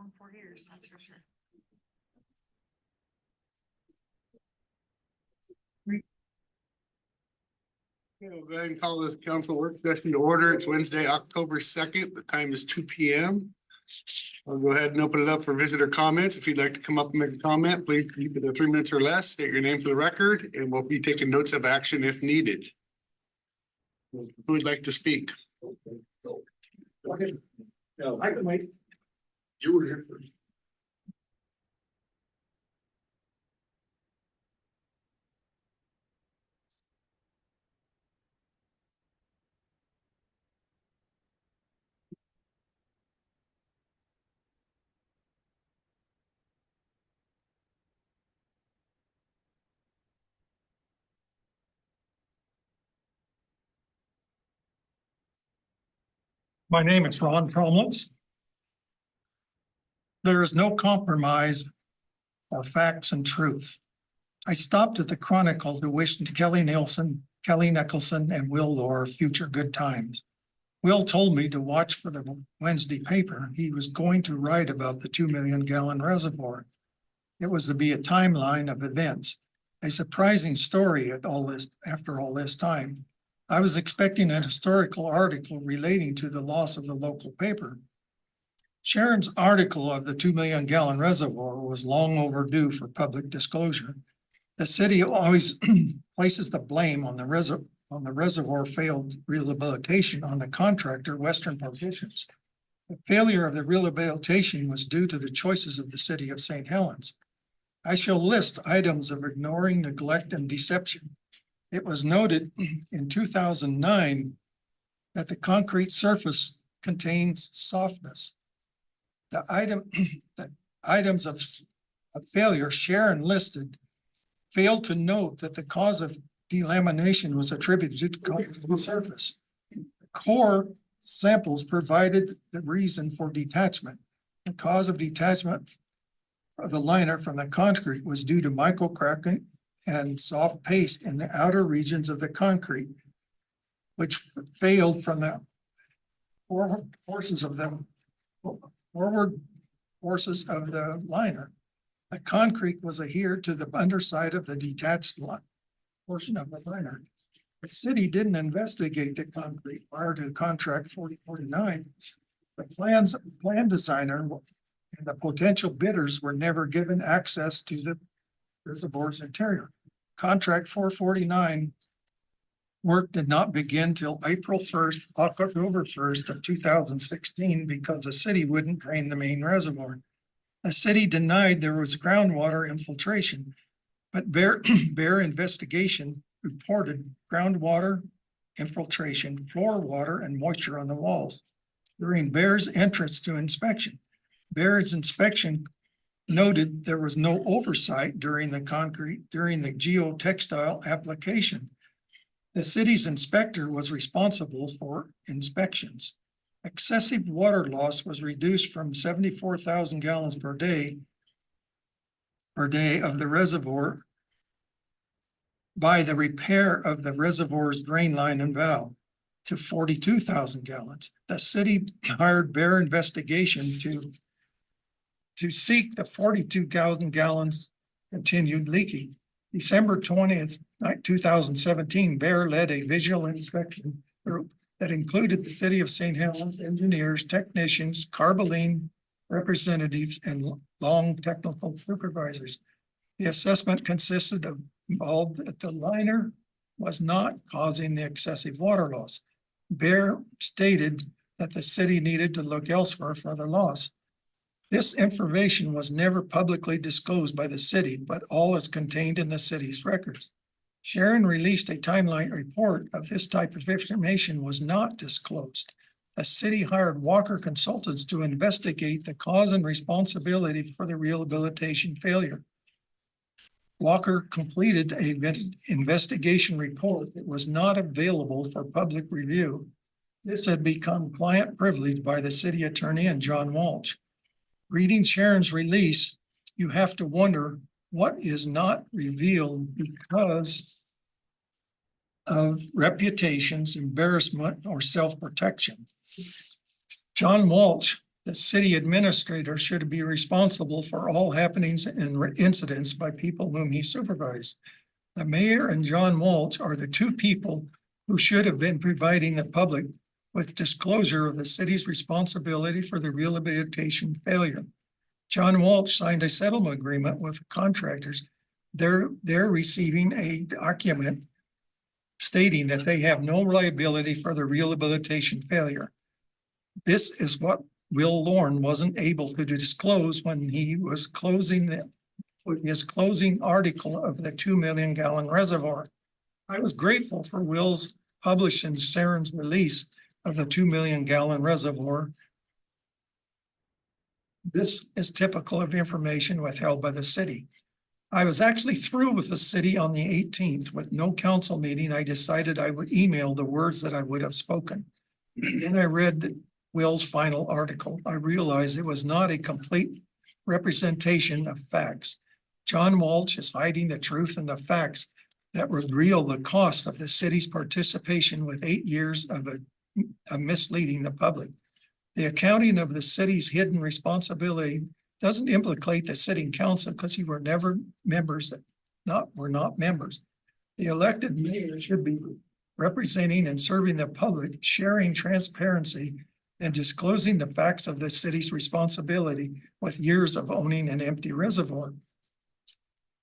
long 4 years, that's for sure. Okay, we'll go ahead and call this council work session to order. It's Wednesday, October 2nd. The time is 2 p.m. I'll go ahead and open it up for visitor comments. If you'd like to come up and make a comment, please keep it to 3 minutes or less. State your name for the record, and we'll be taking notes of action if needed. Who would like to speak? Okay. No, I can wait. You were here first. My name is Ron Cromlitz. There is no compromise for facts and truth. I stopped at the Chronicle to wish Kelly Nielsen, Kelly Nicholson, and Will Lohr future good times. Will told me to watch for the Wednesday paper. He was going to write about the 2 million gallon reservoir. It was to be a timeline of events, a surprising story after all this time. I was expecting a historical article relating to the loss of the local paper. Sharon's article of the 2 million gallon reservoir was long overdue for public disclosure. The city always places the blame on the reservoir failed rehabilitation on the contractor, Western Partitions. The failure of the rehabilitation was due to the choices of the city of St. Helens. I shall list items of ignoring, neglect, and deception. It was noted in 2009 that the concrete surface contains softness. The items of failure Sharon listed failed to note that the cause of delamination was attributed to concrete surface. Core samples provided the reason for detachment. The cause of detachment of the liner from the concrete was due to microcracking and soft paste in the outer regions of the concrete, which failed from the forward forces of the liner. The concrete was adhered to the underside of the detached portion of the liner. The city didn't investigate the concrete prior to the contract 4049. The plan designer and the potential bidders were never given access to the reservoir's interior. Contract 449 work did not begin till October 1st of 2016 because the city wouldn't drain the main reservoir. The city denied there was groundwater infiltration, but Bear investigation reported groundwater infiltration, floor water, and moisture on the walls during Bear's entrance to inspection. Bear's inspection noted there was no oversight during the geotextile application. The city's inspector was responsible for inspections. Excessive water loss was reduced from 74,000 gallons per day of the reservoir by the repair of the reservoir's drain line and valve to 42,000 gallons. The city hired Bear investigation to seek the 42,000 gallons continued leaking. December 20th, 2017, Bear led a visual inspection group that included the city of St. Helens engineers, technicians, Carboline representatives, and long technical supervisors. The assessment consisted of that the liner was not causing the excessive water loss. Bear stated that the city needed to look elsewhere for the loss. This information was never publicly disclosed by the city, but all is contained in the city's records. Sharon released a timeline report of this type of information was not disclosed. The city hired Walker Consultants to investigate the cause and responsibility for the rehabilitation failure. Walker completed an investigation report that was not available for public review. This had become client privilege by the city attorney and John Walsh. Reading Sharon's release, you have to wonder what is not revealed because of reputations, embarrassment, or self-protection. John Walsh The city administrator should be responsible for all happenings and incidents by people whom he supervises. The mayor and John Walsh are the two people who should have been providing the public with disclosure of the city's responsibility for the rehabilitation failure. John Walsh signed a settlement agreement with contractors. They're receiving a document stating that they have no liability for the rehabilitation failure. This is what Will Lorne wasn't able to disclose when he was closing his closing article of the 2 million gallon reservoir. I was grateful for Will's publishing Saren's release of the 2 million gallon reservoir. This is typical of information withheld by the city. I was actually through with the city on the 18th with no council meeting. I decided I would email the words that I would have spoken. Then I read Will's final article. I realized it was not a complete representation of facts. John Walsh is hiding the truth and the facts that reveal the cost of the city's participation with 8 years of misleading the public. The accounting of the city's hidden responsibility doesn't implicate the sitting council because you were never members were not members. The elected mayor should be representing and serving the public, sharing transparency and disclosing the facts of the city's responsibility with years of owning an empty reservoir.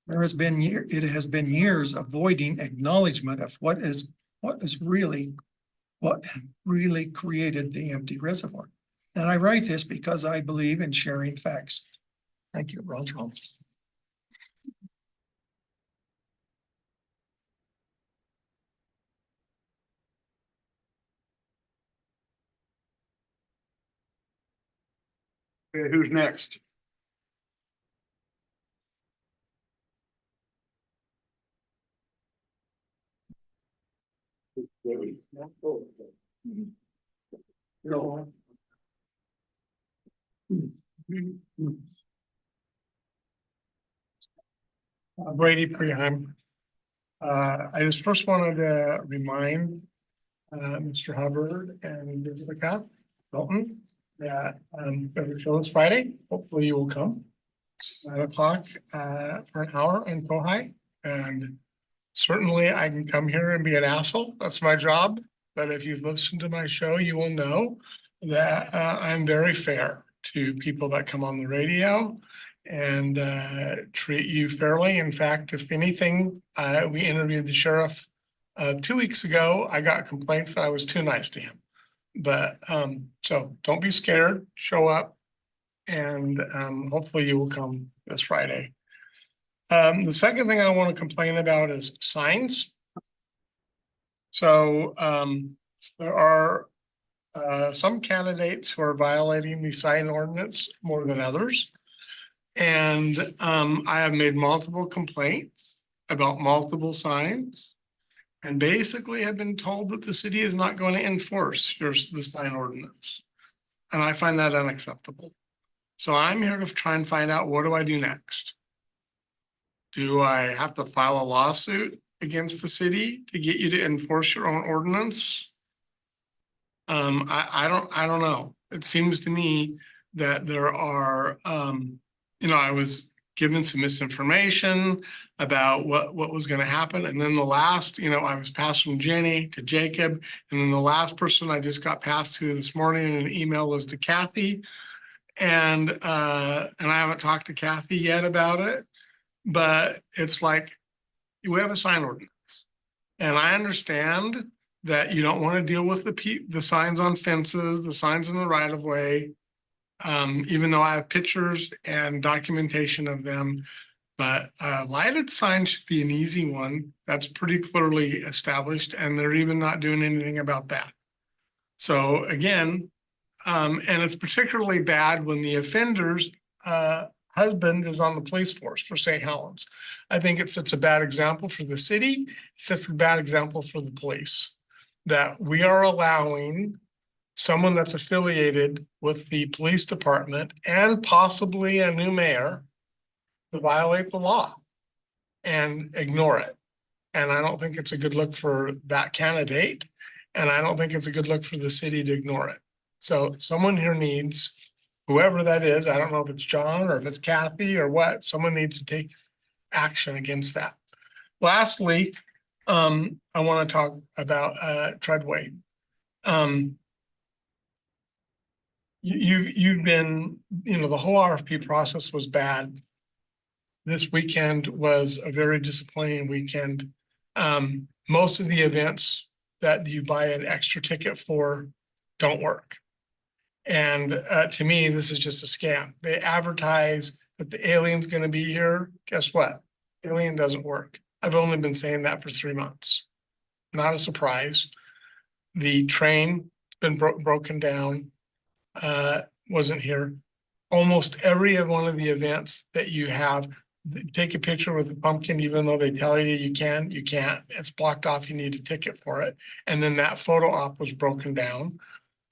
It has been years avoiding acknowledgement of what really created the empty reservoir. And I write this because I believe in sharing facts. Thank you, Ron Jones. Okay, who's next? Brady Preheim. I just first wanted to remind Mr. Hubbard and Jessica Dalton that every show is Friday. Hopefully you will come 9 o'clock for an hour in Kohai. And certainly I can come here and be an asshole. That's my job. But if you've listened to my show, you will know that I'm very fair to people that come on the radio and treat you fairly. In fact, if anything, we interviewed the sheriff 2 weeks ago. I got complaints that I was too nice to him. But so don't be scared, show up, and hopefully you will come this Friday. The second thing I want to complain about is signs. So there are some candidates who are violating the sign ordinance more than others. And I have made multiple complaints about multiple signs and basically have been told that the city is not going to enforce the sign ordinance. And I find that unacceptable. So I'm here to try and find out, what do I do next? Do I have to file a lawsuit against the city to get you to enforce your own ordinance? I don't know. It seems to me that there are, I was given some misinformation about what was going to happen. And then the last, I was passed from Jenny to Jacob. And then the last person I just got passed to this morning in an email was to Kathy. And I haven't talked to Kathy yet about it, but it's like, we have a sign ordinance. And I understand that you don't want to deal with the signs on fences, the signs in the right of way, even though I have pictures and documentation of them. But lighted signs should be an easy one. That's pretty clearly established, and they're even not doing anything about that. So again, and it's particularly bad when the offender's husband is on the police force for St. Helens. I think it sets a bad example for the city. It sets a bad example for the police, that we are allowing someone that's affiliated with the police department and possibly a new mayor to violate the law and ignore it. And I don't think it's a good look for that candidate. And I don't think it's a good look for the city to ignore it. So someone here needs whoever that is, I don't know if it's John or if it's Kathy or what, someone needs to take action against that. Lastly, I want to talk about Treadway. You've been, the whole RFP process was bad. This weekend was a very disappointing weekend. Most of the events that you buy an extra ticket for don't work. And to me, this is just a scam. They advertise that the alien's gonna be here. Guess what? Alien doesn't work. I've only been saying that for 3 months. Not a surprise. The train been broken down, wasn't here. Almost every one of the events that you have, take a picture with the pumpkin, even though they tell you you can't. It's blocked off. You need a ticket for it. And then that photo op was broken down.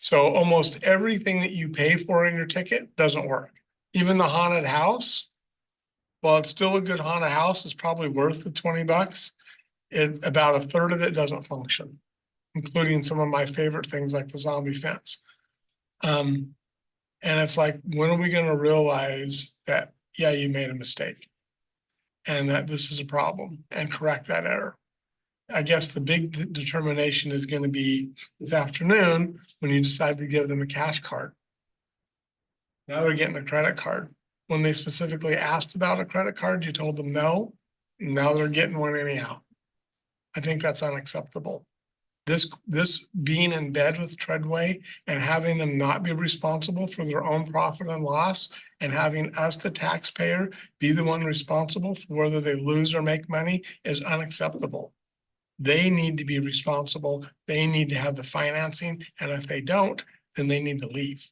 So almost everything that you pay for in your ticket doesn't work. Even the haunted house, well, it's still a good haunted house. It's probably worth the $20. About a third of it doesn't function, including some of my favorite things like the zombie fence. And it's like, when are we going to realize that, yeah, you made a mistake and that this is a problem and correct that error? I guess the big determination is going to be this afternoon when you decide to give them a cash card. Now they're getting a credit card. When they specifically asked about a credit card, you told them no. Now they're getting one anyhow. I think that's unacceptable. This being in bed with Treadway and having them not be responsible for their own profit and loss and having us, the taxpayer, be the one responsible for whether they lose or make money is unacceptable. They need to be responsible. They need to have the financing. And if they don't, then they need to leave.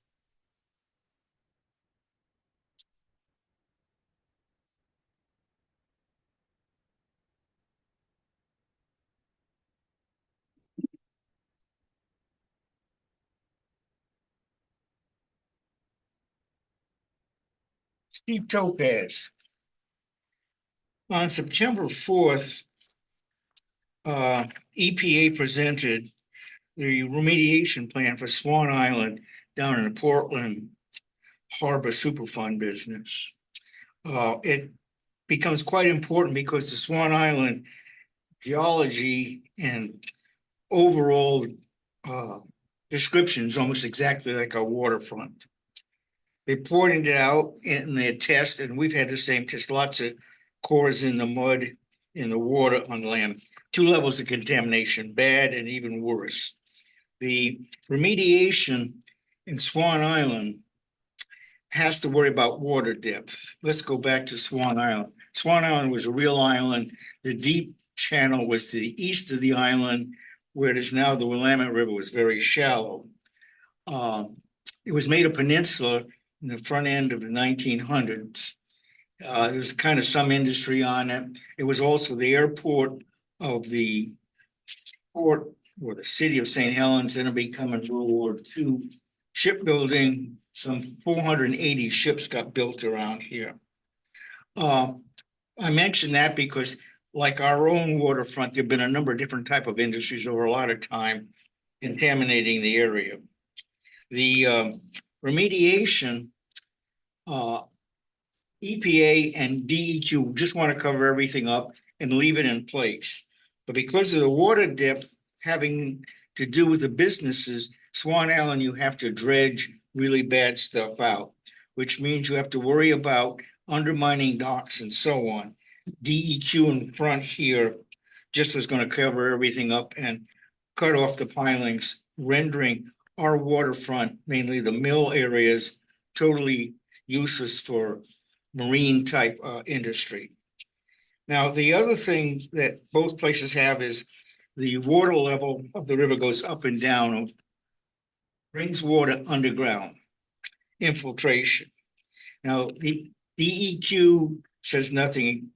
Steve Topaz. On September 4th, EPA presented the remediation plan for Swan Island down in the Portland Harbor Superfund business. It becomes quite important because the Swan Island geology and overall description is almost exactly like our waterfront. They pointed it out in their test, and we've had the same test, lots of cores in the mud, in the water on land, 2 levels of contamination, bad and even worse. The remediation in Swan Island has to worry about water depth. Let's go back to Swan Island. Swan Island was a real island. The deep channel was to the east of the island, where it is now the Willamette River was very shallow. It was made a peninsula in the front end of the 1900s. There was kind of some industry on it. It was also the airport of the port or the city of St. Helens, and it became a World War II shipbuilding. Some 480 ships got built around here. I mention that because, like our own waterfront, there have been a number of different type of industries over a lot of time contaminating the area. The remediation, EPA and DEQ just want to cover everything up and leave it in place. But because of the water depth having to do with the businesses, Swan Island, you have to dredge really bad stuff out, which means you have to worry about undermining docks and so on. DEQ in front here just was going to cover everything up and cut off the pilings, rendering our waterfront, mainly the mill areas, totally useless for marine type industry. Now, the other thing that both places have is the water level of the river goes up and down, brings water underground, infiltration. Now, the DEQ says nothing.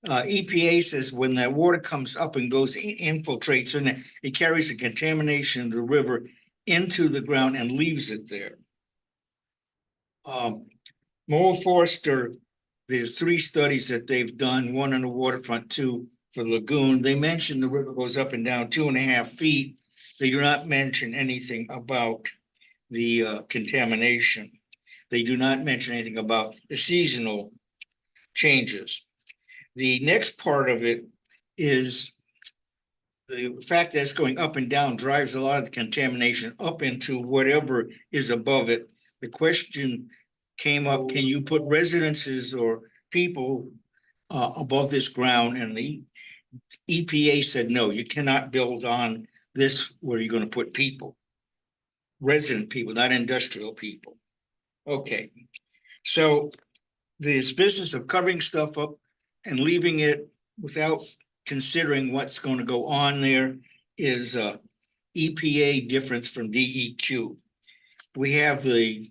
EPA says when that water comes up and goes, infiltrates, and it carries the contamination of the river into the ground and leaves it there. Moore Forster, there's 3 studies that they've done, 1 on the waterfront, 2 for the lagoon. They mentioned the river goes up and down 2.5 feet. They do not mention anything about the contamination. They do not mention anything about the seasonal changes. The next part of it is the fact that it's going up and down drives a lot of the contamination up into whatever is above it. The question came up, can you put residences or people above this ground? And the EPA said, no, you cannot build on this where you're gonna put people. Resident people, not industrial people. Okay, so this business of covering stuff up and leaving it without considering what's going to go on there is EPA difference from DEQ. We have the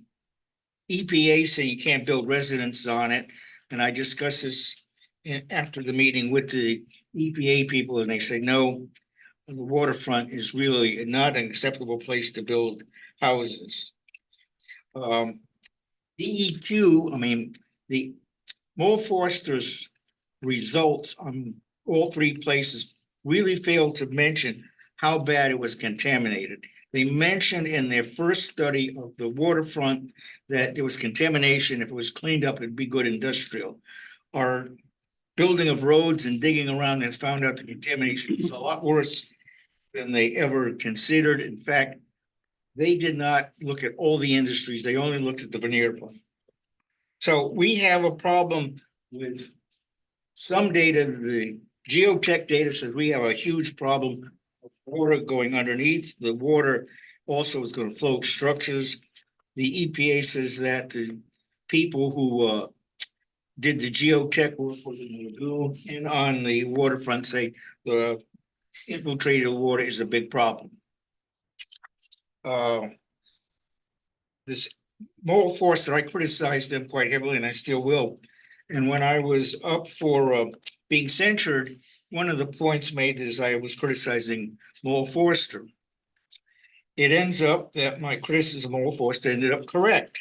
EPA say you can't build residences on it, and I discussed this after the meeting with the EPA people, and they say no, the waterfront is really not an acceptable place to build houses. DEQ, I mean, the Moore Forester's results on all three places really failed to mention how bad it was contaminated. They mentioned in their first study of the waterfront that there was contamination. If it was cleaned up, it'd be good industrial. Our building of roads and digging around and found out the contamination was a lot worse than they ever considered. In fact, they did not look at all the industries. They only looked at the veneer plant. So we have a problem with some data. The geotech data says we have a huge problem of water going underneath. The water also is going to float structures. The EPA says that the people who did the geotech work was in the lagoon and on the waterfront say the infiltrated water is a big problem. This Moral Forester, I criticized them quite heavily, and I still will. And when I was up for being censured, one of the points made is I was criticizing Moral Forester. It ends up that my criticism of Moral Forester ended up correct.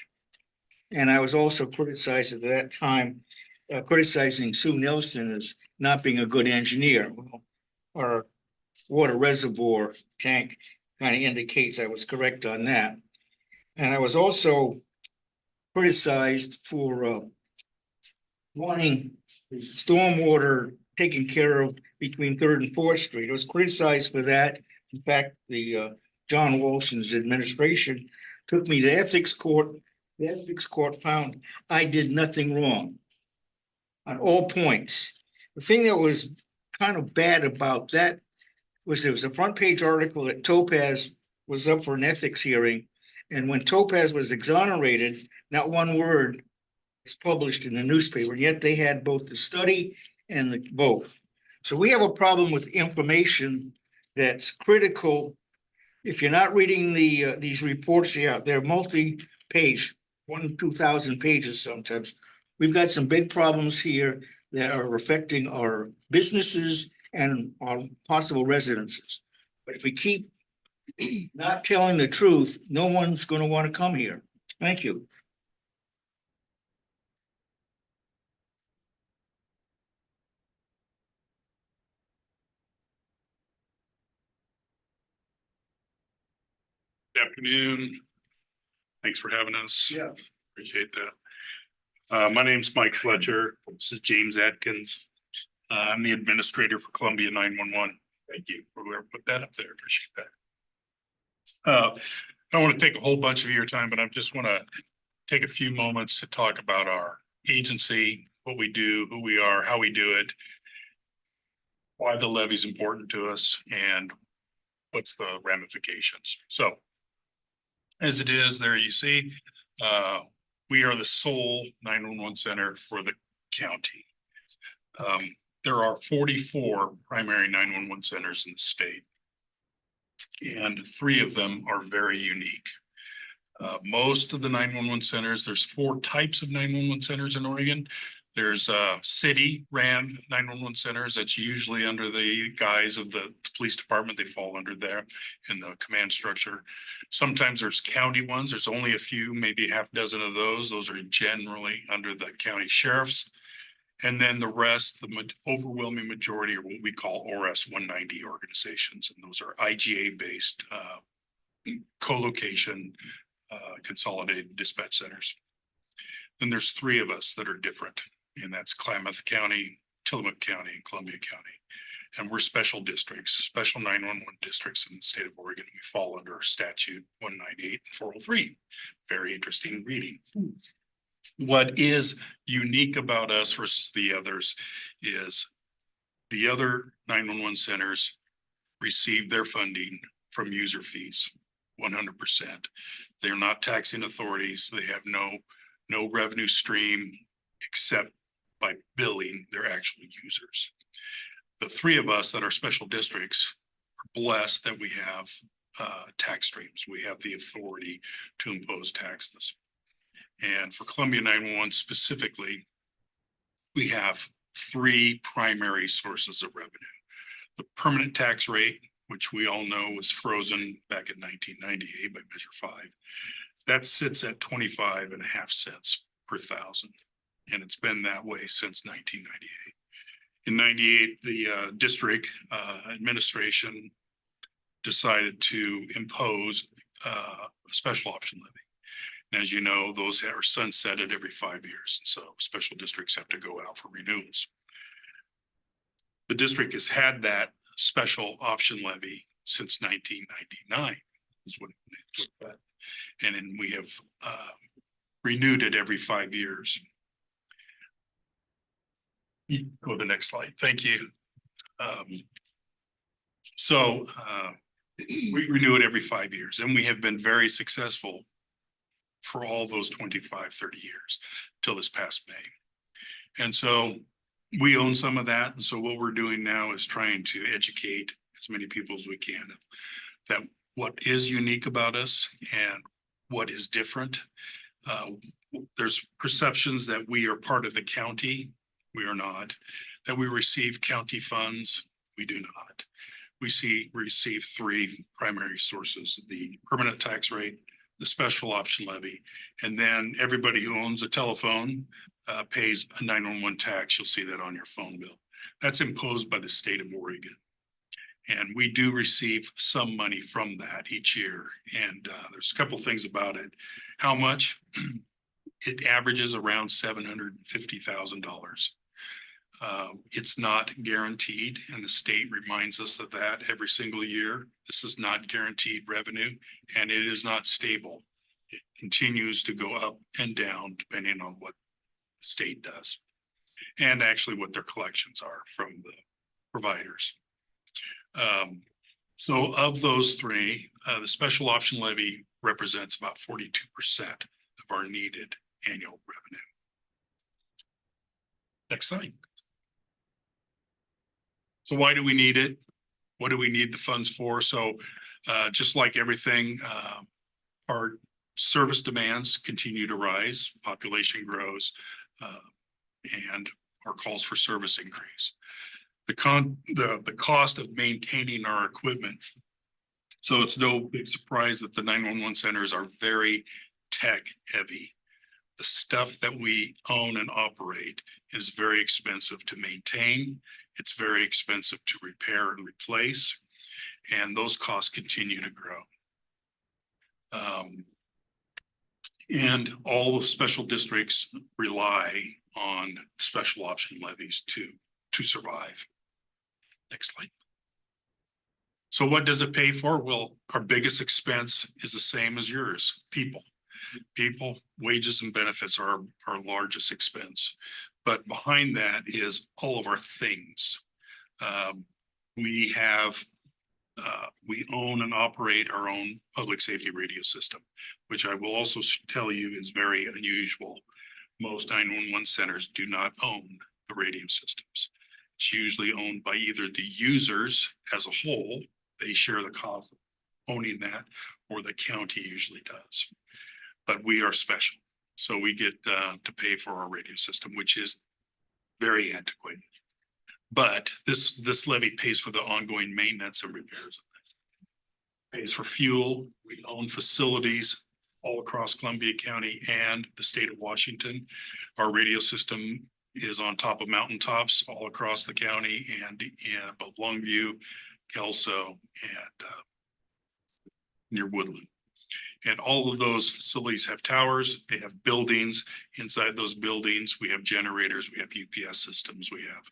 And I was also criticized at that time, criticizing Sue Nelson as not being a good engineer. Well, our water reservoir tank kind of indicates I was correct on that. And I was also criticized for wanting the stormwater taken care of between 3rd and 4th Street. I was criticized for that. In fact, the John Walson's administration took me to ethics court. The ethics court found I did nothing wrong on all points. The thing that was kind of bad about that was there was a front page article that Topaz was up for an ethics hearing. And when Topaz was exonerated, not one word was published in the newspaper, and yet they had both the study and the both. So we have a problem with information that's critical. If you're not reading these reports, yeah, they're multi-page, 1,000 to 2,000 pages sometimes. We've got some big problems here that are affecting our businesses and our possible residences. But if we keep not telling the truth, no one's going to want to come here. Thank you. Good afternoon. Thanks for having us. Yeah. Appreciate that. My name's Mike Fletcher. This is James Atkins. I'm the administrator for Columbia 911. Thank you for whoever put that up there. Appreciate that. I don't want to take a whole bunch of your time, but I just want to take a few moments to talk about our agency, what we do, who we are, how we do it, why the levy is important to us, and what's the ramifications. So as it is there, you see, we are the sole 911 center for the county. There are 44 primary 911 centers in the state, and 3 of them are very unique. Most of the 911 centers, there's 4 types of 911 centers in Oregon. There's city ran 911 centers. That's usually under the guise of the police department. They fall under there in the command structure. Sometimes there's county ones. There's only a few, maybe a half dozen of those. Those are generally under the county sheriffs. And then the rest, the overwhelming majority are what we call ORS 190 organizations. And those are IGA based co-location consolidated dispatch centers. Then there's three of us that are different, and that's Klamath County, Tillamook County, and Columbia County. And we're special districts, special 911 districts in the state of Oregon. We fall under statute 198 and 403. Very interesting reading. What is unique about us versus the others is the other 911 centers receive their funding from user fees, 100%. They're not taxing authorities. They have no revenue stream except by billing their actual users. The three of us that are special districts are blessed that we have tax streams. We have the authority to impose taxes. And for Columbia 911 specifically, we have three primary sources of revenue. The permanent tax rate, which we all know was frozen back in 1998 by Measure 5. That sits at 25.5 cents per thousand. And it's been that way since 1998. In 98, the district administration decided to impose a special option levy. And as you know, those are sunsetted every 5 years. So special districts have to go out for renewals. The district has had that special option levy since 1999 is what it looked at. And then we have renewed it every 5 years. You go to the next slide. Thank you. We renew it every 5 years, and we have been very successful for all those 25, 30 years till this past May. And so we own some of that. And so what we're doing now is trying to educate as many people as we can that what is unique about us and what is different. There's perceptions that we are part of the county. We are not. That we receive county funds. We do not. We receive three primary sources: the permanent tax rate, the special option levy, and then everybody who owns a telephone pays a 911 tax. You'll see that on your phone bill. That's imposed by the state of Oregon. And we do receive some money from that each year. And there's a couple things about it. How much? It averages around $750,000. It's not guaranteed, and the state reminds us of that every single year. This is not guaranteed revenue, and it is not stable. It continues to go up and down depending on what the state does, and actually what their collections are from the providers. So of those three, the special option levy represents about 42% of our needed annual revenue. Next slide. So why do we need it? What do we need the funds for? So just like everything, our service demands continue to rise, population grows, and our calls for service increase. The cost of maintaining our equipment. So it's no big surprise that the 911 centers are very tech heavy. The stuff that we own and operate is very expensive to maintain. It's very expensive to repair and replace, and those costs continue to grow. And all the special districts rely on special option levies to survive. Next slide. So what does it pay for? Well, our biggest expense is the same as yours, people. People, wages and benefits are our largest expense. But behind that is all of our things. We own and operate our own public safety radio system, which I will also tell you is very unusual. Most 911 centers do not own the radio systems. It's usually owned by either the users as a whole, they share the cost of owning that, or the county usually does. But we are special. So we get to pay for our radio system, which is very antiquated. But this levy pays for the ongoing maintenance and repairs. Pays for fuel. We own facilities all across Columbia County and the state of Washington. Our radio system is on top of mountaintops all across the county and both Longview, Kelso, and near Woodland. And all of those facilities have towers, they have buildings. Inside those buildings, we have generators, we have UPS systems, we have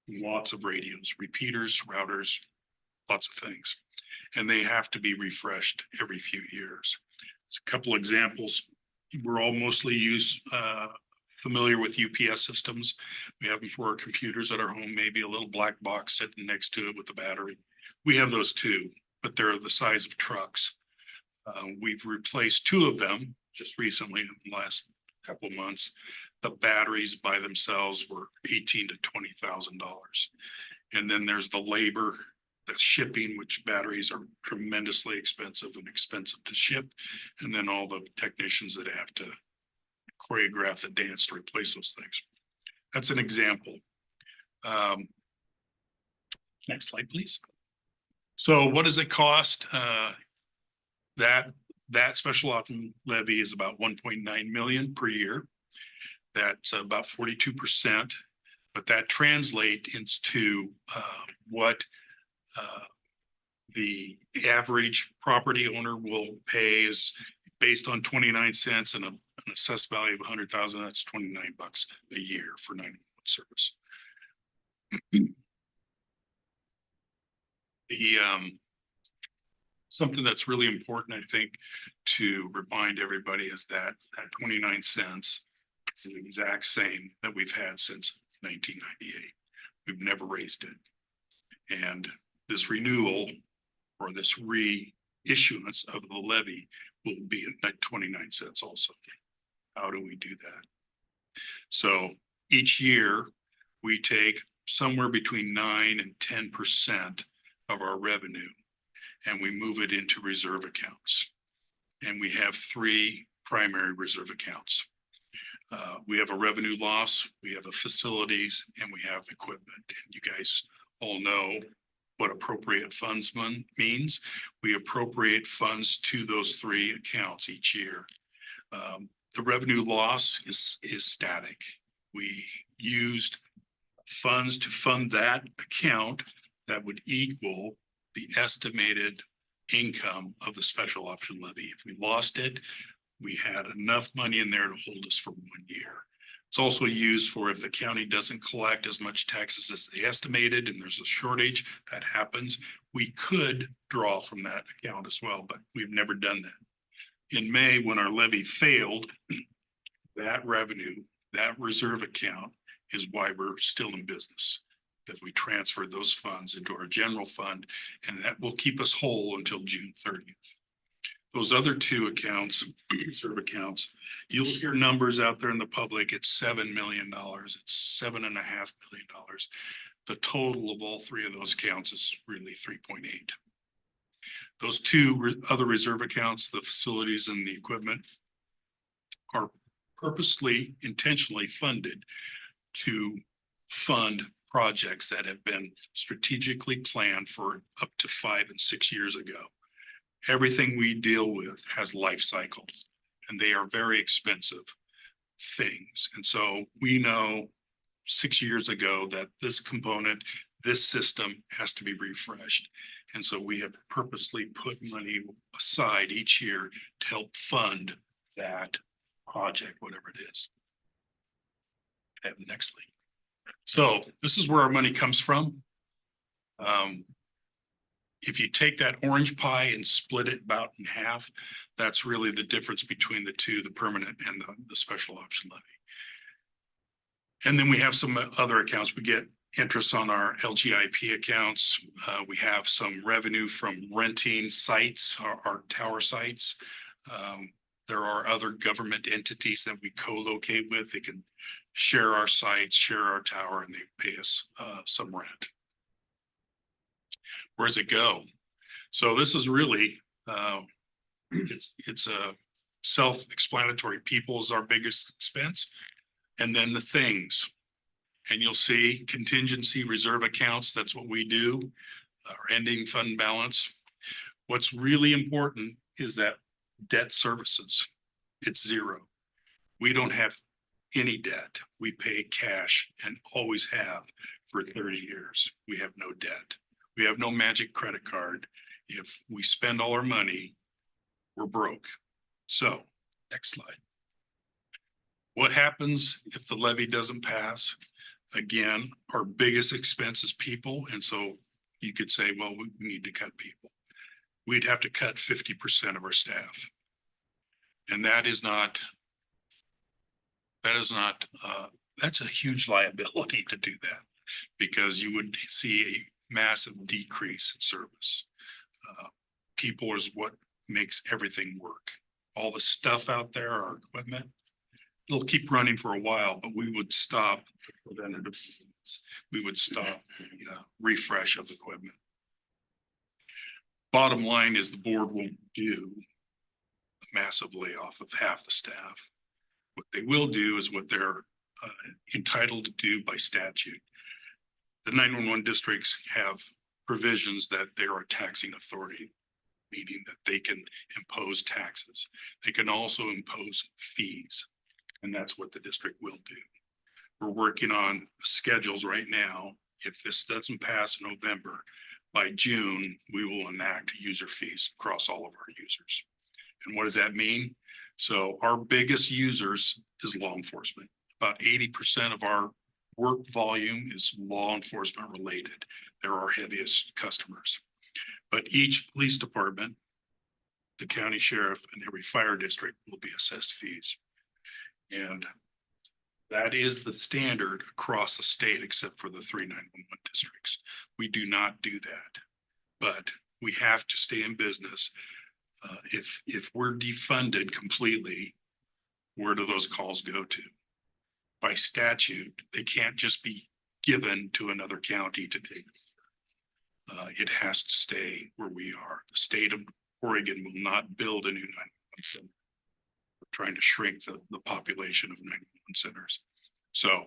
lots of radios, repeaters, routers, lots of things. And they have to be refreshed every few years. As a couple examples, we're all mostly familiar with UPS systems. We have them for our computers at our home, maybe a little black box sitting next to it with a battery. We have those too, but they're the size of trucks. We've replaced two of them just recently in the last couple of months. The batteries by themselves were $18,000 to $20,000. And then there's the labor, the shipping, which batteries are tremendously expensive to ship. And then all the technicians that have to choreograph the dance to replace those things. That's an example. Next slide, please. So what does it cost? That special option levy is about 1.9 million per year. That's about 42%, but that translates into what the average property owner will pay is based on 29 cents and an assessed value of 100,000. That's $29 a year for 911 service. Something that's really important, I think, to remind everybody is that 29 cents is the exact same that we've had since 1998. We've never raised it. And this renewal or this reissuance of the levy will be at 29 cents also. How do we do that? So each year we take somewhere between 9 and 10% of our revenue and we move it into reserve accounts. And we have three primary reserve accounts. We have a revenue loss, we have a facilities, and we have equipment. And you guys all know what appropriate funds means. We appropriate funds to those three accounts each year. The revenue loss is static. We used funds to fund that account that would equal the estimated income of the special option levy. If we lost it, we had enough money in there to hold us for 1 year. It's also used for if the county doesn't collect as much taxes as they estimated and there's a shortage that happens, we could draw from that account as well, but we've never done that. In May, when our levy failed, that revenue, that reserve account is why we're still in business, because we transferred those funds into our general fund, and that will keep us whole until June 30th. Those other two accounts, reserve accounts, you'll hear numbers out there in the public. It's $7 million. It's $7.5 million. The total of all three of those accounts is really 3.8. Those two other reserve accounts, the facilities and the equipment, are purposely, intentionally funded to fund projects that have been strategically planned for up to 5 and 6 years ago. Everything we deal with has life cycles, and they are very expensive things. And so we know 6 years ago that this component, this system has to be refreshed. And so we have purposely put money aside each year to help fund that project, whatever it is. I have the next link. So this is where our money comes from. If you take that orange pie and split it about in half, that's really the difference between the two, the permanent and the special option levy. And then we have some other accounts. We get interest on our LGIP accounts. We have some revenue from renting sites, our tower sites. There are other government entities that we co-locate with. They can share our sites, share our tower, and they pay us some rent. Where does it go? So this is really, it's a self-explanatory. People is our biggest expense. And then the things. And you'll see contingency reserve accounts. That's what we do. Our ending fund balance. What's really important is that debt services, it's zero. We don't have any debt. We pay cash and always have for 30 years. We have no debt. We have no magic credit card. If we spend all our money, we're broke. So, next slide. What happens if the levy doesn't pass? Again, our biggest expense is people, and so you could say, well, we need to cut people. We'd have to cut 50% of our staff. And that's a huge liability to do that, because you would see a massive decrease in service. People is what makes everything work. All the stuff out there, our equipment, it'll keep running for a while, but we would stop preventative maintenance. We would stop the refresh of equipment. Bottom line is the board won't do a massive layoff of half the staff. What they will do is what they're entitled to do by statute. The 911 districts have provisions that they are a taxing authority, meaning that they can impose taxes. They can also impose fees, and that's what the district will do. We're working on schedules right now. If this doesn't pass in November, by June, we will enact user fees across all of our users. And what does that mean? So our biggest users is law enforcement. About 80% of our work volume is law enforcement related. They're our heaviest customers. But each police department, the county sheriff, and every fire district will be assessed fees. And that is the standard across the state, except for the 3 911 districts. We do not do that, but we have to stay in business. If we're defunded completely, where do those calls go to? By statute, they can't just be given to another county to take. It has to stay where we are. The state of Oregon will not build a new 911 center. We're trying to shrink the population of 911 centers. So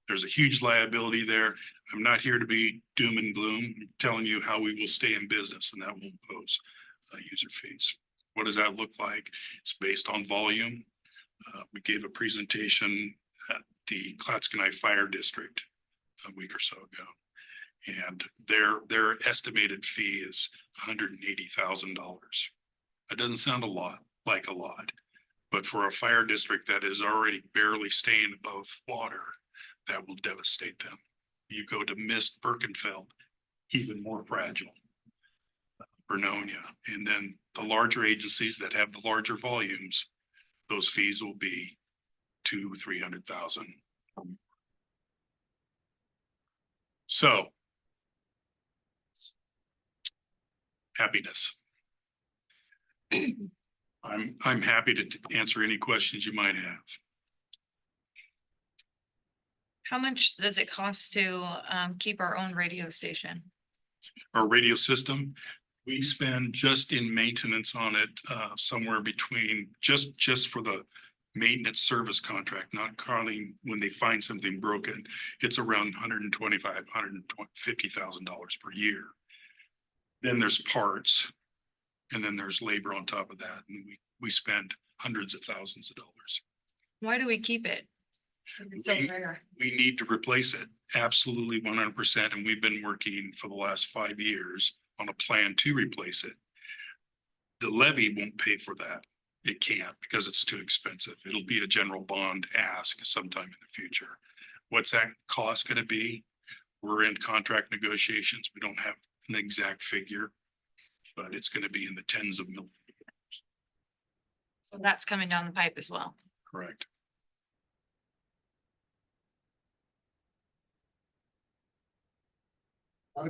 there's a huge liability there. I'm not here to be doom and gloom. I'm telling you how we will stay in business, and that will impose user fees. What does that look like? It's based on volume. We gave a presentation at the Clatskanie Fire District a week or so ago, and their estimated fee is $180,000. That doesn't sound like a lot, but for a fire district that is already barely staying above water, that will devastate them. You go to Mist, Birkenfeld, even more fragile. Vernonia, and then the larger agencies that have the larger volumes, those fees will be $200,000-300,000 or more. So, happiness. I'm happy to answer any questions you might have. How much does it cost to keep our own radio station? Our radio system, we spend just in maintenance on it somewhere between just for the maintenance service contract, not counting when they find something broken. It's around $150,000 per year. Then there's parts, and then there's labor on top of that, and we spend hundreds of thousands of dollars. Why do we keep it? It's so We- rare. We need to replace it, absolutely 100%, and we've been working for the last 5 years on a plan to replace it. The levy won't pay for that. It can't, because it's too expensive. It'll be a general bond ask sometime in the future. What's that cost gonna be? We're in contract negotiations. We don't have an exact figure, but it's gonna be in the tens of millions. So that's coming down the pipe as well. Correct.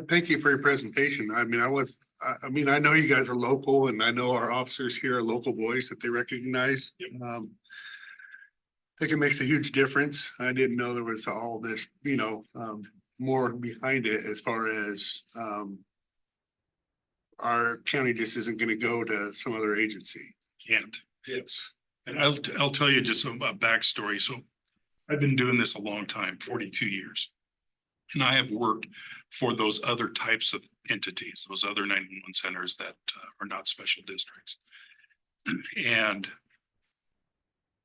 Thank you for your presentation. I mean, I know you guys are local, and I know our officers here are local voice that they recognize. I think it makes a huge difference. I didn't know there was all this, more behind it as far as our county just isn't gonna go to some other agency. Can't. Yes. And I'll tell you just a backstory. So I've been doing this a long time, 42 years. And I have worked for those other types of entities, those other 911 centers that are not special districts. And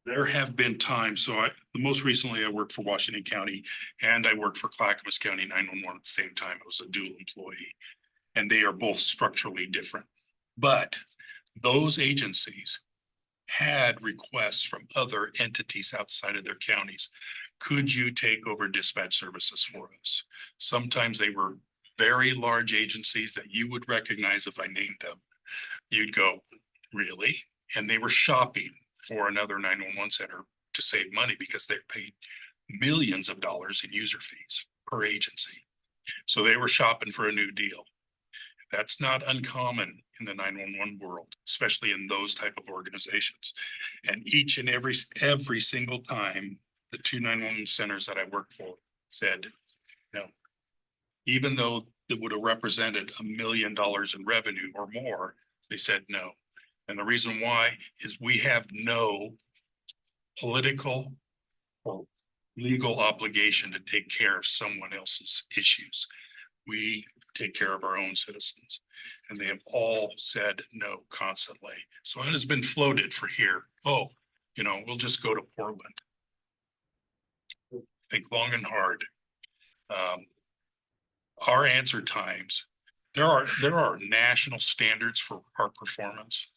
there have been times, most recently I worked for Washington County, and I worked for Clackamas County 911 at the same time. I was a dual employee, and they are both structurally different. But those agencies had requests from other entities outside of their counties. Could you take over dispatch services for us? Sometimes they were very large agencies that you would recognize if I named them. You'd go, really? And they were shopping for another 911 center to save money because they paid millions of dollars in user fees per agency. So they were shopping for a new deal. That's not uncommon in the 911 world, especially in those type of organizations. And each and every single time, the 2 911 centers that I worked for said, no. Even though it would have represented $1 million in revenue or more, they said no. And the reason why is we have no political or legal obligation to take care of someone else's issues. We take care of our own citizens, and they have all said no constantly. So it has been floated for here. Oh, we'll just go to Portland. Think long and hard. Our answer times, there are national standards for our performance.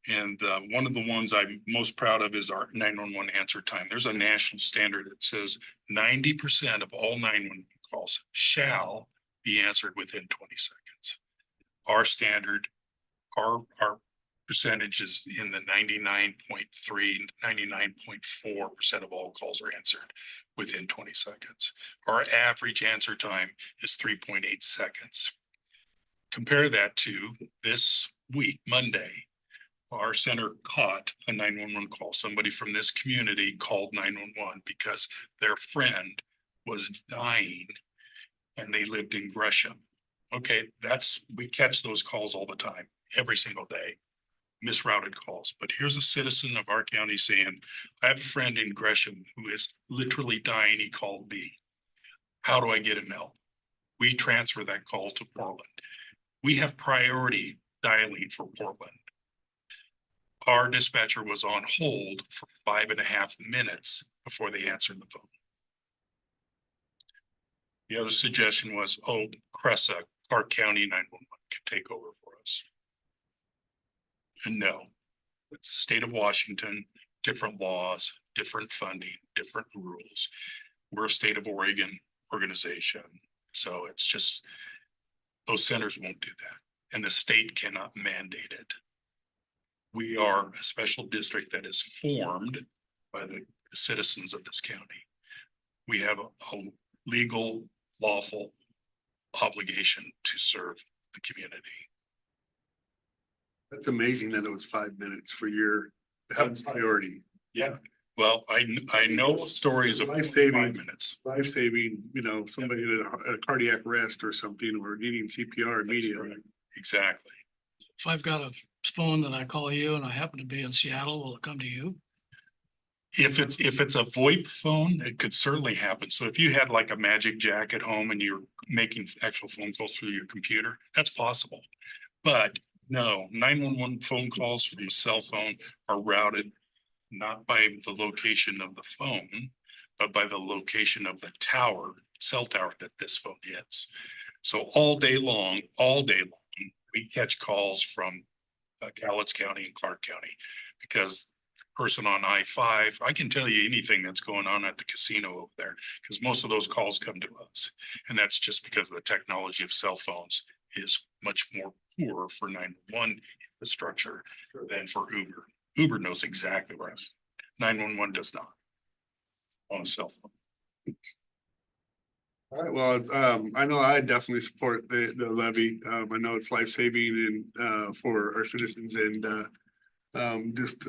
And one of the ones I'm most proud of is our 911 answer time. There's a national standard that says 90% of all 911 calls shall be answered within 20 seconds. Our standard, our percentage is in the 99.3, 99.4% of all calls are answered within 20 seconds. Our average answer time is 3.8 seconds. Compare that to this week, Monday, our center caught a 911 call. Somebody from this community called 911 because their friend was dying and they lived in Gresham. Okay, we catch those calls all the time, every single day, misrouted calls. But here's a citizen of our county saying, I have a friend in Gresham who is literally dying. He called me. How do I get him help? We transfer that call to Portland. We have priority dialing for Portland. Our dispatcher was on hold for 5.5 minutes before they answered the phone. The other suggestion was, Cressa, Clark County 911 could take over for us. And no, it's the state of Washington, different laws, different funding, different rules. We're a state of Oregon organization. So it's just, those centers won't do that. And the state cannot mandate it. We are a special district that is formed by the citizens of this county. We have a legal, lawful obligation to serve the community. That's amazing that it was 5 minutes for your priority. Yeah, well, I know stories of 5 Life-saving. minutes. Life saving, somebody at a cardiac arrest or something, or needing CPR That's immediately. correct. Exactly. If I've got a phone and I call you and I happen to be in Seattle, will it come to you? If it's a VoIP phone, it could certainly happen. So if you had like a Magic Jack at home and you're making actual phone calls through your computer, that's possible. But no, 911 phone calls from a cell phone are routed not by the location of the phone, but by the location of the cell tower that this phone hits. So all day long, we catch calls from Cowlitz County and Clark County because person on I-5, I can tell you anything that's going on at the casino over there because most of those calls come to us. And that's just because the technology of cell phones is much more poor for 911 infrastructure than for Uber. Uber knows exactly where 911 does not on a cell phone. All right, well, I know I definitely support the levy. I know it's life-saving and for our citizens and just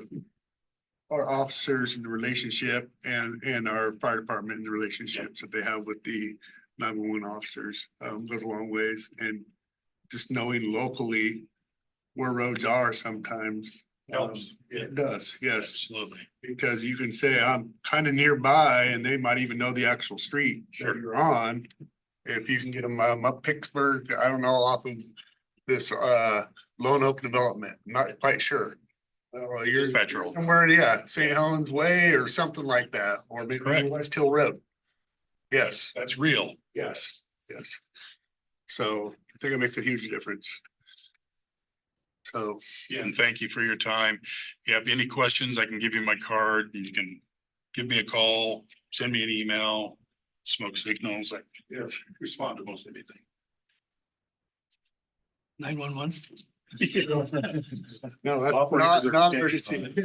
our officers and the relationship and our fire department and the relationships that they have with the 911 officers goes a long ways. And just knowing locally where roads are sometimes. Helps. It does, yes. Absolutely. Because you can say, I'm kind of nearby and they might even know the actual street that Sure. you're on. If you can get them up Pittsburgh, I don't know, off of this Lone Oak development, not quite sure. You're Dispatch roll. somewhere, St. Helens Way or something like that, or maybe Correct. West Hill Road. Yes, That's real. yes. So I think it makes a huge difference. So, Yeah, and thank you for your time. If you have any questions, I can give you my card. You can give me a call, send me an email, smoke signals. I respond to most anything. 911. no, that's Operators are not scheduled.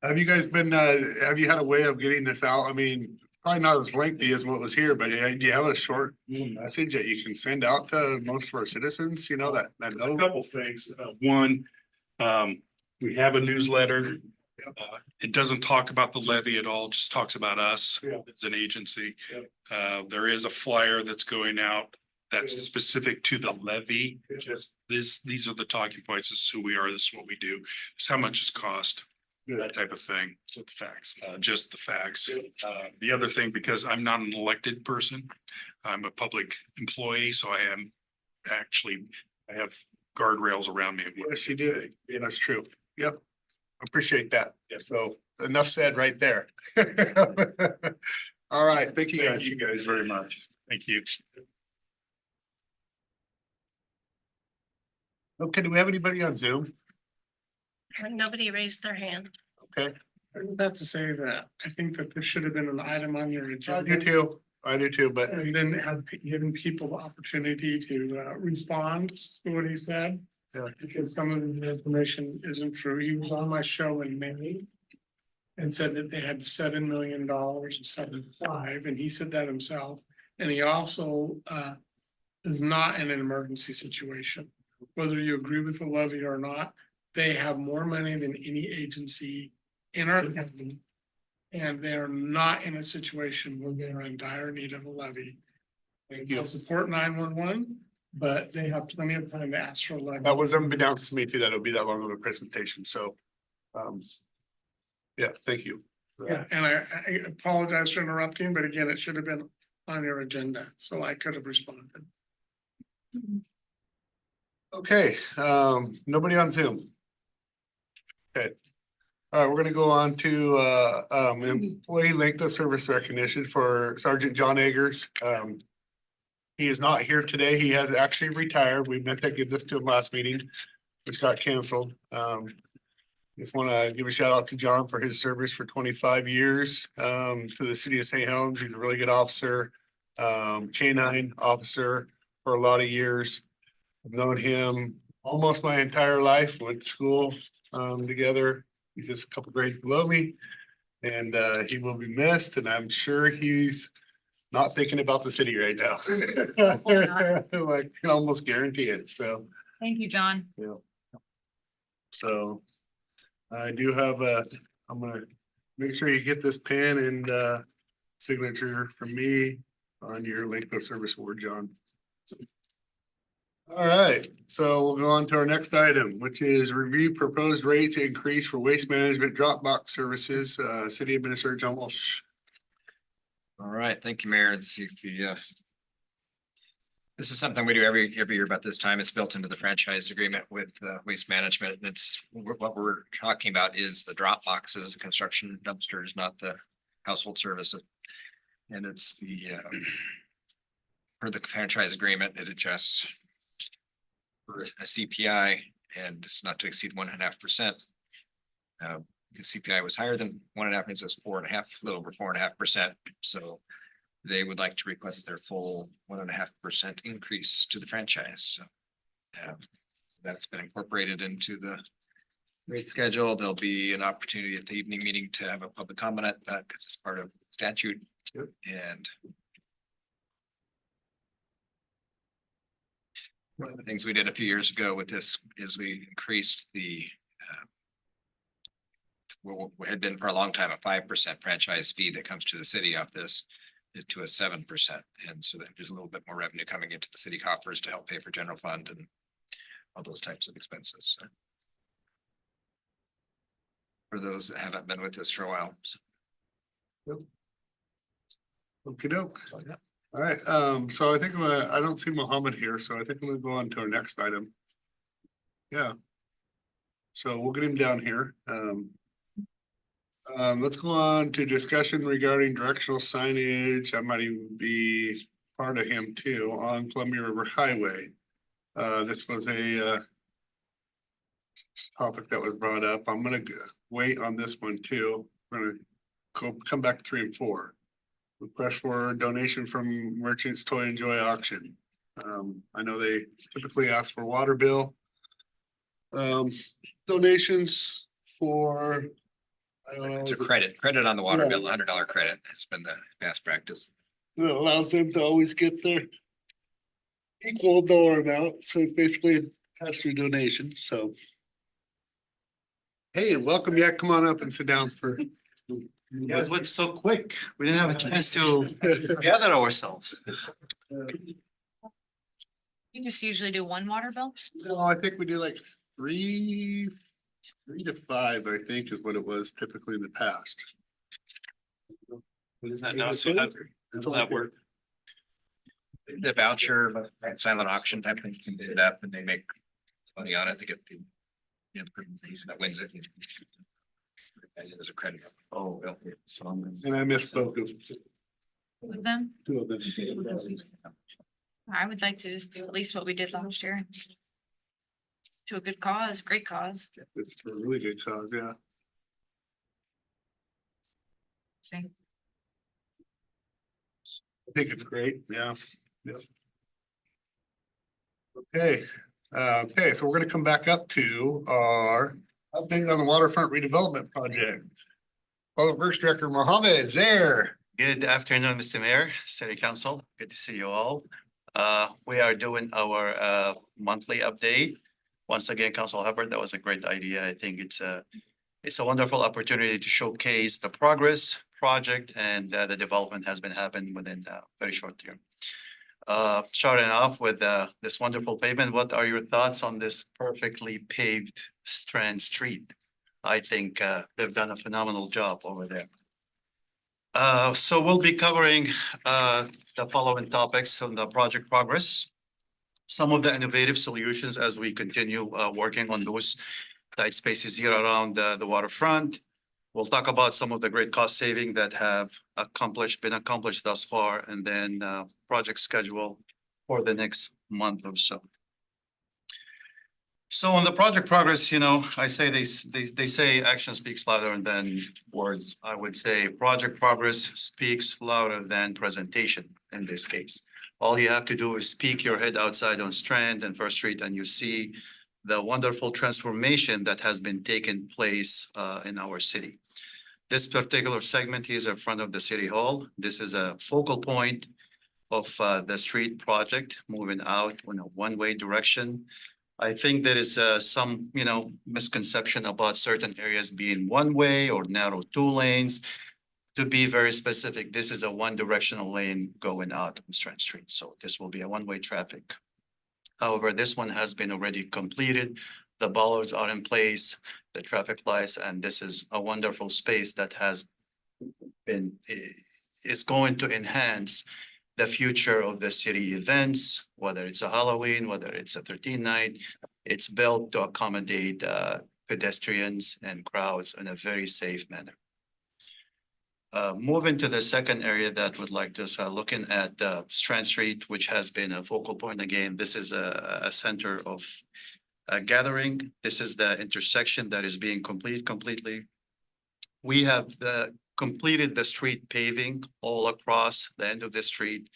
Have you guys been, have you had a way of getting this out? I mean, probably not as lengthy as what was here, but do you have a short message that you can send out to most of our citizens, you know, that A know? couple things. One, we have a newsletter. It doesn't talk about the levy at all, just talks about us Yeah. as an agency. There is a flyer that's going out that's Yeah. specific to the levy. Yeah. Just these are the talking points. This is who we are. This is what we do. This is how much it's cost. That type of thing with the facts, just the facts. The other thing, because I'm not an elected person, I'm a public employee, so I have guardrails around me. Yes, you do. Yeah, that's true. Yep. Appreciate that. Yeah. So enough said right there. All right, thank you Thank guys. you guys very much. Thank you. Okay, do we have anybody on Zoom? Nobody raised their hand. Okay, I was about to say that. I think that this should have been an item on your I agenda. do too. I do too, but And then have given people the opportunity to respond to what he said. Yeah. Because some of the information isn't true. He was on my show in May. And said that they had $7 million instead of 5, and he said that himself. And he also is not in an emergency situation. Whether you agree with the levy or not, they have more money than any agency in our county. And they're not in a situation where they're in dire need of a levy. thank They'll you. support 911, but they have plenty of time to ask for a levy. That was unbeknownst to me too, that it'll be that long of a presentation, so. Yeah, thank you. Yeah, and I apologize for interrupting, but again, it should have been on your agenda, so I could have responded. Okay, nobody on Zoom. Okay. All right, we're gonna go on to employee length of service recognition for Sergeant John Eggers. He is not here today. He has actually retired. We meant to give this to him last meeting, which got canceled. Just want to give a shout out to John for his service for 25 years to the city of St. Helens. He's a really good officer, canine officer for a lot of years. I've known him almost my entire life, went to school together. He's just a couple grades below me. And he will be missed, and I'm sure he's not thinking about the city right now. I can almost guarantee it, so. Thank you, John. So I do have I'm gonna make sure you get this pen and signature from me on your length of service award, John. All right, so we'll go on to our next item, which is review proposed rates increase for waste management Dropbox services, City Administrator John Walsh. All right, thank you, Mayor. This is something we do every year about this time. It's built into the franchise agreement with Waste Management. And what we're talking about is the drop boxes, the construction dumpsters, not the household services. And it's for the franchise agreement, it adjusts for a CPI, and it's not to exceed 1.5%. The CPI was higher than 1.5%, so it's 4.5%, a little over 4.5%. So they would like to request their full 1.5% increase to the franchise. So that's been incorporated into the rate schedule. There'll be an opportunity at the evening meeting to have a public comment at that because it's part of statute. Yep. And one of the things we did a few years ago with this is we increased the what had been for a long time a 5% franchise fee that comes to the city off this is to a 7%. And so that there's a little bit more revenue coming into the city coffers to help pay for general fund and all those types of expenses. So for those that haven't been with us for a while. Okey doke. All right, so I think I don't see Mohammed here, so I think I'm gonna go on to our next item. Yeah. So we'll get him down here. Let's go on to discussion regarding directional signage. I might even be part of him too on Columbia River Highway. This was a topic that was brought up. I'm gonna wait on this one too. We're gonna come back to 3 and 4. Request for donation from Merchants Toy and Joy Auction. I know they typically ask for water bill. Donations for. I don't know, It's a is it- credit on the water Yeah. bill, $100 credit has been the past practice. It allows them to always get their equal dollar amount, so it's basically a pass-through donation, so. Hey, welcome, yeah, come on up and sit down for. You guys went so quick. We didn't have a chance to gather ourselves. You just usually do one water bill? No, I think we do like 3 to 5, I think is what it was typically in the past. What is that now? So how does that work? The voucher, silent auction type thing, can do that, and they make money on it, they get the. The presentation that wins it. And there's a credit. Oh, okay. So I'm. And I missed both of With them? 2 of them. I would like to just do at least what we did last year. To a good cause, great cause. It's a really good cause, yeah. See, I think it's great, yeah. Yeah. Okay, okay, so we're gonna come back up to our update on the waterfront redevelopment project. Public Works Director Mohammed there. Good afternoon, Mr. Mayor, City Council. Good to see you all. We are doing our monthly update. Once again, Council Hubbard, that was a great idea. I think it's a wonderful opportunity to showcase the progress project and the development has been happening within a very short term. Starting off with this wonderful pavement, what are your thoughts on this perfectly paved Strand Street? I think they've done a phenomenal job over there. So we'll be covering the following topics on the project progress. Some of the innovative solutions as we continue working on those tight spaces here around the waterfront. We'll talk about some of the great cost saving that have been accomplished thus far, and then project schedule for the next month or so. So on the project progress, you know, I say they say action speaks louder than words. I would say project progress speaks louder than presentation in this case. All you have to do is peek your head outside on Strand and First Street and you see the wonderful transformation that has been taking place in our city. This particular segment is in front of the City Hall. This is a focal point of the street project moving out in a one-way direction. I think there is some, you know, misconception about certain areas being one way or narrow 2 lanes. To be very specific, this is a one-directional lane going out on Strand Street. So this will be a one-way traffic. However, this one has been already completed. The bollards are in place, the traffic lights, and this is a wonderful space that has been, is going to enhance the future of the city events, whether it's a Halloween, whether it's a 13th night. It's built to accommodate pedestrians and crowds in a very safe manner. Moving to the second area that would like to start looking at Strand Street, which has been a focal point. Again, this is a center of gathering. This is the intersection that is being completely. We have completed the street paving all across the end of the street.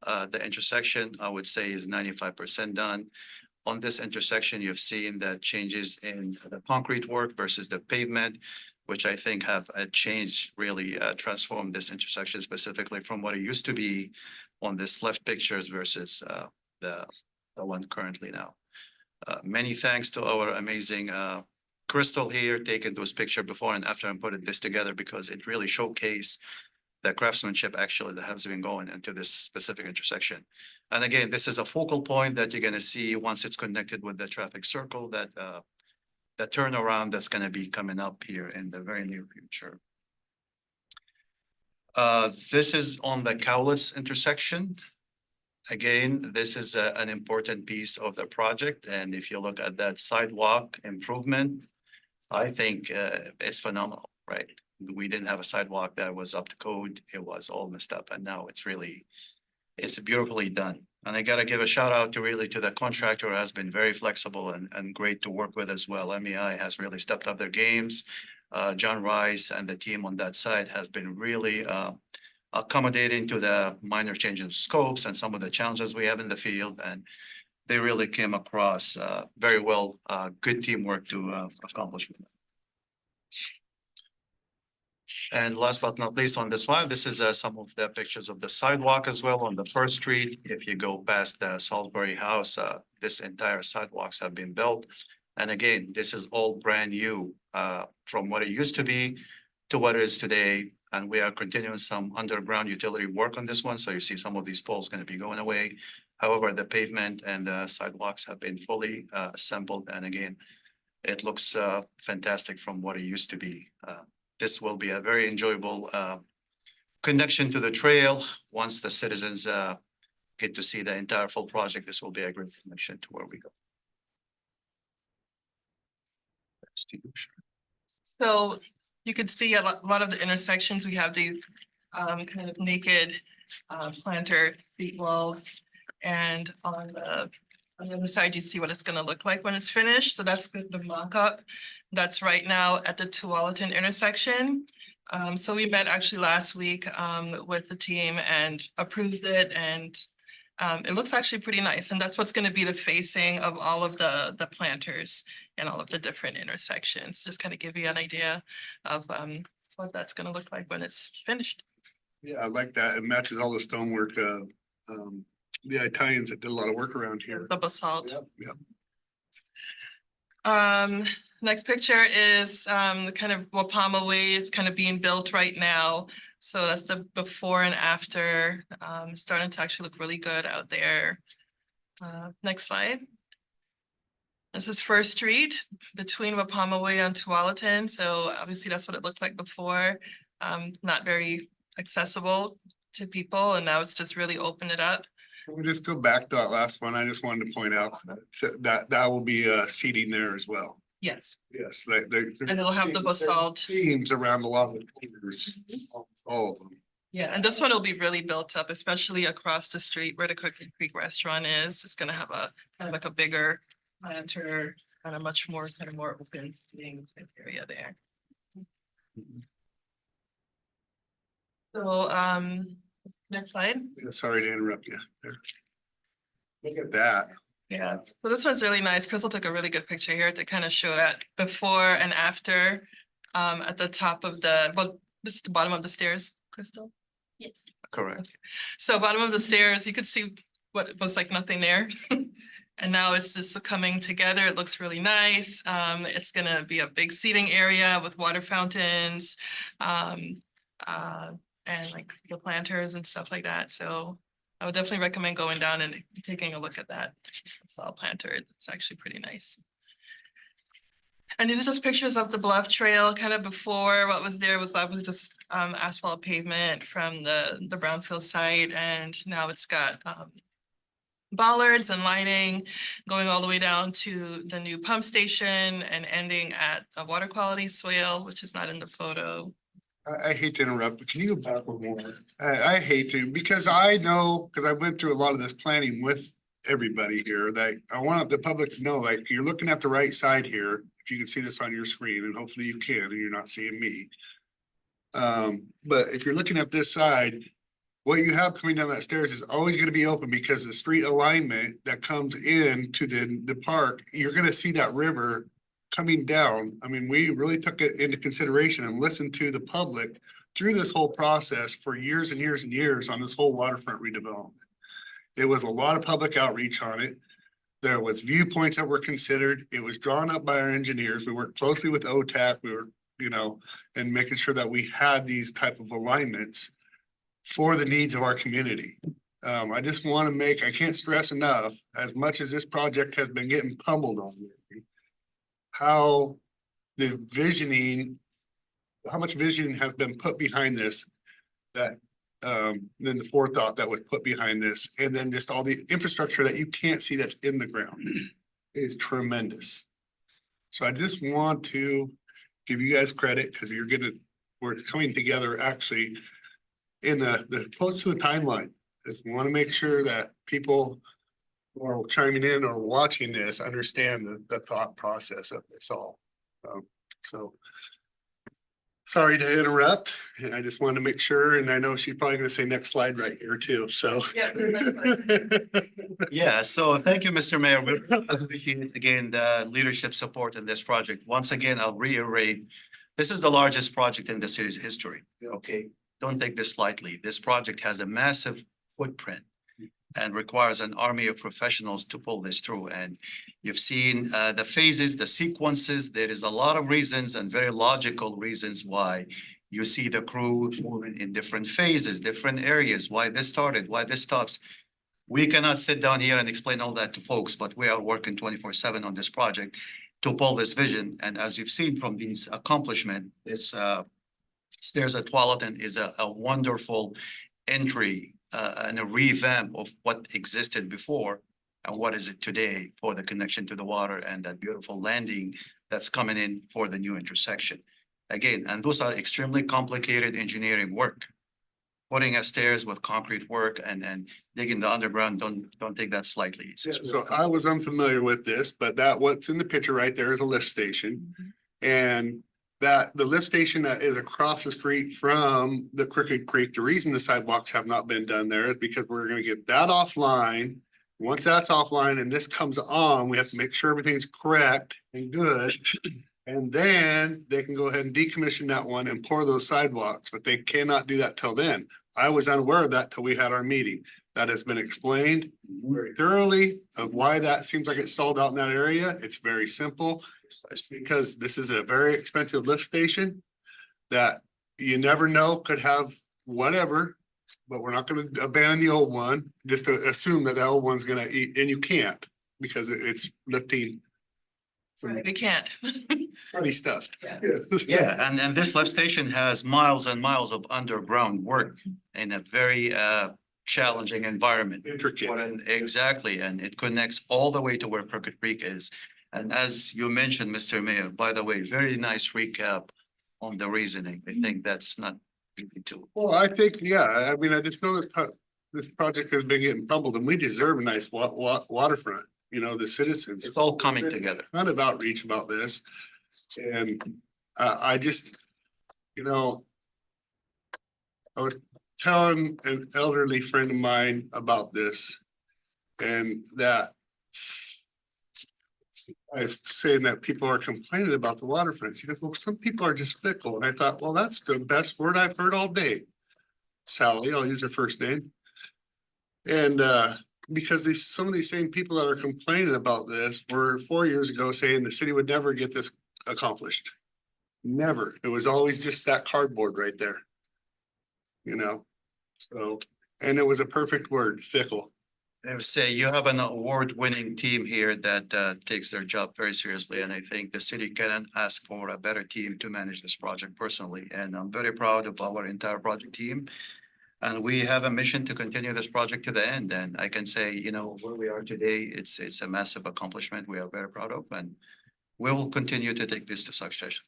The intersection, I would say, is 95% done. On this intersection, you've seen the changes in the concrete work versus the pavement, which I think have changed, really transformed this intersection specifically from what it used to be on this left pictures versus the one currently now. Many thanks to our amazing Crystal here, taking those pictures before and after and putting this together because it really showcased the craftsmanship actually that has been going into this specific intersection. And again, this is a focal point that you're gonna see once it's connected with the traffic circle that the turnaround that's gonna be coming up here in the very near future. This is on the Cowlitz intersection. Again, this is an important piece of the project. And if you look at that sidewalk improvement, I think it's phenomenal, right? We didn't have a sidewalk that was up to code. It was all messed up and now it's beautifully done. And I gotta give a shout out to really to the contractor who has been very flexible and great to work with as well. MEI has really stepped up their games. John Rice and the team on that side has been really accommodating to the minor change in scopes and some of the challenges we have in the field, and they really came across very well, good teamwork to accomplish. And last but not least on this one, this is some of the pictures of the sidewalk as well on the First Street. If you go past the Salisbury House, this entire sidewalks have been built. And again, this is all brand new from what it used to be to what it is today. And we are continuing some underground utility work on this one. So you see some of these poles going to be going away. However, the pavement and the sidewalks have been fully assembled. And again, it looks fantastic from what it used to be. This will be a very enjoyable connection to the trail. Once the citizens get to see the entire full project, this will be a great connection to where we go. So you could see a lot of the intersections, we have these kind of naked planter seat walls. And on the other side, you see what it's gonna look like when it's finished. So that's the mock-up. That's right now at the Tualatin intersection. So we met actually last week with the team and approved it, and it looks actually pretty nice. And that's what's gonna be the facing of all of the planters and all of the different intersections. Just kind of give you an idea of what that's gonna look like when it's finished. Yeah, I like that. It matches all the stonework, the Italians that did a lot of work around here. The basalt. Yep. Next picture is kind of Wapama Way is kind of being built right now. So that's the before and after, starting to actually look really good out there. Next slide. This is First Street between Wapama Way and Tualatin. So obviously that's what it looked like before. Not very accessible to people, and now it's just really opened it up. Can we just go back to that last one? I just wanted to point out that will be seating there as well. Yes, Yes. and it'll have the basalt. Themes around a lot of the corners, all of them. Yeah, and this one will be really built up, especially across the street where the Cookie Creek restaurant is. It's gonna have a kind of like a bigger planter, kind of much more, kind of more open seating type area there. So, next slide. Yeah, sorry to interrupt you there. Look at that. Yeah, so this one's really nice. Crystal took a really good picture here to kind of show that before and after. At the top of well, this is the bottom of the stairs, Crystal. Yes. Correct. So bottom of the stairs, you could see what was like nothing there. And now it's just coming together. It looks really nice. It's gonna be a big seating area with water fountains. And like the planters and stuff like that. So I would definitely recommend going down and taking a look at that. It's all planted. It's actually pretty nice. And these are just pictures of the bluff trail kind of before. What was there was just asphalt pavement from the brownfield site, and now it's got bollards and lighting going all the way down to the new pump station and ending at a water quality swale, which is not in the photo. I hate to interrupt, but can you go back one more? I hate to, because I know, because I went through a lot of this planning with everybody here, that I want the public to know, like, you're looking at the right side here. If you can see this on your screen, and hopefully you can, and you're not seeing me. But if you're looking at this side, what you have coming down that stairs is always gonna be open, because the street alignment that comes in to the park, you're gonna see that river coming down. I mean, we really took it into consideration and listened to the public through this whole process for years and years and years on this whole waterfront redevelopment. It was a lot of public outreach on it. There was viewpoints that were considered. It was drawn up by our engineers. We worked closely with OTAC. We were, and making sure that we had these type of alignments for the needs of our community. I just want to I can't stress enough, as much as this project has been getting pummeled on me, how the visioning, how much vision has been put behind this, that then the forethought that was put behind this, and then just all the infrastructure that you can't see that's in the ground is tremendous. So I just want to give you guys credit, because where it's coming together actually in the close to the timeline. Just want to make sure that people who are chiming in or watching this understand the thought process of this all. So. Sorry to interrupt. I just wanted to make sure, and I know she's probably gonna say next slide right here too, so. Yeah. Yeah, so thank you, Mr. Mayor. We appreciate again the leadership support in this project. Once again, I'll reiterate, this is the largest project in the city's history. Okay, don't take this lightly. This project has a massive footprint and requires an army of professionals to pull this through. And you've seen the phases, the sequences. There is a lot of reasons and very logical reasons why you see the crew moving in different phases, different areas, why this started, why this stops. We cannot sit down here and explain all that to folks, but we are working 24/7 on this project to pull this vision. And as you've seen from these accomplishments, this Stairs at Tualatin is a wonderful entry and a revamp of what existed before and what is it today for the connection to the water and that beautiful landing that's coming in for the new intersection. Again, and those are extremely complicated engineering work. Putting a stairs with concrete work and digging the underground, don't take that slightly. It's Yeah, really so I was unfamiliar with this, but that what's in the picture right there is a lift station. And that the lift station that is across the street from the Crooked Creek, the reason the sidewalks have not been done there is because we're gonna get that offline. Once that's offline and this comes on, we have to make sure everything's correct and good. And then they can go ahead and decommission that one and pour those sidewalks, but they cannot do that till then. I was unaware of that till we had our meeting. That has been explained very thoroughly of why that seems like it's stalled out in that area. It's very simple. It's because this is a very expensive lift station that you never know could have whatever, but we're not gonna abandon the old one, just to assume that the old one's gonna eat, and you can't because it's lifting some We can't. funny stuff. Yeah, and this lift station has miles and miles of underground work in a very challenging environment. Intricate. Exactly, and it connects all the way to where Crooked Creek is. And as you mentioned, Mr. Mayor, by the way, very nice recap on the reasoning. I think that's not easy to. Well, I think, yeah, I mean, I just know this project has been getting pummeled and we deserve a nice waterfront, you know, the citizens. It's all coming together. Ton of outreach about this. And I just, you know, I was telling an elderly friend of mine about this and that I was saying that people are complaining about the waterfront. She goes, well, some people are just fickle. And I thought, well, that's the best word I've heard all day. Sally, I'll use her first name. And because some of these same people that are complaining about this were 4 years ago saying the city would never get this accomplished. Never. It was always just that cardboard right there. You know, so, and it was a perfect word, fickle. I would say you have an award-winning team here that takes their job very seriously, and I think the city can ask for a better team to manage this project personally. And I'm very proud of our entire project team. And we have a mission to continue this project to the end. And I can say, you know, where we are today, it's a massive accomplishment we are very proud of, and we will continue to take this to success.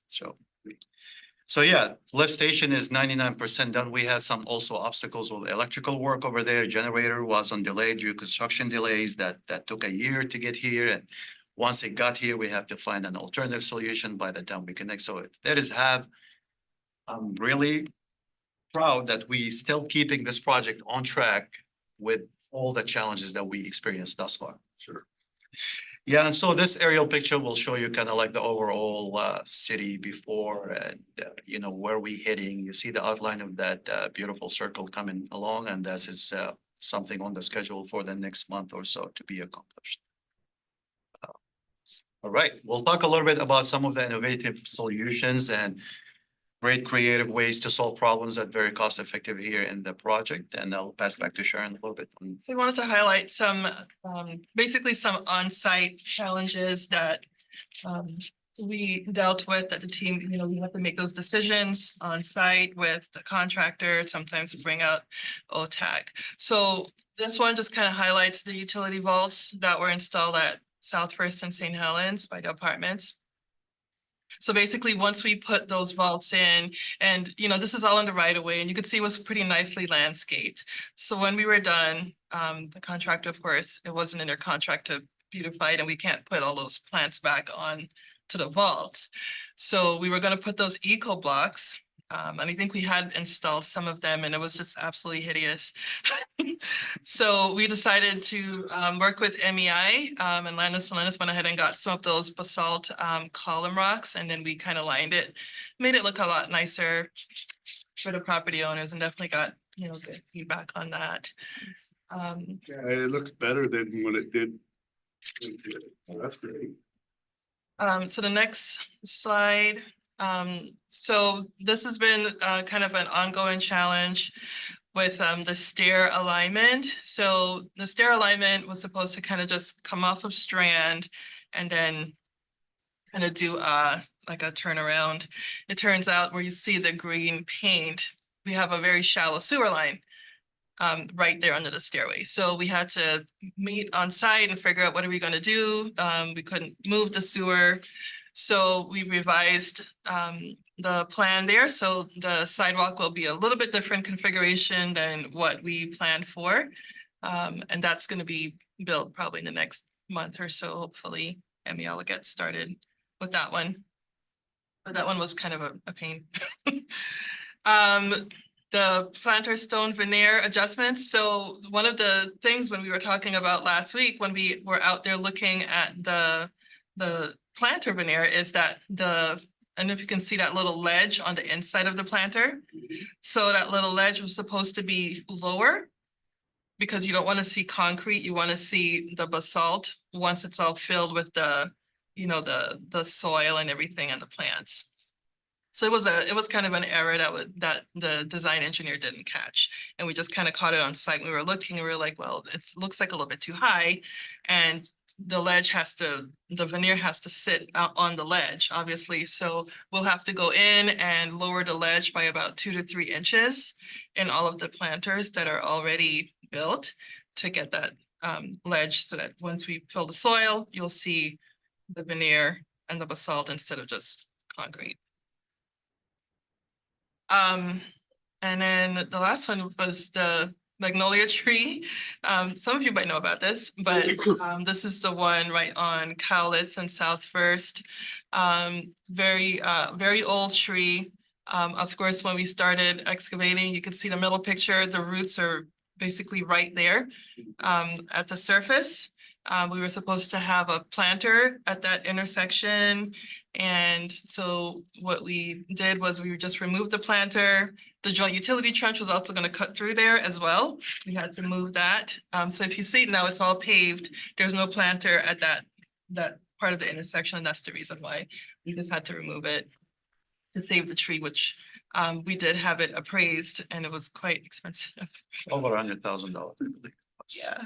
So yeah, lift station is 99% done. We had some also obstacles with electrical work over there. Generator was on delay due to construction delays that took a year to get here. And once it got here, we have to find an alternative solution by the time we connect. So I'm really proud that we still keeping this project on track with all the challenges that we experienced thus far. Sure. Yeah, and so this aerial picture will show you kind of like the overall city before and you know where we heading. You see the outline of that beautiful circle coming along, and that is something on the schedule for the next month or so to be accomplished. All right, we'll talk a little bit about some of the innovative solutions and great creative ways to solve problems that are very cost effective here in the project. And I'll pass back to Sharon a little bit. So we wanted to highlight some, basically some on-site challenges that we dealt with at the team. You know, we have to make those decisions on site with the contractor, sometimes bring out OTAC. So this one just kind of highlights the utility vaults that were installed at South First and St. Helens by the apartments. So basically, once we put those vaults in, and this is all in the right of way, and you could see it was pretty nicely landscaped. So when we were done, the contractor, of course, it wasn't in their contract to beautify it, and we can't put all those plants back on to the vaults. So we were gonna put those eco blocks. And I think we had installed some of them and it was just absolutely hideous. So we decided to work with MEI and Landis went ahead and got some of those basalt column rocks, and then we kind of lined it, made it look a lot nicer for the property owners, and definitely got good feedback on that. Yeah, it looks better than what it did. So that's great. So the next slide. So this has been kind of an ongoing challenge with the stair alignment. So the stair alignment was supposed to kind of just come off of Strand and then kind of do like a turnaround. It turns out where you see the green paint, we have a very shallow sewer line right there under the stairway. So we had to meet on site and figure out what are we going to do. We couldn't move the sewer. So we revised the plan there. So the sidewalk will be a little bit different configuration than what we planned for. And that's going to be built probably in the next month or so. Hopefully MEL will get started with that one. But that one was kind of a pain. The planter stone veneer adjustments. So one of the things when we were talking about last week, when we were out there looking at the planter veneer, is that I don't know if you can see that little ledge on the inside of the planter. So that little ledge was supposed to be lower because you don't want to see concrete. You want to see the basalt once it's all filled with the soil and everything and the plants. So it was kind of an error that the design engineer didn't catch. And we just kind of caught it on site. We were looking and we were like, well, it looks like a little bit too high. And the veneer has to sit out on the ledge, obviously. So we'll have to go in and lower the ledge by about 2 to 3 inches in all of the planters that are already built to get that ledge, so that once we fill the soil, you'll see the veneer and the basalt instead of just concrete. And then the last one was the magnolia tree. Some of you might know about this, but this is the one right on Cowlitz and South First. Very old tree. Of course, when we started excavating, you could see the middle picture, the roots are basically right there at the surface. We were supposed to have a planter at that intersection. And so what we did was we just removed the planter. The joint utility trench was also going to cut through there as well. We had to move that. So if you see now it's all paved, there's no planter at that part of the intersection. And that's the reason why we just had to remove it to save the tree, which we did have it appraised and it was quite expensive. Over $100,000, I believe. Yeah.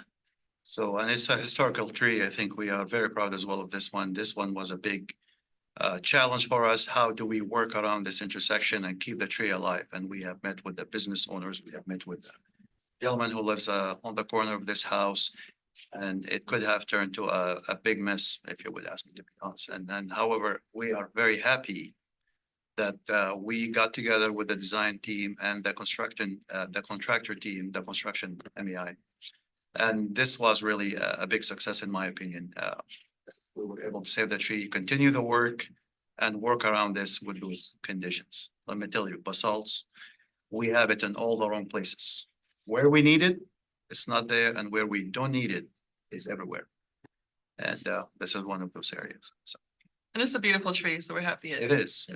So, and it's a historical tree. I think we are very proud as well of this one. This one was a big challenge for us. How do we work around this intersection and keep the tree alive? And we have met with the business owners. We have met with the gentleman who lives on the corner of this house. And it could have turned to a big mess, if you would ask me, to be honest. And then, however, we are very happy that we got together with the design team and the contractor team, the construction MEI. And this was really a big success, in my opinion. We were able to save the tree, continue the work and work around this with those conditions. Let me tell you, basalts, we have it in all the wrong places. Where we need it, it's not there. And where we don't need it, it's everywhere. And this is one of those areas. So. And it's a beautiful tree, so we're happy. It is.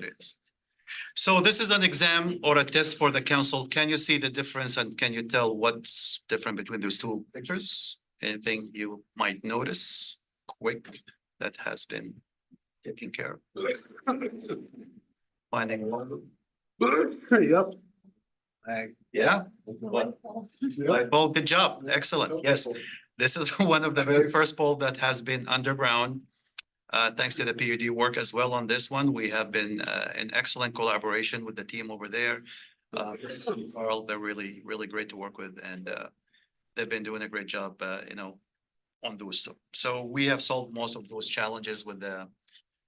So this is an exam or a test for the council. Can you see the difference and can you tell what's different between those two pictures? Anything you might notice quick that has been taken care of? Finding one. Yep. Yeah. Light bulb, good job. Excellent. Yes. This is one of the very first pole that has been underground. Thanks to the PUD work as well on this one. We have been in excellent collaboration with the team over there. Carl, they're really, really great to work with, and they've been doing a great job, on those two. So we have solved most of those challenges with the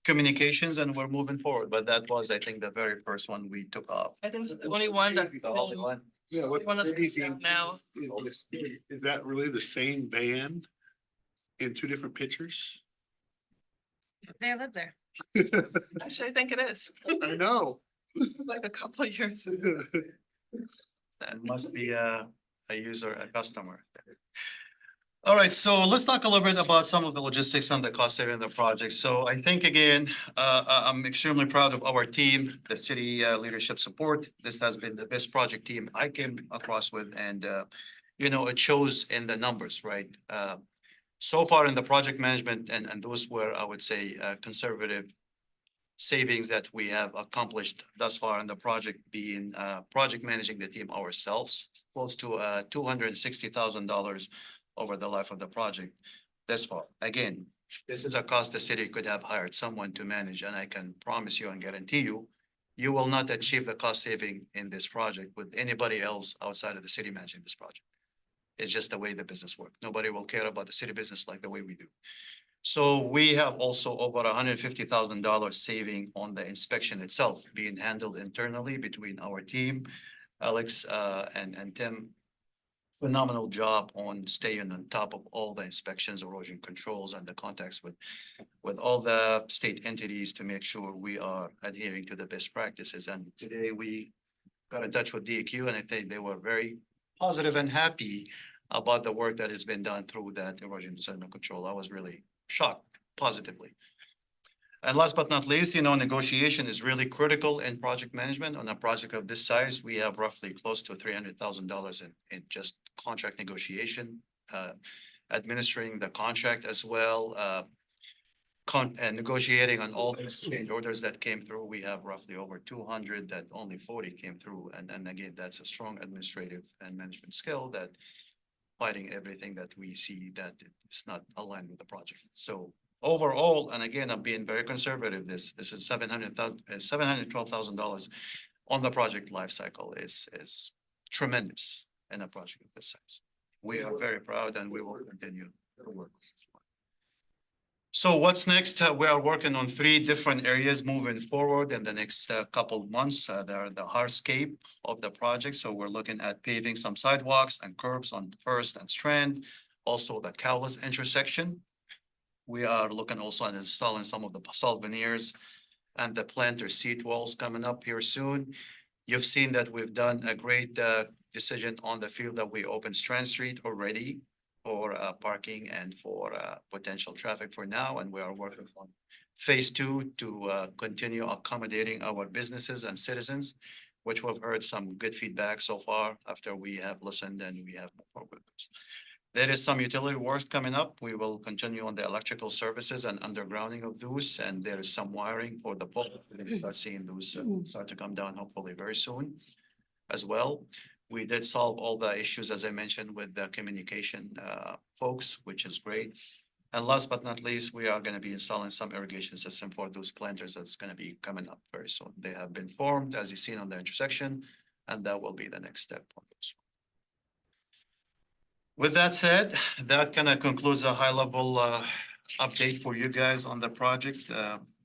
communications and we're moving forward, but that was, I think, the very first one we took off. I think it's the only one that. The only one. Yeah, what's One that's crazy down now. is that really the same van in two different pictures? They live there. Actually, I think it is. I know. Like a couple of years. It must be a user, a customer. All right, so let's talk a little bit about some of the logistics and the cost saving of the project. So I think again, I'm extremely proud of our team, the city leadership support. This has been the best project team I came across with and you know, it shows in the numbers, right? So far in the project management and those were, I would say, conservative savings that we have accomplished thus far in the project being project managing the team ourselves, close to $260,000 over the life of the project this far. Again, this is a cost the city could have hired someone to manage, and I can promise you and guarantee you, you will not achieve the cost saving in this project with anybody else outside of the city managing this project. It's just the way the business works. Nobody will care about the city business like the way we do. So we have also over $150,000 saving on the inspection itself being handled internally between our team, Alex and Tim. Phenomenal job on staying on top of all the inspections, erosion controls, and the contacts with all the state entities to make sure we are adhering to the best practices. And today we got in touch with DEQ, and I think they were very positive and happy about the work that has been done through that erosion sediment control. I was really shocked positively. And last but not least, you know, negotiation is really critical in project management. On a project of this size, we have roughly close to $300,000 in just contract negotiation, administering the contract as well, and negotiating on all these change orders that came through. We have roughly over 200 that only 40 came through. And again, that's a strong administrative and management skill that fighting everything that we see that it's not aligned with the project. So overall, and again, I'm being very conservative, this is $712,000 on the project life cycle is tremendous in a project of this size. We are very proud and we will continue to work. So what's next? We are working on 3 different areas moving forward in the next couple of months. They're the hardscape of the project. So we're looking at paving some sidewalks and curbs on First and Strand, also the Cowles intersection. We are looking also at installing some of the basalt veneers and the planter seat walls coming up here soon. You've seen that we've done a great decision on the field that we opened Strand Street already for parking and for potential traffic for now. And we are working on phase 2 to continue accommodating our businesses and citizens, which we've heard some good feedback so far after we have listened and we have moved forward with those. There is some utility works coming up. We will continue on the electrical services and undergrounding of those, and there is some wiring for the pole. We're gonna start seeing those start to come down hopefully very soon as well. We did solve all the issues, as I mentioned, with the communication folks, which is great. And last but not least, we are gonna be installing some irrigation system for those planters that's gonna be coming up very soon. They have been formed, as you've seen on the intersection, and that will be the next step on those. With that said, that kind of concludes a high level update for you guys on the project.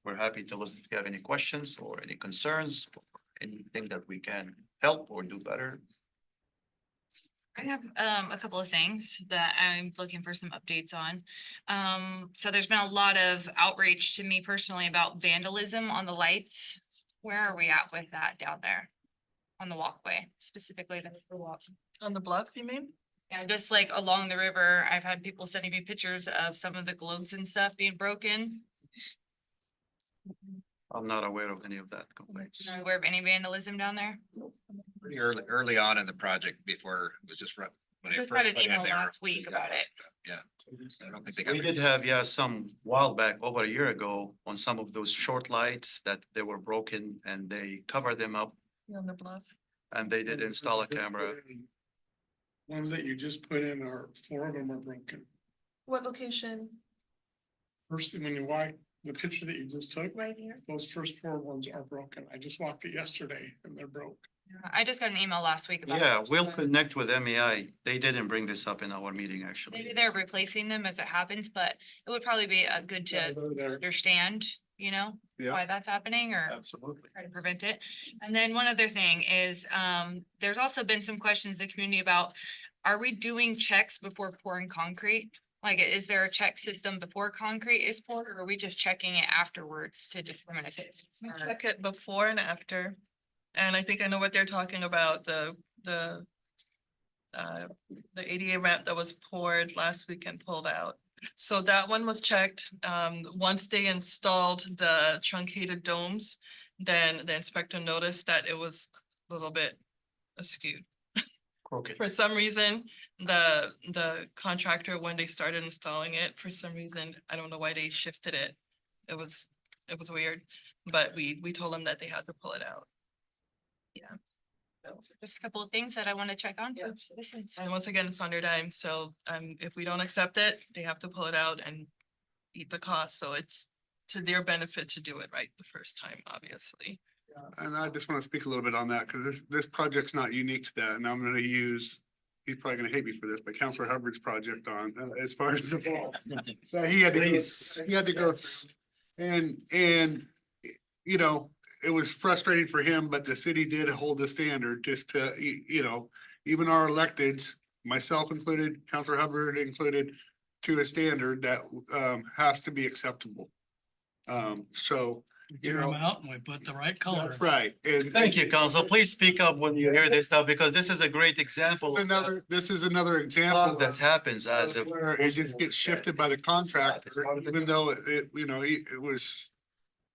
We're happy to listen if you have any questions or any concerns, or anything that we can help or do better. I have a couple of things that I'm looking for some updates on. So there's been a lot of outreach to me personally about vandalism on the lights. Where are we at with that down there? On the walkway, specifically the walk. On the bluff, you mean? Yeah, just like along the river, I've had people sending me pictures of some of the globes and stuff being broken. I'm not aware of any of that complaints. Not aware of any vandalism down there? Pretty early on in the project before it was just. When it Just first had an went in email there, last week about it. Yeah, I don't think they got. We did have, yeah, some while back, over a year ago, on some of those short lights that they were broken and they covered them up On the bluff. and they did install a camera. Ones that you just put in are, 4 of them are broken. What location? First thing when you walk, the picture that you just took, Right here. those first 4 ones are broken. I just walked it yesterday and they're broke. I just got an email last week about. Yeah, it. we'll connect with MEI. They didn't bring this up in our meeting, actually. Maybe they're replacing them as it happens, but it would probably be a good to understand, you know, Yeah. why that's happening or Absolutely. try to prevent it. And then one other thing is, there's also been some questions in the community about, are we doing checks before pouring concrete? Like, is there a check system before concrete is poured, or are we just checking it afterwards to determine if it's? We check it before and after. And I think I know what they're talking about, the ADA ramp that was poured last week and pulled out. So that one was checked. Once they installed the truncated domes, then the inspector noticed that it was a little bit askew. Okay. For some reason, the contractor, when they started installing it, for some reason, I don't know why they shifted it. It was weird, but we told them that they had to pull it out. Just a couple of things that I want to check on. Yeah. for citizens. And once again, it's on their dime, so if we don't accept it, they have to pull it out and eat the cost, so it's to their benefit to do it right the first time, obviously. And I just want to speak a little bit on that, because this project's not unique to that, and I'm gonna use, he's probably gonna hate me for this, but Counselor Hubbard's project on, as far as the fall. That he had to go, and, you know, it was frustrating for him, but the city did hold the standard just to, you know, even our electeds, myself included, Counselor Hubbard included, to a standard that has to be acceptable. So, We Gear them out and we put the right color. that's right. And Thank you, council. Please speak up when you hear this stuff, because this is a great example. this is another example That happens as a. where it just gets shifted by the contractor, even though it, you know, it was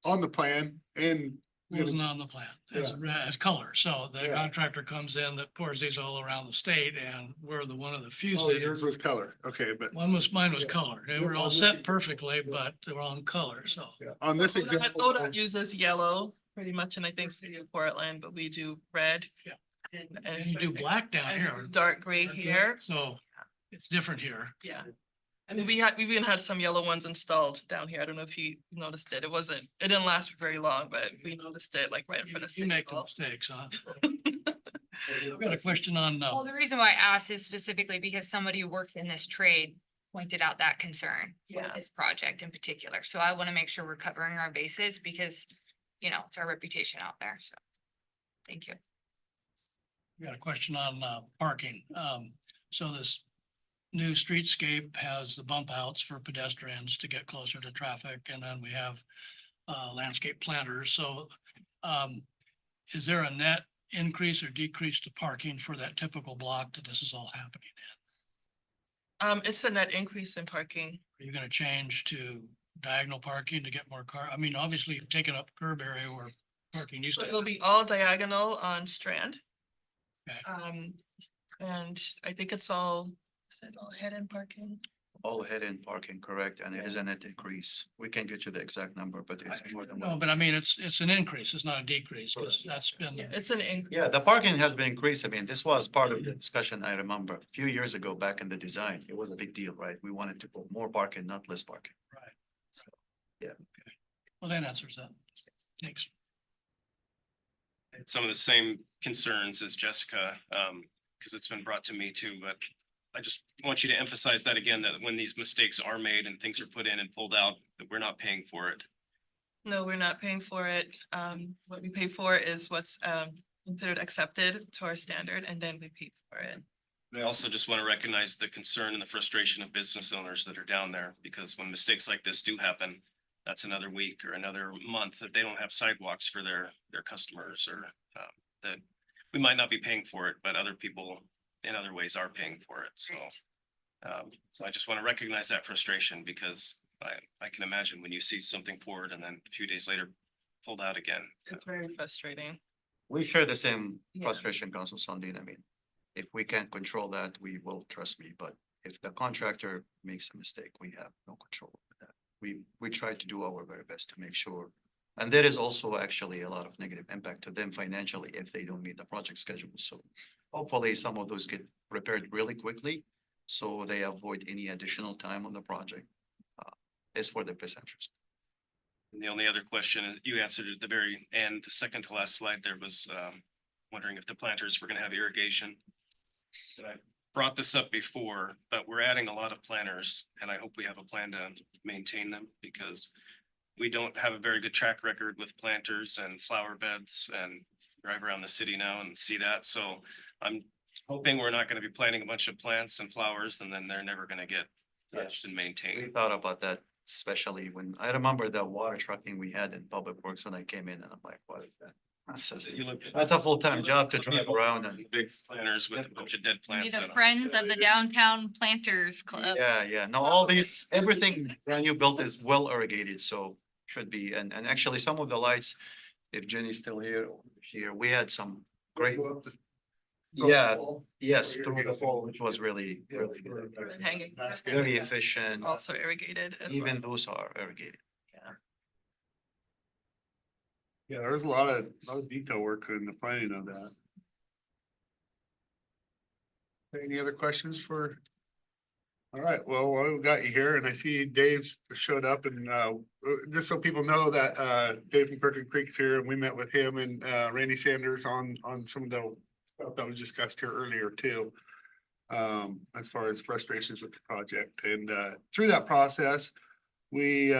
on the plan and. Wasn't on the plan. It's, it's color. So the Yeah. contractor comes in that pours these all around the state and we're the one of the few Oh, yours states. was color, okay, but Mine was Yeah. color. They Yeah, were all on set this- perfectly, but the wrong color, so. yeah, on this example. ODOT uses yellow pretty much, and I think City of Portland, but we do red. Yeah. And And you do black down and we do here. dark gray here, So it's different here. yeah. I mean, we've even had some yellow ones installed down here. I don't know if you noticed it. It didn't last very long, but we noticed it like right in front of You City make Hall. mistakes, huh? I've got a question on, Well, the reason why I asked is specifically because somebody who works in this trade pointed out that concern with Yeah. this project in particular. So I want to make sure we're covering our bases because, you know, it's our reputation out there, so. Thank you. I got a question on parking. So this new streetscape has the bump outs for pedestrians to get closer to traffic, and then we have landscape planters. So is there a net increase or decrease to parking for that typical block that this is all happening in? It's a net increase in parking. Are you gonna change to diagonal parking to get more car? I mean, obviously you've taken up curb area where parking used So to. it'll be all diagonal on Strand. Okay. And I think it's all, is it all head-in parking? All head-in parking, correct, and it is a net increase. We can get you the exact number, but it's more than. No, but I mean, it's an increase. It's not a decrease, because that's been. Yeah, it's an increase. Yeah, the parking has been increased. I mean, this was part of the discussion, I remember, a few years ago back in the design. It was a big deal, right? We wanted to put more parking, not less parking. Right. So, yeah. Okay. Well, that answers that. Thanks. Some of the same concerns as Jessica, because it's been brought to me too, but I just want you to emphasize that again, that when these mistakes are made and things are put in and pulled out, that we're not paying for it. No, we're not paying for it. What we pay for is what's considered accepted to our standard, and then we pay for it. I also just want to recognize the concern and the frustration of business owners that are down there, because when mistakes like this do happen, that's another week or another month that they don't have sidewalks for their customers, or that we might not be paying for it, but other people in other ways are paying for it. So so I just want to recognize that frustration, because I can imagine when you see something poured and then a few days later pulled out again. It's very frustrating. We share the same Yeah. frustration, Council Sandine. I mean, if we can't control that, we will, trust me, but if the contractor makes a mistake, we have no control over that. We try to do our very best to make sure. And there is also actually a lot of negative impact to them financially if they don't meet the project schedule. So hopefully some of those get repaired really quickly, so they avoid any additional time on the project. It's for their best interest. And the only other question, you answered at the very end, the second to last slide, there was wondering if the planters were gonna have irrigation. And I brought this up before, but we're adding a lot of planters and I hope we have a plan to maintain them because we don't have a very good track record with planters and flower beds and drive around the city now and see that. So I'm hoping we're not gonna be planting a bunch of plants and flowers and then they're never gonna get touched and We maintained. thought about that, especially when, I remember the water trucking we had in Public Works when I came in and I'm like, what is that? You look at- That's a full-time job to drive around and. Big planters with a bunch of dead Be plants in the them. Friends of the Downtown Planters Club. Yeah, no, all these, everything brand new built is well irrigated, so should be, and actually some of the lights, if Jenny's still here, we had some great. Yeah, yes, through the fall, which was really good. Hanging. Very efficient, Also irrigated as well. even those are irrigated. Yeah, there was a lot of detail work in the planning of that. Any other questions for? All right, well, while we got you here and I see Dave showed up and just so people know that Dave from Perkin Creek's here and we met with him and Randy Sanders on some of the stuff that was discussed here earlier too. As far as frustrations with the project and through that process, we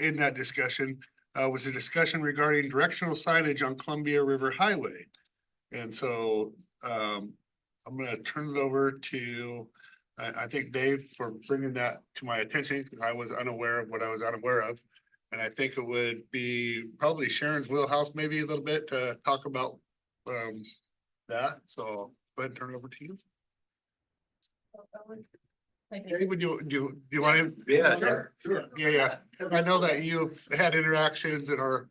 in that discussion was a discussion regarding directional signage on Columbia River Highway. And so I'm gonna turn it over to I think Dave for bringing that to my attention because I was unaware of what I was unaware of. And I think it would be probably Sharon's wheelhouse maybe a little bit to talk about that. So go ahead and turn it over to you. Dave, would do you want to? Yeah, Sure. Yeah. I know that you've had interactions and are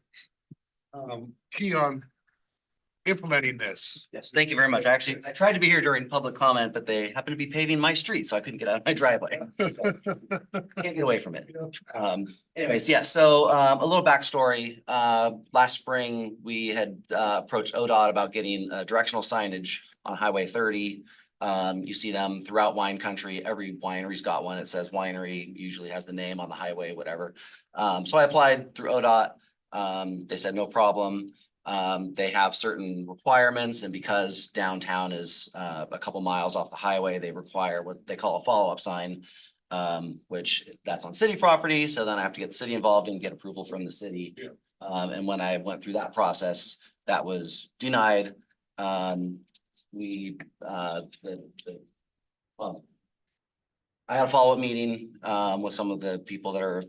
key on implementing this. Yes, thank you very much. I tried to be here during public comment, but they happened to be paving my street, so I couldn't get out of my driveway. Can't get away from it. Anyways, yeah, so a little backstory. Last spring, we had approached ODOT about getting directional signage on Highway 30. You see them throughout wine country. Every winery's got one. It says winery, usually has the name on the highway, whatever. So I applied through ODOT. They said no problem. They have certain requirements, and because downtown is a couple miles off the highway, they require what they call a follow-up sign. Which that's on city property, so then I have to get the city involved and get approval from the city. And when I went through that process, that was denied. I had a follow-up meeting with some of the people that are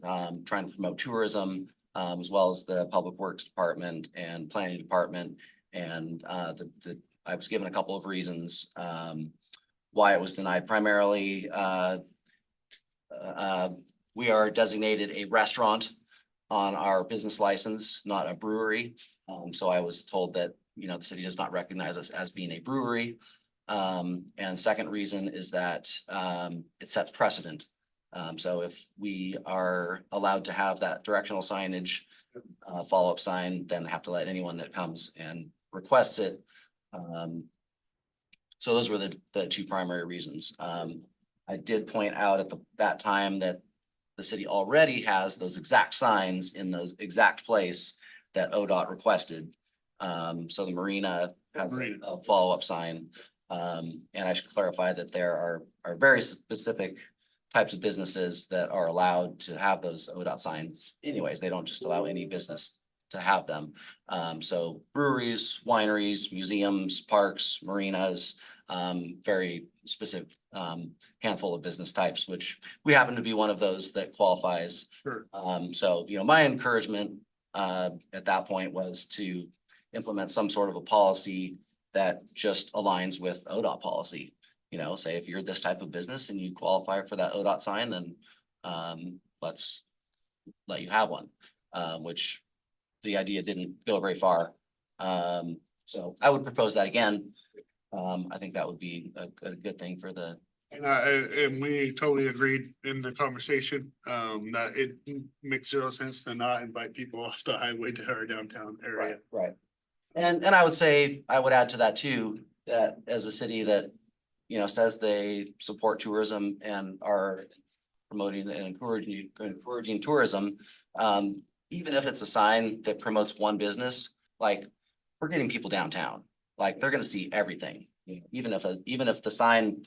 trying to promote tourism, as well as the Public Works Department and Planning Department. And I was given a couple of reasons why it was denied. Primarily, we are designated a restaurant on our business license, not a brewery. So I was told that, you know, the city does not recognize us as being a brewery. And second reason is that it sets precedent. So if we are allowed to have that directional signage, follow-up sign, then have to let anyone that comes and requests it. So those were the two primary reasons. I did point out at that time that the city already has those exact signs in those exact place that ODOT requested. So the marina has a follow-up sign. And I should clarify that there are very specific types of businesses that are allowed to have those ODOT signs anyways. They don't just allow any business to have them. So breweries, wineries, museums, parks, marinas, very specific handful of business types, which we happen to be one of those that qualifies. Sure. So, you know, my encouragement at that point was to implement some sort of a policy that just aligns with ODOT policy. You know, say if you're this type of business and you qualify for that ODOT sign, then let's let you have one, which the idea didn't go very far. So I would propose that again. I think that would be a good thing for the. And we totally agreed in the conversation that it makes zero sense to not invite people off the highway to our downtown area. Right. And I would say, I would add to that too, that as a city that, you know, says they support tourism and are promoting and encouraging tourism, even if it's a sign that promotes one business, like we're getting people downtown. like, they're gonna see everything. Even if the sign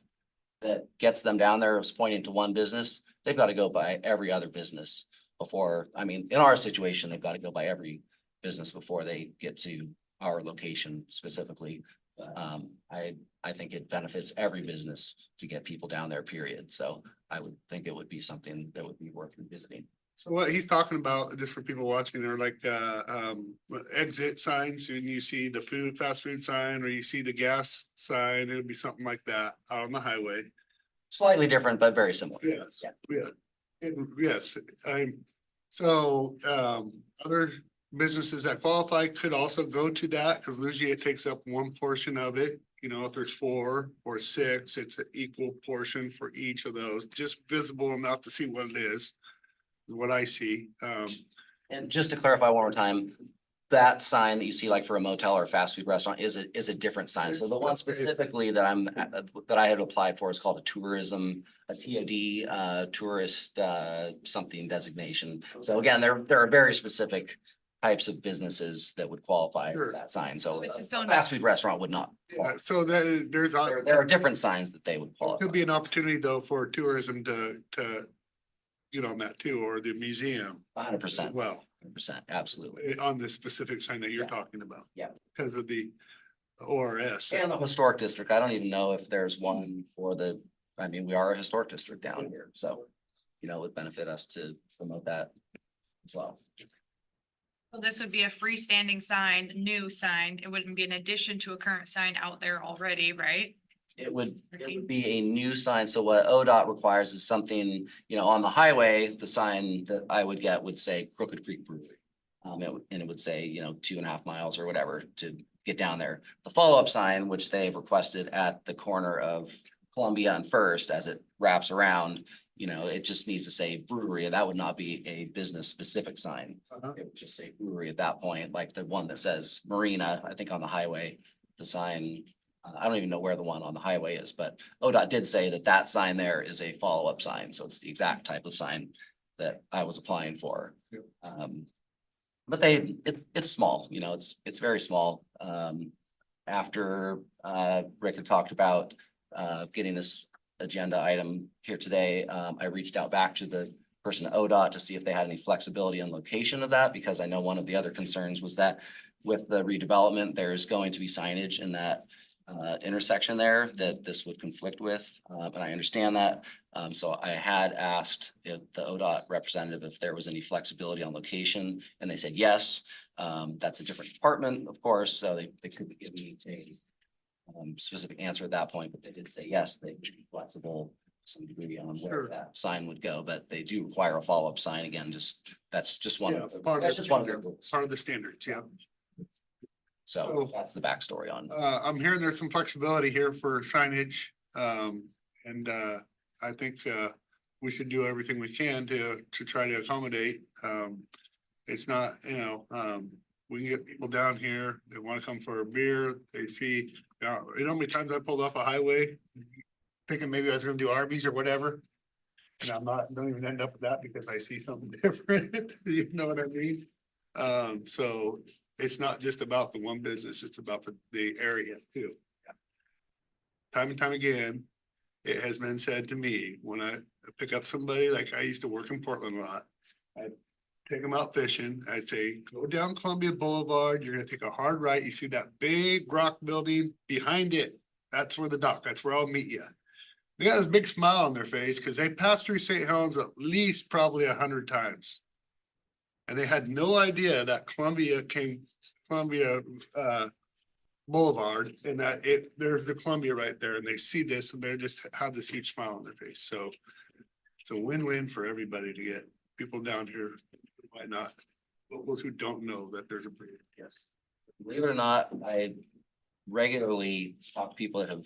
that gets them down there is pointing to one business, they've got to go by every other business before, I mean, in our situation, they've got to go by every business before they get to our location specifically. I think it benefits every business to get people down there, period. So I would think it would be something that would be worth revisiting. So what he's talking about, just for people watching, are like exit signs, when you see the fast food sign, or you see the gas sign, it would be something like that out on the highway. Slightly different, but very similar. Yes, Yeah. yeah. Yes, so other businesses that qualify could also go to that, because usually it takes up one portion of it. You know, if there's 4 or 6, it's an equal portion for each of those, just visible enough to see what it is what I see. And just to clarify one more time, that sign that you see like for a motel or a fast food restaurant is a different sign. So the one specifically that that I had applied for is called a tourism, a TOD, tourist, something designation. So again, there are very specific types of businesses that would qualify for Sure. that sign. So It's its a own- fast food restaurant would not. Yeah, so there's. There are different signs that they would qualify. Could be an opportunity though for tourism to get on that too, or the museum. 100%. Well, 100%, absolutely. on the specific sign that you're Yeah. talking about. Yeah. Because of the ORS. And the historic district, I don't even know if there's one for I mean, we are a historic district down here, so, you know, it would benefit us to promote that as well. So this would be a freestanding sign, new sign. It wouldn't be an addition to a current sign out there already, right? It would be a new sign, so what ODOT requires is something, you know, on the highway, the sign that I would get would say Crooked Creek Brewery. And it would say, you know, 2.5 miles or whatever to get down there. The follow-up sign, which they've requested at the corner of Columbia and First, as it wraps around, you know, it just needs to say brewery, and that would not be a business specific sign. Uh-huh. It would just say brewery at that point, like the one that says Marina, I think on the highway, the sign. I don't even know where the one on the highway is, but ODOT did say that that sign there is a follow-up sign, so it's the exact type of sign that I was applying for. Yep. But it's small, you know, it's very small. After Rick had talked about getting this agenda item here today, I reached out back to the person at ODOT to see if they had any flexibility on location of that, because I know one of the other concerns was that with the redevelopment, there's going to be signage in that intersection there that this would conflict with, and I understand that. So I had asked if the ODOT representative if there was any flexibility on location, and they said yes. That's a different department, of course, so they couldn't give me a specific answer at that point, but they did say yes, they would be flexible to some degree on where Sure. that sign would go, but they do require a follow-up sign again, that's just one. Yeah, of the- part of That's the just one of the standard, rules. part of the standards, yeah. So So- that's the backstory on. I'm hearing there's some flexibility here for signage, and I think we should do everything we can to try to accommodate. It's not, you know, we can get people down here, they wanna come for a beer, they see, you know how many times I pulled off a highway? Thinking maybe I was gonna do Arby's or whatever. And I'm not, don't even end up with that because I see something different, you know what I mean? So it's not just about the one business, it's about the area too. Time and time again, it has been said to me, when I pick up somebody, like I used to work in Portland a lot. I take them out fishing, I'd say, go down Columbia Boulevard, you're gonna take a hard right, you see that big rock building behind it. That's where the dock, that's where I'll meet you. They got this big smile on their face, cause they passed through St. Helens at least probably 100 times. And they had no idea that Columbia Boulevard, and that there's the Columbia right there, and they see this and they just have this huge smile on their face, so. It's a win-win for everybody to get people down here, why not, locals who don't know that there's a bridge. Yes. Believe it or not, I regularly talk to people that have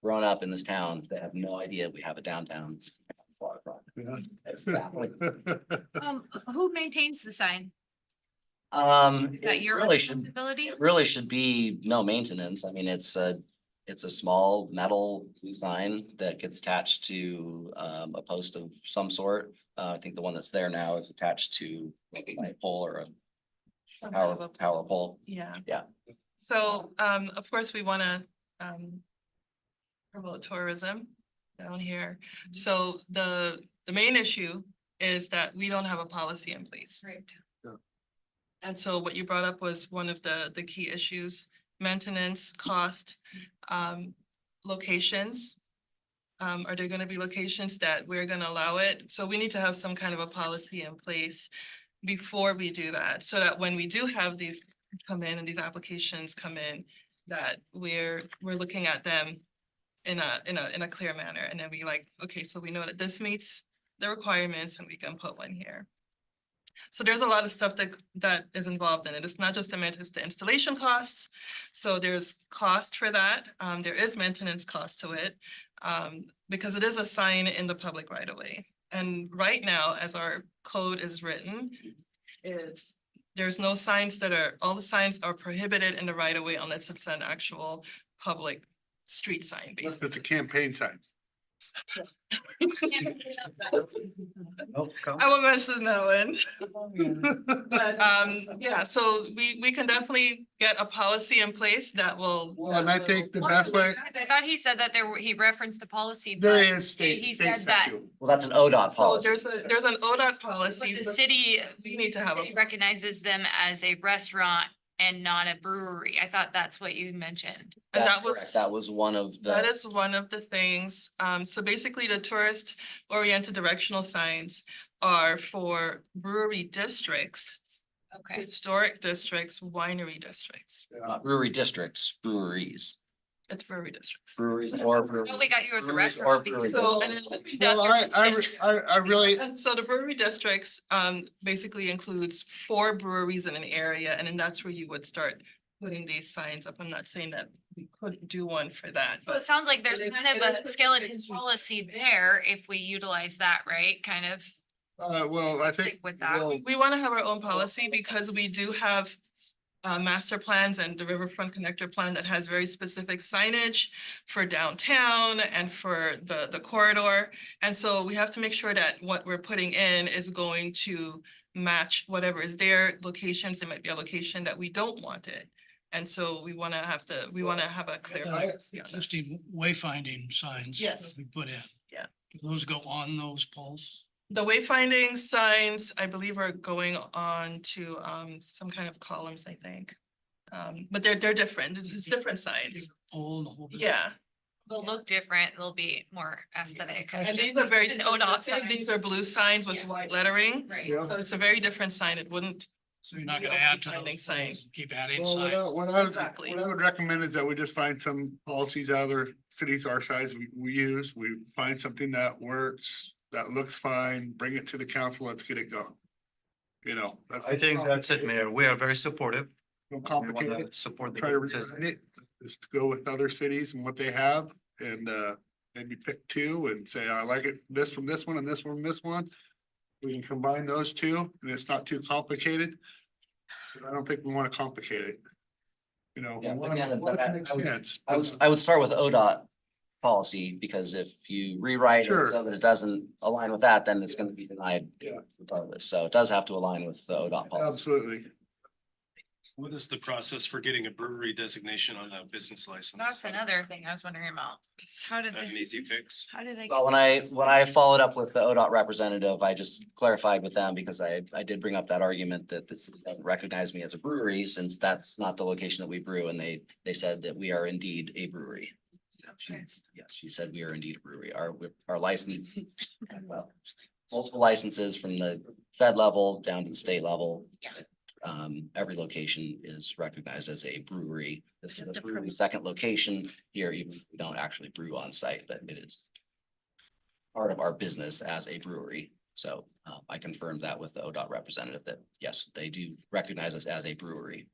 grown up in this town that have no idea we have a downtown waterfront. It's baffling. Who maintains the sign? Is that It your really should, responsibility? it really should be no maintenance. I mean, it's a small metal sign that gets attached to a post of some sort. I think the one that's there now is attached to like a light pole or a Some kind of power pole. Yeah. So, of course, we wanna, promote tourism down here. So the main issue is that we don't have a policy in place. Right. And so what you brought up was one of the key issues, maintenance, cost, locations. Are there gonna be locations that we're gonna allow it? So we need to have some kind of a policy in place before we do that, so that when we do have these come in and these applications come in, that we're looking at them in a clear manner, and then we like, okay, so we know that this meets the requirements and we can put one here. So there's a lot of stuff that is involved in it. It's not just it's the installation costs. So there's cost for that. There is maintenance cost to it. Because it is a sign in the public right of way. And right now, as our code is written, there's no signs all the signs are prohibited in the right of way unless it's an actual public street sign, basically. It's a campaign sign. I won't mention that one. But, yeah, so we can definitely get a policy in place that will. Well, and I think the best way, I thought he said that he referenced a policy, there but is state he said said that too. Well, that's an ODOT So policy. there's an ODOT but policy. the but city We need to have a. recognizes them as a restaurant and not a brewery. I thought that's what you mentioned. And That's that correct. was. That was one of That the, is one of the things. So basically the tourist oriented directional signs are for brewery districts, Okay. historic districts, winery districts. not brewery districts, breweries, It's brewery districts. breweries or breweries. Oh, we got you as a Breweries or restaurant. breweries. So, and Well, I really, and so the brewery districts, basically includes 4 breweries in an area, and then that's where you would start putting these signs up. I'm not saying that we couldn't do one for that, So but. it sounds like there's It kind is of a specific skeleton to- policy there if we utilize that, right? Kind of well, I think, stick with that. We want to have our own policy because we do have master plans and the Riverfront Connector Plan that has very specific signage for downtown and for the corridor. And so we have to make sure that what we're putting in is going to match whatever is there. Locations, there might be a location that we don't want it. And so we want to have a clear policy on that. Existing wayfinding signs. Yes. that We put in. Yeah. Do those go on those poles? The wayfinding signs, I believe, are going on to some kind of columns, I think. But they're different. It's different signs. Pole and the whole bit? Yeah. They'll look different. They'll be more aesthetic. And these are very, An ODOT specific. sign. These are blue signs with Yeah. white lettering. Right. Yeah. So it's a very different sign. It wouldn't, So you're not We gonna don't add to finding those sign. poles, keep adding well, signs. Exactly. what I would recommend is that we just find some policies out of other cities our size we use. We find something that works, that looks fine, bring it to the council, let's get it going. You know, that's. I think that's it, Mayor. We are very supportive. No We complicated. wanna support the Try to businesses. rewrite it, just go with other cities and what they have and maybe pick 2 and say, I like it, this from this one and this from this one. We can combine those 2 and it's not too complicated. But I don't think we want to complicate it. You know, we Yeah, want again, to but I make would- sense. I would start with ODOT policy, because if you rewrite it Sure. so that it doesn't align with that, then it's gonna be denied. Yeah. Regardless, so it does have to align with the ODOT policy. Absolutely. What is the process for getting a brewery designation on a business license? That's another thing I was wondering about. How Is did that an they, easy fix? how did they? Well, when I followed up with the ODOT representative, I just clarified with them, because I did bring up that argument that the city doesn't recognize me as a brewery, since that's not the location that we brew, and they said that we are indeed a brewery. Okay. Yes, she said we are indeed a brewery. Our license, well, multiple licenses from the Fed level down to the state level. Yeah. Every location is recognized as a brewery. This is a brewery second location here, even if we don't actually brew on site, but it is part of our business as a brewery. So I confirmed that with the ODOT representative that yes, they do recognize us as a brewery.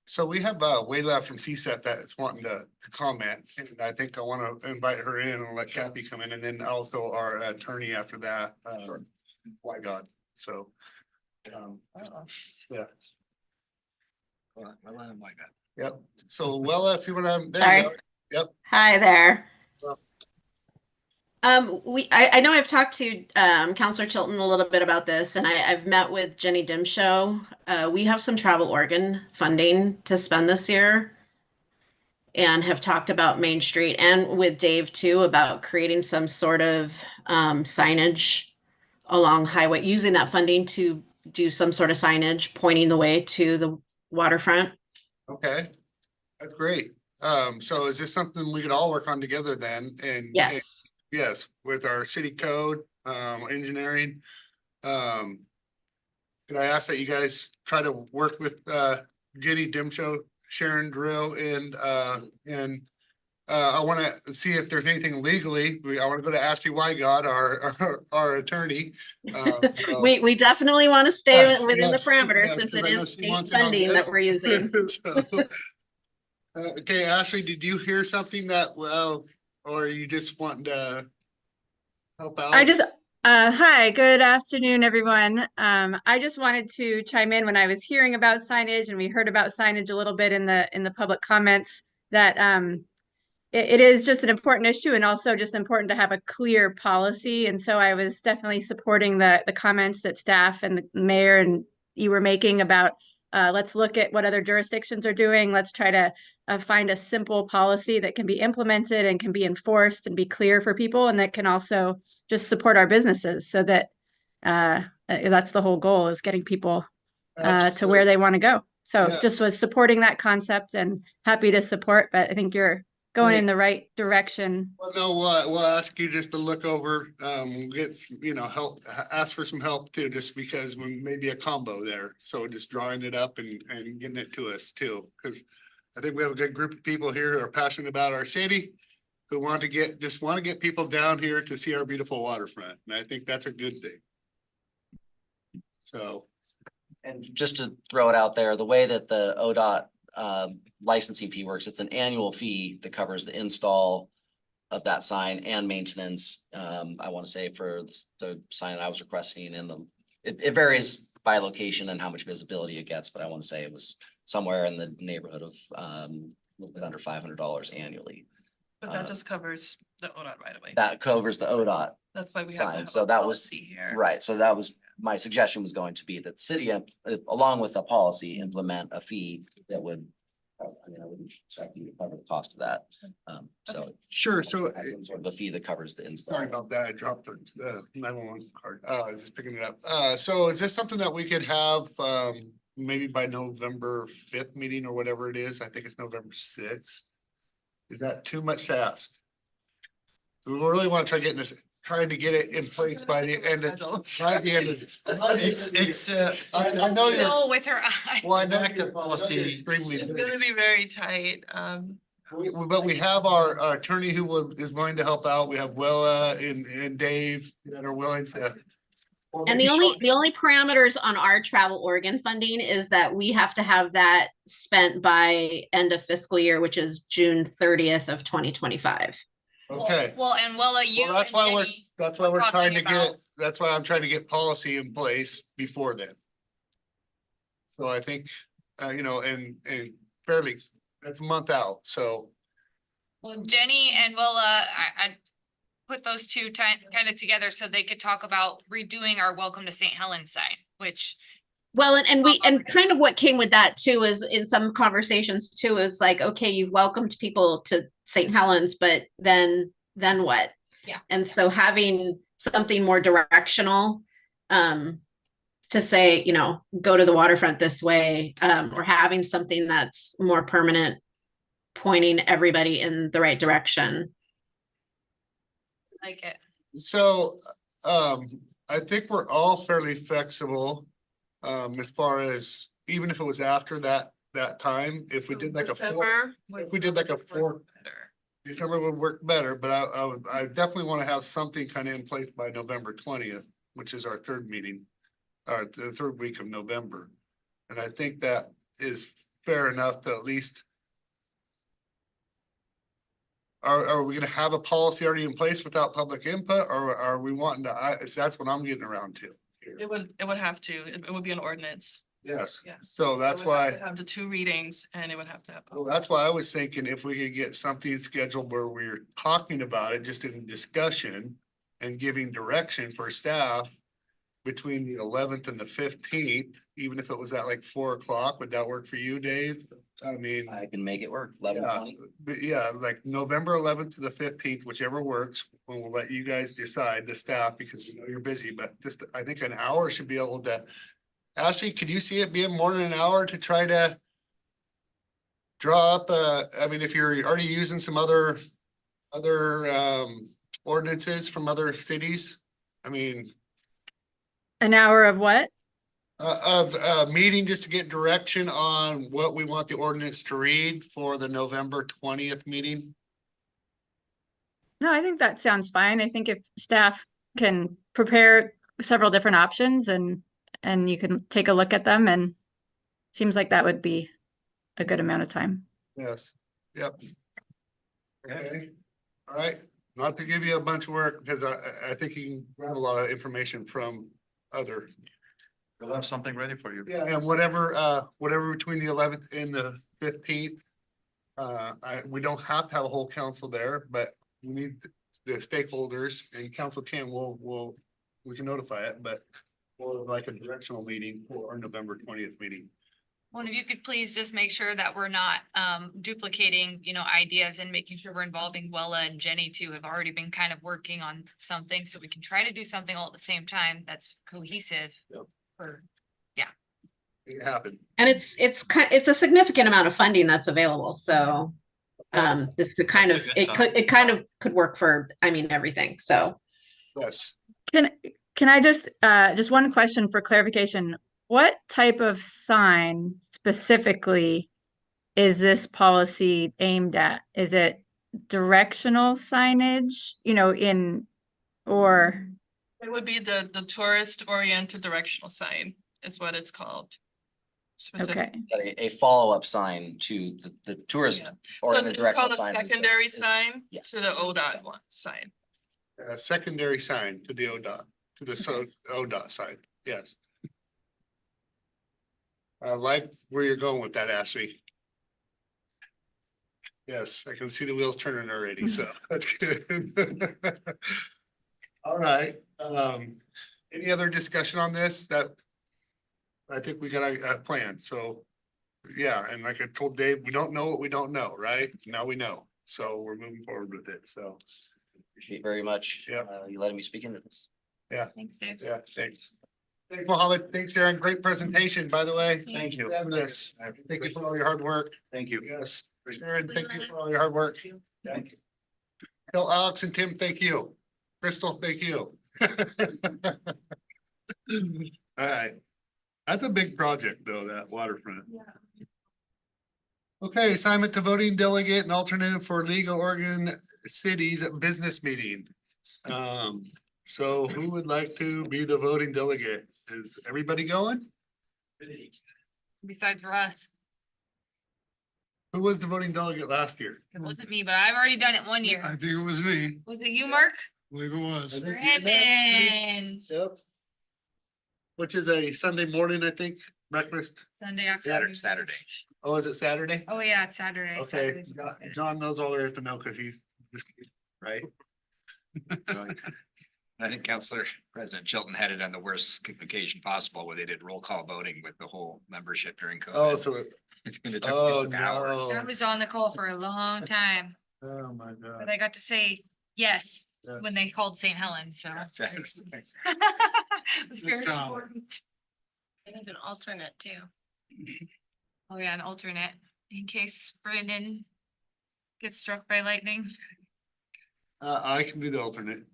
So we have Wayla from CSET that's wanting to comment, and I think I want to invite her in and let Kathy come in, and then also our attorney after that. Sure. Why God, so. Yeah. Yep, so Wella, if you wanna, there you go. Hi there. I know I've talked to Counselor Chilton a little bit about this, and I've met with Jenny Dimshow. We have some Travel Oregon funding to spend this year, and have talked about Main Street and with Dave too about creating some sort of signage along highway, using that funding to do some sort of signage pointing the way to the waterfront. Okay, that's great. So is this something we could all work on together then? And Yes. yes, with our city code, engineering. Could I ask that you guys try to work with Jenny Dimshow, Sharon Drill, and I want to see if there's anything legally. I want to go to Ashley Wygod, our attorney. So- We definitely want to stay Yes, within the yes, parameters yes, since 'cause it I know is she state wants in on funding that this. we're using. So, okay, Ashley, did you hear something that, well, or are you just wanting to help out? Hi, good afternoon, everyone. I just wanted to chime in when I was hearing about signage and we heard about signage a little bit in the public comments that it is just an important issue and also just important to have a clear policy. And so I was definitely supporting the comments that staff and the mayor and you were making about let's look at what other jurisdictions are doing. Let's try to find a simple policy that can be implemented and can be enforced and be clear for people, and that can also just support our businesses so that that's the whole goal, is getting people to where they want to go. So Yes. just was supporting that concept and happy to support, but I think you're going in the right direction. Well, no, we'll ask you just to look over, help, ask for some help too, just because we may be a combo there. So just drawing it up and getting it to us too, because I think we have a good group of people here who are passionate about our city, who want to get people down here to see our beautiful waterfront. And I think that's a good thing. So. And just to throw it out there, the way that the ODOT licensing fee works, it's an annual fee that covers the install of that sign and maintenance. I want to say for the sign I was requesting, and it varies by location and how much visibility it gets, but I want to say it was somewhere in the neighborhood of a little bit under $500 annually. But that just covers the ODOT right away. That covers the ODOT. That's why we have to sign. have So a that was policy here. right. So that was my suggestion, was going to be that the city, along with a policy, implement a fee that would, I wouldn't expect you to cover the cost of that. So. Sure, so. Some sort of a fee that covers the install. Sorry about that. I dropped the 911 card. I was just picking it up. So is this something that we could have maybe by November 5th meeting or whatever it is? I think it's November 6th. Is that too much to ask? So we really want to trying to get it in place by the end of. By the end of I know you're. Bill with her eye. Well, I know Active policy. extremely. It's busy. gonna be very tight. But we have our attorney who is going to help out. We have Willa and Dave that are willing to. And the only parameters on our Travel Oregon funding is that we have to have that spent by end of fiscal year, which is June 30th of 2025. Okay. Well, and Willa, you. Well, that's and why Jenny we're talking trying to about- that's why I'm trying to get policy in place before then. So I think, and fairly, that's a month out, so. Well, Jenny and Willa, I put those two kind of together so they could talk about redoing our Welcome to St. Helens sign, which. Well, and kind of what came with that too is in some conversations too is like, okay, you've welcomed people to St. Helens, but then what? Yeah. And so having something more directional, to say, go to the waterfront this way, or having something that's more permanent, pointing everybody in the right direction. Like it. So, I think we're all fairly flexible, as far as, even if it was after that time, if we did like December December would work better, but I definitely want to have something kind of in place by November 20th, which is our third meeting, the third week of November. And I think that is fair enough to at least. Are we gonna have a policy already in place without public input, or are we wanting to, that's what I'm getting around to. It would have to, it would be an ordinance. Yes, Yes. so that's we have why. to Have the two readings and it would have to have. Well, that's why I was thinking if we could get something scheduled where we're talking about it, just in discussion and giving direction for staff between the 11th and the 15th, even if it was at like 4 o'clock, would that work for you, Dave? I mean, I can make it work, 11:20. but yeah, like November 11th to the 15th, whichever works, we'll let you guys decide, the staff, because we know you're busy, but just, I think an hour should be able to. Ashley, could you see it being more than an hour to try to draw up, I mean, if you're already using some other ordinances from other cities? I mean, An hour of what? of meeting just to get direction on what we want the ordinance to read for the November 20th meeting. No, I think that sounds fine. I think if staff can prepare several different options and you can take a look at them, and seems like that would be a good amount of time. Yes, yep. Okay, all right, not to give you a bunch of work, because I think you can grab a lot of information from other. We'll have something ready for you. Yeah, and whatever between the 11th and the 15th. We don't have to have a whole council there, but we need the stakeholders, and council can, we can notify it, but we'll have like a directional meeting for our November 20th meeting. Well, if you could please just make sure that we're not duplicating, ideas and making sure we're involving Wella and Jenny too, have already been kind of working on something, so we can try to do something all at the same time that's cohesive. Yep. For, It happened. And it's a significant amount of funding that's available, so this could kind of, That's a good it kind of could work for, everything, so. Yes. Can I just one question for clarification? What type of sign specifically is this policy aimed at? Is it directional signage, or? It would be the tourist oriented directional sign is what it's called. Specific. Okay, A follow-up sign to the tourist Yeah. or So the it's directional called a sign. secondary sign Yes. to the ODOT one sign. A secondary sign to the ODOT, to the ODOT side, yes. I like where you're going with that, Ashley. Yes, I can see the wheels turning already, so that's good. All right, any other discussion on this? That I think we got a plan, so yeah, and like I told Dave, we don't know what we don't know, right? Now we know, so we're moving forward with it, so Appreciate very much. Yep. You letting me speak into this. thanks, Dave. yeah, thanks. Thanks, Mohammed. Thanks, Aaron. Great presentation, by the way. Thank you. Fabulous. Thank you for all your hard work. Thank you. Yes, Aaron, thank you for all your hard work. Thank you. Tell Alex and Tim, thank you. Crystal, thank you. All right. That's a big project, though, that waterfront. Yeah. Okay, assignment to voting delegate and alternate for League of Oregon Cities business meeting. So who would like to be the voting delegate? Is everybody going? Besides Russ, Who was the voting delegate last year? it wasn't me, but I've already done it one year. think it was me. Was it you, Mark? Believe it was. Brandon. Yep. Which is a Sunday morning, I think, breakfast. Sunday afternoon. Saturday. Oh, is it Saturday? Oh, yeah, it's Saturday. Okay, Saturday. John knows all there is to know because he's just, right? I think Councilor President Chilton had it on the worst occasion possible where they did roll call voting with the whole membership during COVID. Oh, so, And it took oh, hours. I no. was on the call for a long time, Oh, my God. but I got to say yes Yeah. when they called St. Helens, so. Yes. It was very job. important. I need an alternate too. Oh, yeah, an alternate in case Brandon gets struck by lightning. I can be the alternate.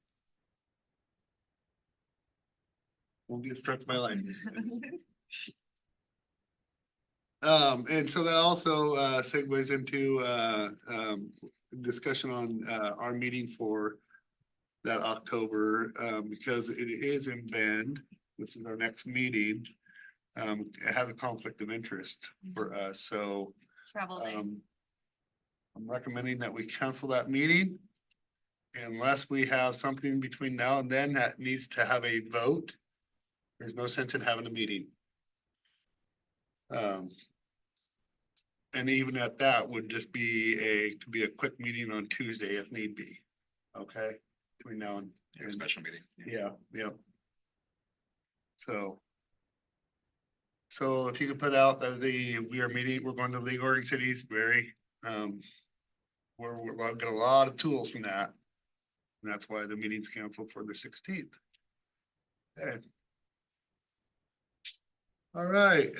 Won't get struck by lightning. And so that also segues into discussion on our meeting for that October, because it is in Bend, which is our next meeting. It has a conflict of interest for us, so Travel day. I'm recommending that we cancel that meeting. Unless we have something between now and then that needs to have a vote. There's no sense in having a meeting. And even at that would just could be a quick meeting on Tuesday if need be. Okay, between now and. A special meeting. Yeah, yeah. So. So if you could put out that we're going to League of Oregon Cities, we're got a lot of tools from that. And that's why the meeting's canceled for the 16th. Okay. All right,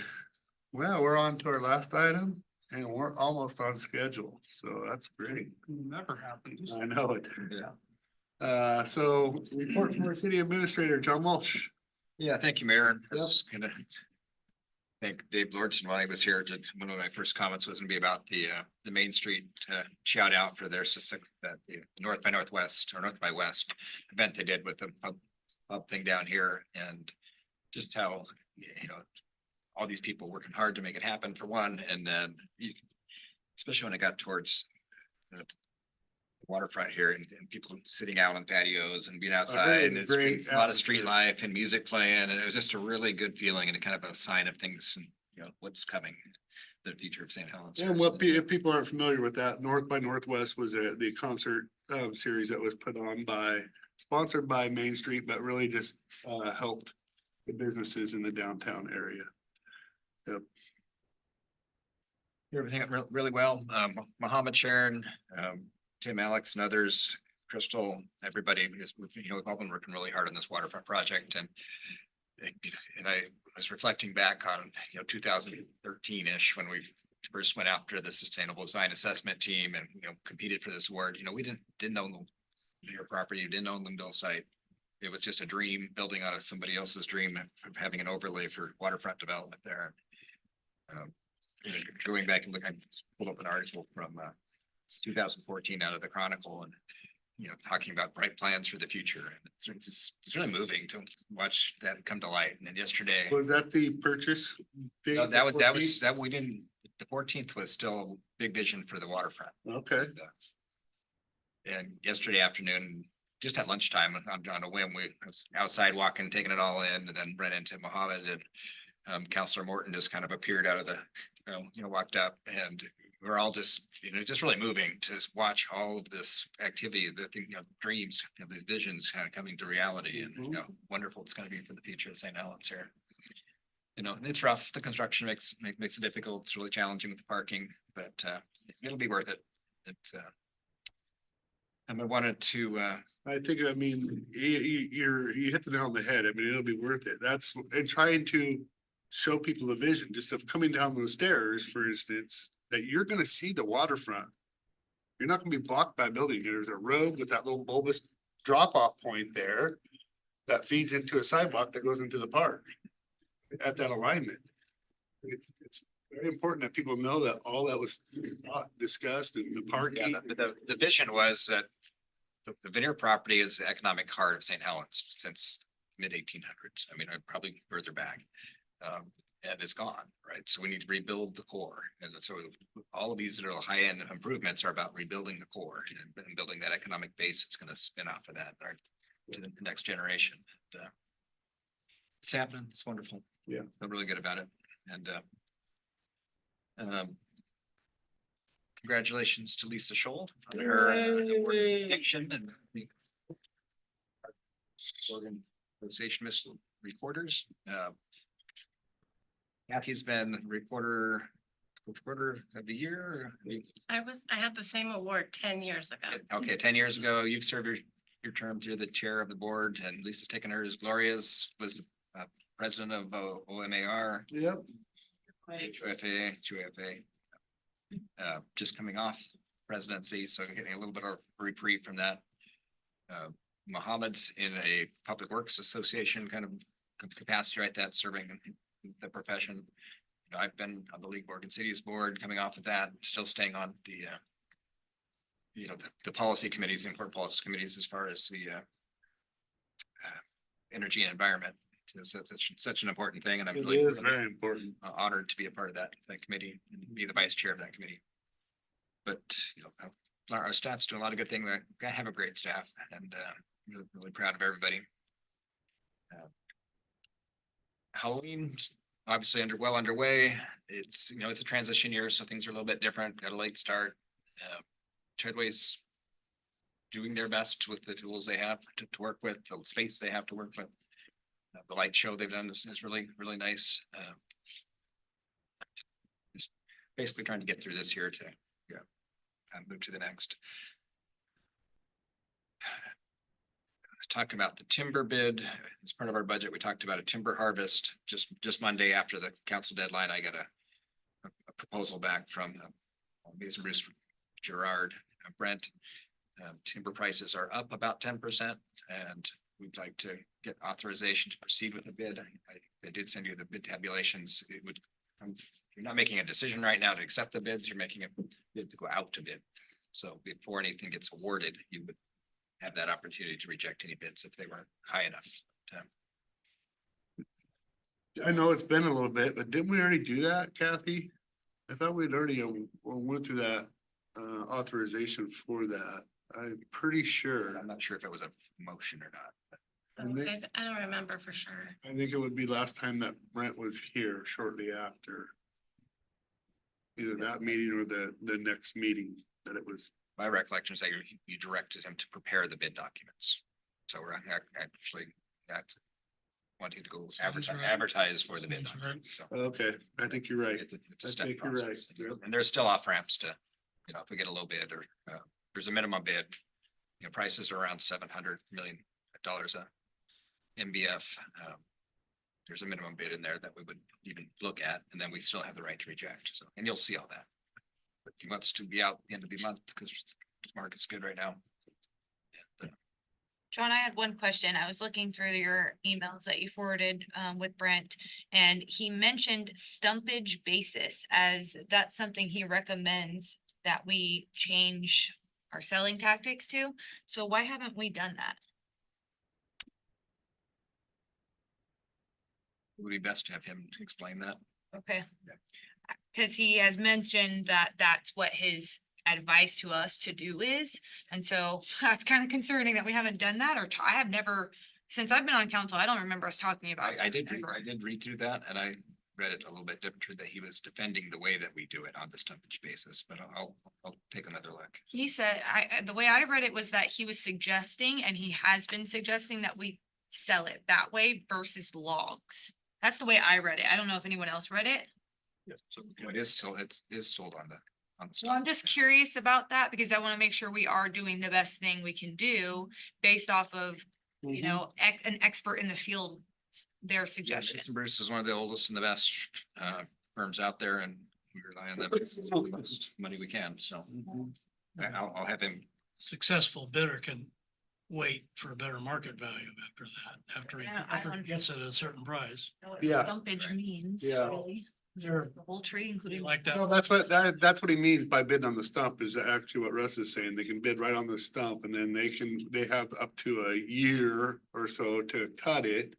well, we're on to our last item and we're almost on schedule, so that's great. Never happens. I know it. Yeah. So report from our city administrator, John Walsh. Yeah, thank you, Mayor. I was gonna thank Dave Lordson while he was here. One of my first comments was gonna be about the Main Street shout out for their the North by Northwest or North by West event they did with the pub thing down here, and just how, you know, all these people working hard to make it happen for one, and then especially when it got towards the waterfront here and people sitting out on patios and being outside, and it's a lot of street life and music playing, and it was just a really good feeling and kind of a sign of things and, you know, what's coming, the future of St. Helens. And if people aren't familiar with that, North by Northwest was the concert series that was put on sponsored by Main Street, but really just helped the businesses in the downtown area. Yep. Everything went really well. Mohammed, Sharon, Tim, Alex and others, Crystal, everybody, is, you know, we've all been working really hard on this waterfront project, and I was reflecting back on, you know, 2013-ish when we first went after the Sustainable Design Assessment team and, you know, competed for this award. You know, we didn't own your property, didn't own the mill site. It was just a dream building out of somebody else's dream of having an overlay for waterfront development there. You know, going back and look, I pulled up an article from 2014 out of the Chronicle, and, you know, talking about bright plans for the future. And it's really moving to watch that come to light. And then yesterday, Was that the purchase? date? no, that we didn't, the 14th was still a big vision for the waterfront. Okay, And yesterday afternoon, just at lunchtime on a whim, I was outside walking, taking it all in, and then ran into Mohammed, and Counselor Morton just kind of appeared out of the, you know, walked up, and we're all just, you know, just really moving to watch all of this activity, the thing, you know, dreams, you know, these visions kind of coming to reality, and, you know, wonderful it's going to be for the future of St. Helens here. You know, and it's rough. The construction makes it difficult. It's really challenging with the parking, but it'll be worth it. It's I wanted to I think, I mean, you hit the nail on the head. I mean, it'll be worth it. And trying to show people the vision, just of coming down those stairs, for instance, that you're gonna see the waterfront. You're not gonna be blocked by a building. There's a road with that little bulbous drop-off point there that feeds into a sidewalk that goes into the park at that alignment. It's very important that people know that all that was discussed, and the parking. Yeah, the vision was that the Veneer property is the economic heart of St. Helens since mid 1800s. I mean, probably further back. And it's gone, right? So we need to rebuild the core. And so all of these little high-end improvements are about rebuilding the core and building that economic base that's going to spin off of that to the next generation. And, it's happening. It's wonderful. Yeah. Feel really good about it. And congratulations to Lisa Scholl on her award distinction and the Oregon Association of Recorders. Kathy's been reporter of the year. I had the same award 10 years ago. Okay, 10 years ago, you've served your term through the chair of the board, and Lisa's taken hers. Gloria's was president of OMAR. Yep. HOFA, just coming off presidency, so getting a little bit of reprieve from that. Mohammed's in a Public Works Association kind of capacity, right? That serving the profession. You know, I've been on the League of Oregon Cities board, coming off of that, still staying on the, you know, the policy committees, the important policy committees, as far as the energy and environment. So it's such an important thing, and I'm It really is very important. honored to be a part of that committee and be the vice chair of that committee. But, you know, our staff's doing a lot of good things. We have a great staff, and really proud of everybody. Halloween obviously underway. It's, you know, it's a transition year, so things are a little bit different, got a late start. Treadway's doing their best with the tools they have to work with, the space they have to work with. The light show they've done is really, really nice. Just basically trying to get through this year to, yeah, and move to the next. Talk about the timber bid. As part of our budget, we talked about a timber harvest. Just Monday after the council deadline, I got a proposal back from Mason Bruce Gerard, Brent. Timber prices are up about 10%, and we'd like to get authorization to proceed with the bid. They did send you the bid tabulations. It would, you're not making a decision right now to accept the bids, you're making a bid to go out to bid. So before anything gets awarded, you would have that opportunity to reject any bids if they weren't high enough. I know it's been a little bit, but didn't we already do that, Kathy? I thought we'd already went through that authorization for that. I'm pretty sure. I'm not sure if it was a motion or not. I don't remember for sure. I think it would be last time that Brent was here shortly after. Either that meeting or the next meeting that it was. My recollection is that you directed him to prepare the bid documents. So we're actually wanting to go Sounds right. advertise for the bid. Sounds right. documents. So Okay, I think you're right. it's a I step think you're right. process. And there's still off ramps to, you know, if we get a low bid or there's a minimum bid. You know, prices are around $700 million a MBF. There's a minimum bid in there that we would even look at, and then we still have the right to reject. So, and you'll see all that. But he wants to be out the end of the month because the market's good right now. John, I had one question. I was looking through your emails that you forwarded with Brent, and he mentioned stumpage basis as that's something he recommends that we change our selling tactics to. So why haven't we done that? It would be best to have him explain that. Okay. Cause he has mentioned that that's what his advice to us to do is. And so that's kind of concerning that we haven't done that, or I have never, since I've been on council, I don't remember us talking about. I it did ever. read through that, and I read it a little bit different, that he was defending the way that we do it on the stumpage basis, but I'll take another look. He said, the way I read it was that he was suggesting, and he has been suggesting, that we sell it that way versus logs. That's the way I read it. I don't know if anyone else read it. Yeah. So it is sold, it is sold on the So I'm just curious about that because I want to make sure we are doing the best thing we can do based off of, you know, an expert in the field, their suggestion. Mason Bruce is one of the oldest and the best firms out there, and we rely on them for the most money we can, so. I'll have him. Successful bidder can wait for a better market value after that, after he gets it at a certain price. Know what Yeah. stumpage means, Yeah. really. Is Sure. it the whole tree, including. Like that. No, that's what he means by bidding on the stump, is actually what Russ is saying. They can bid right on the stump, and then they have up to a year or so to cut it.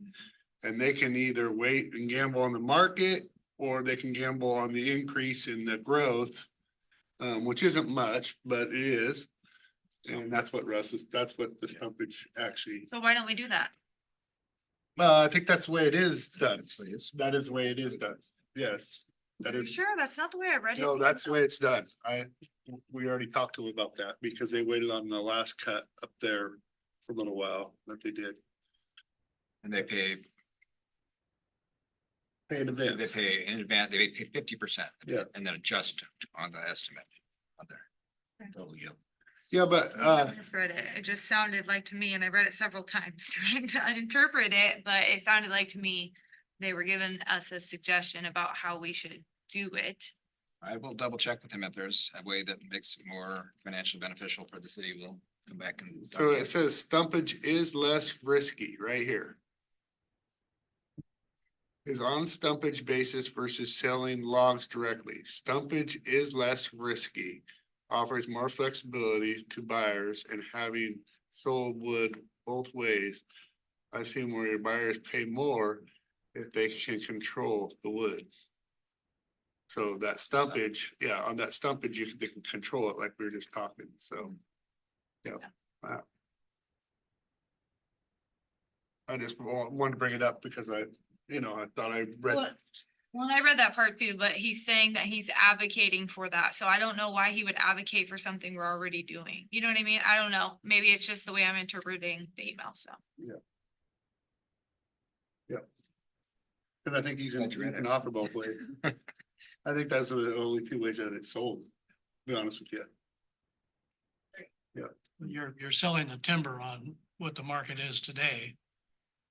And they can either wait and gamble on the market, or they can gamble on the increase in the growth. Which isn't much, but it is. And that's what that's what the stumpage actually, So why don't we do that? I think that's the way it is done. That is the way it is done. Yes, that Are you is. sure? That's not the way I read it. No, that's the way it's done. We already talked to them about that because they waited on the last cut up there for a little while that they did. And they pay in advance. They pay in advance, they pay 50%. Yeah. And then adjust on the estimate on their total yield. Yeah, but I misread it. It just sounded like to me, and I read it several times trying to interpret it, but it sounded like to me they were giving us a suggestion about how we should do it. I will double check with him if there's a way that makes it more financially beneficial for the city. We'll come back and. so it says stumpage is less risky right here. Is on stumpage basis versus selling logs directly. Stumpage is less risky, offers more flexibility to buyers, and having sold wood both ways. I've seen where your buyers pay more if they can control the wood. So that stumpage, yeah, on that stumpage, they can control it like we were just talking, so. Yeah. Wow. I just wanted to bring it up because I thought I read. Well, Well, I read that part too, but he's saying that he's advocating for that, so I don't know why he would advocate for something we're already doing. You know what I mean? I don't know. Maybe it's just the way I'm interpreting the email, so. And I think you Glad you read can it. offer both ways. I think those are the only two ways that it's sold, to be honest with you. You're selling the timber on what the market is today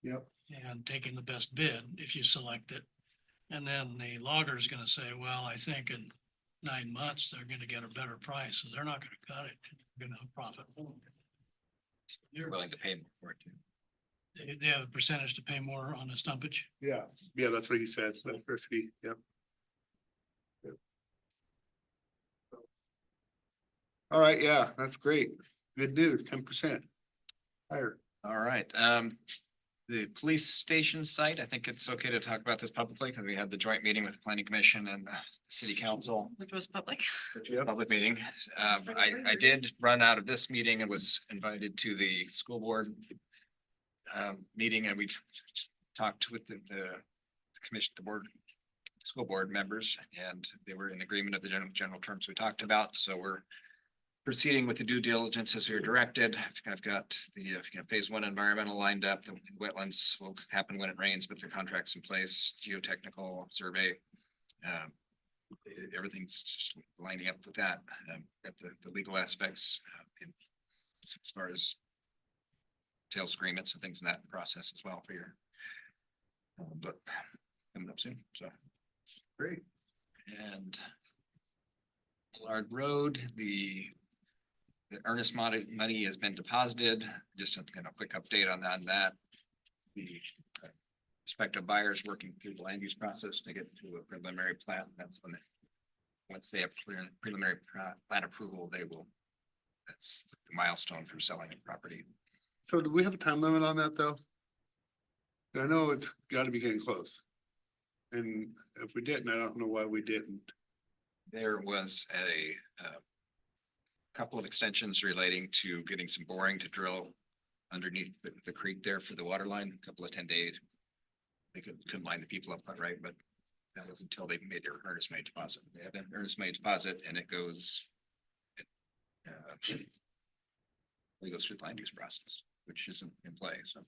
Yep. and taking the best bid if you select it. And then the logger is gonna say, well, I think in 9 months, they're gonna get a better price, so they're not gonna cut it. They're gonna profit. You're willing to pay more for it too. They have a percentage to pay more on the stumpage. Yeah, that's what he said. That's risky. Yep. Yep. All right, yeah, that's great. Good news, 10% higher. All right, the police station site, I think it's okay to talk about this publicly because we had the joint meeting with the planning commission and the city council. Which was public. Public meeting. I did run out of this meeting and was invited to the school board meeting, and we talked with the commission, the board, school board members, and they were in agreement of the general terms we talked about. So we're proceeding with the due diligence as we were directed. I've got the phase 1 environmental lined up. The wetlands will happen when it rains, but the contract's in place, geotechnical survey. Everything's just lining up with that. Got the legal aspects as far as sales agreements and things in that process as well for your but coming up soon, so. Great. And Millard Road, the earnest money has been deposited. Just a quick update on that. The prospective buyers working through the land use process to get to a preliminary plan. That's when once they have preliminary plan approval, that's the milestone for selling the property. So do we have a time limit on that, though? I know it's gotta be getting close. And if we didn't, I don't know why we didn't. There was a couple of extensions relating to getting some boring to drill underneath the creek there for the water line, a couple of 10 days. They couldn't line the people up right, but that was until they made their earnest money deposit. They have an earnest money deposit and it goes through the land use process, which isn't in play, so.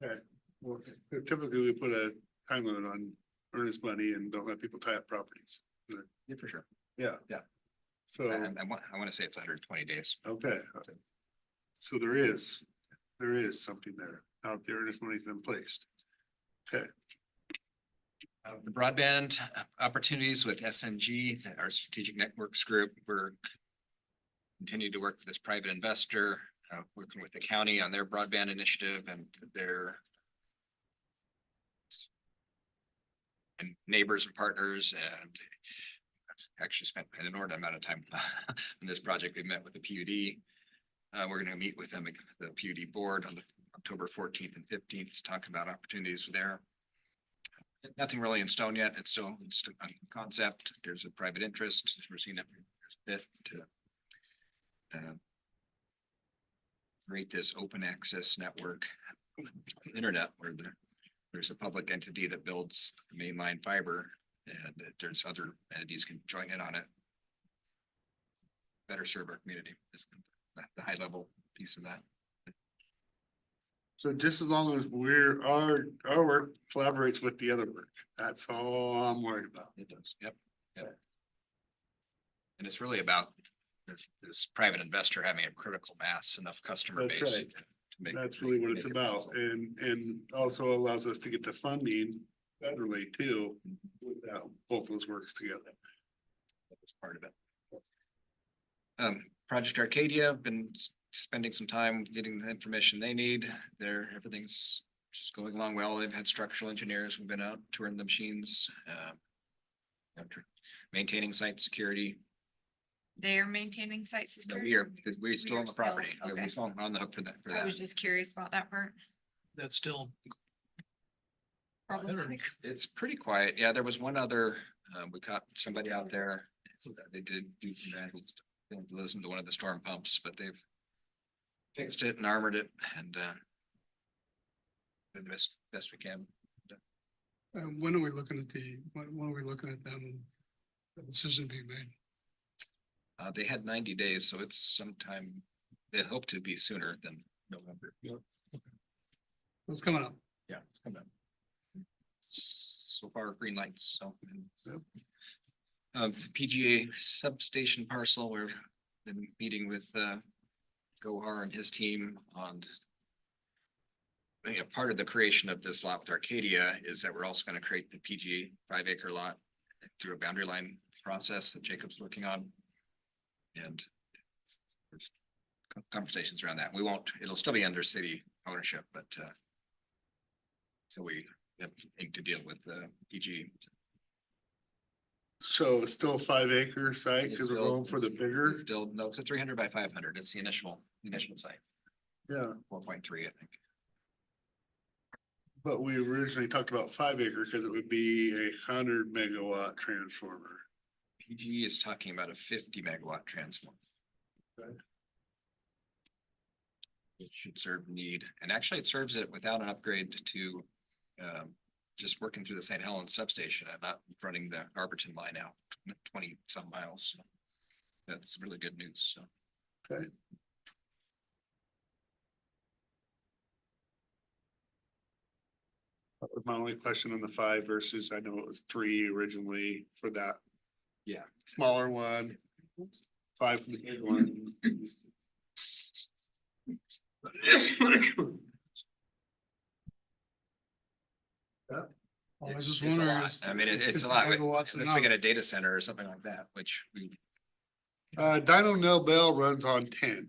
Okay, well, typically we put a time limit on earnest money and don't let people tie up properties. Yeah, for sure. Yeah. Yeah. So, I want to say it's 120 days. okay. So there is something there. Now the earnest money's been placed. Okay, The broadband opportunities with SNG, our strategic networks group, we're continue to work with this private investor, working with the county on their broadband initiative and their neighbors and partners, and actually spent an inordinate amount of time on this project. We met with the PUD. We're going to meet with them, the PUD board, on the October 14th and 15th to talk about opportunities there. Nothing really in stone yet. It's still a concept. There's a private interest. We're seeing that there's a bit to create this open access network internet where there's a public entity that builds the mainline fiber, and there's other entities can join in on it. Better serve our community is the high level piece of that. so just as long as our work collaborates with the other work, that's all I'm worried about. It does, yep. And it's really about this private investor having a critical mass, enough customer That's base. right. to make- That's really what make it's it about, possible. and also allows us to get the funding federally too, without both those works together. That was part of it. Project Arcadia, been spending some time getting the information they need. Everything's just going along well. They've had structural engineers. We've been out touring the machines. Maintaining site security. They're maintaining site No, security? we are, because we're still on the are still- property. We're okay. still on the hook for that. I was just curious about that part. That's still. Problematic. It's pretty quiet. Yeah, there was one other, we caught somebody out there. They did do listen to one of the storm pumps, but they've fixed it and armored it and doing the best we can. When are we looking at when are we looking at them, the decision being made? They had 90 days, so it's sometime, they hope to be sooner than November. What's coming up? Yeah, it's coming up. So far, green lights, so. The PGA substation parcel, we're been meeting with Gohar and his team on. Part of the creation of this lot with Arcadia is that we're also gonna create the PGA 5 acre lot through a boundary line process that Jacob's working on. And there's conversations around that. We won't, it'll still be under city ownership, but so we have to deal with the PG. So it's still a 5 acre site because we're going for the bigger, It's still, no, it's a 300 by 500. It's the initial site, yeah, 4.3, I think. but we originally talked about 5 acre because it would be 100 megawatt transformer. PG is talking about a 50 megawatt transformer. Okay. It should serve need, and actually it serves it without an upgrade to just working through the St. Helens substation and not running the Arborton line out 20 some miles. So that's really good news, so. Okay. That was my only question on the 5 versus I know it was 3 originally for that Yeah. smaller one. 5 for the big one. I was just It's a wondering. lot. I mean, it's a lot, unless we get a data center or something like that, which we. Dyno Nobel runs on 10.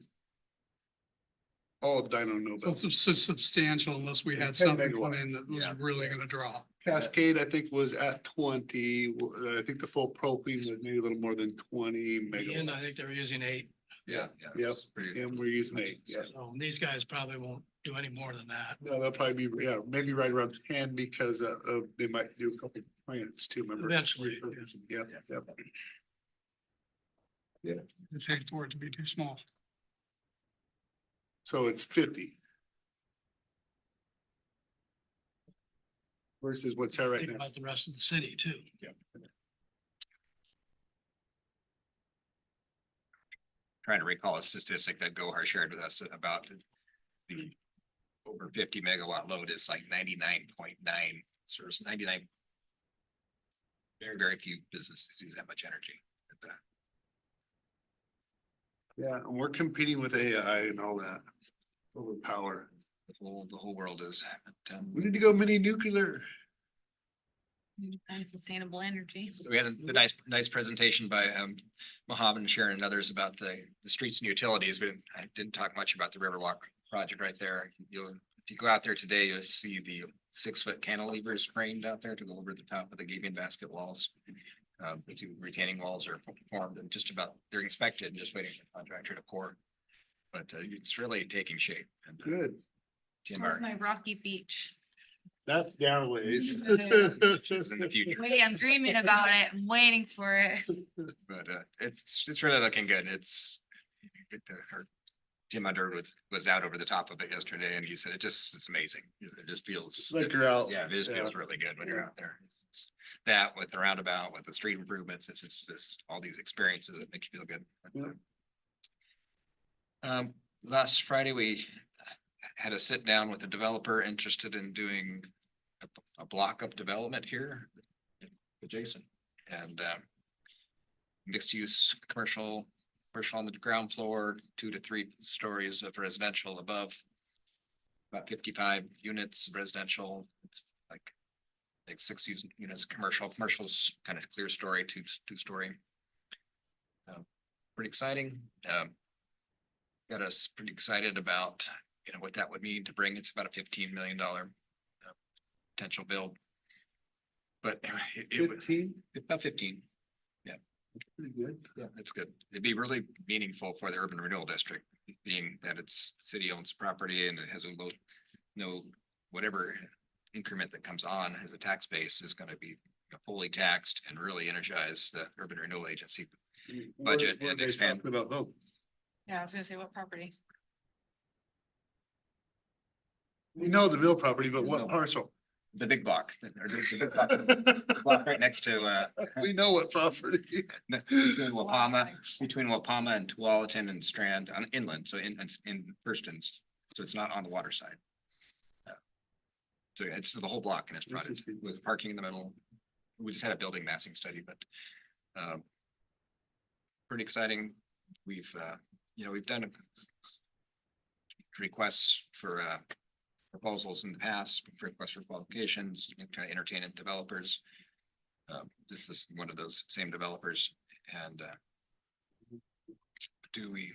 All of Dyno Nobel. Substantial unless we had 10 something come in megawatts. that was Yeah. really gonna draw. Cascade, I think, was at 20. I think the full propane was maybe a little more than 20 And I megawatts. think they're using 8. Yeah. Yep. it's pretty- And we're using 8, yeah. So these guys probably won't do any more than that. No, that'll probably be, yeah, maybe right around 10 because of, they might do a couple plants too, remember? Eventually, Yep, yep. It's hate for it to be too small. So it's 50. Versus what's there right Think now. about the rest of the city too. Trying to recall a statistic that Gohar shared with us about the over 50 megawatt load is like 99.9, so it's 99. Very, very few businesses use that much energy. Yeah, and we're competing with AI and all that. Over power. The whole world is. We need to go mini nuclear. And sustainable energy. So we had a nice presentation by Mohammed and Sharon and others about the streets and utilities, but I didn't talk much about the Riverwalk project right there. If you go out there today, you'll see the 6-foot cantilevers framed out there to go over the top of the gaming basket walls. The 2 retaining walls are formed and just about, they're inspected and just waiting for the contractor to pour. But it's really taking shape. And, Good. Tim, Where's my rocky beach? That's down ways. is in the future. Wait, I'm dreaming about it. I'm waiting for it. But it's really looking good. It's Jim Under was out over the top of it yesterday and he said it's amazing. It just feels. Like you're out. Yeah, it just Yeah. feels really good when you're out there. It's that with the roundabout, with the street improvements, it's just all these experiences that make you feel good. Last Friday, we had a sit down with a developer interested in doing a block of development here adjacent and mixed use commercial on the ground floor, 2 to 3 stories of residential above. About 55 units residential, like 6 units commercial's kind of clear story, two story. Pretty exciting. Got us pretty excited about, what that would mean to bring. It's about a $15 million potential build. But it would, 15? about 15. Pretty good. Yeah, it's good. It'd be really meaningful for the urban renewal district, being that it's city owns property and it has a low, whatever increment that comes on as a tax base is gonna be fully taxed and really energize the urban renewal agency budget What are and they expand. talking about, oh, Yeah, I was gonna say what property? we know the mill property, but what parcel? the big block, the block right next to, We know what property. between Wapama and Tualatin and Strand on inland, so in Kirsten's, so it's not on the water side. So it's the whole block and it's fronted with parking in the middle. We just had a building massing study, but pretty exciting. We've we've done requests for proposals in the past, requests for qualifications, trying to entertain developers. This is one of those same developers, and do we?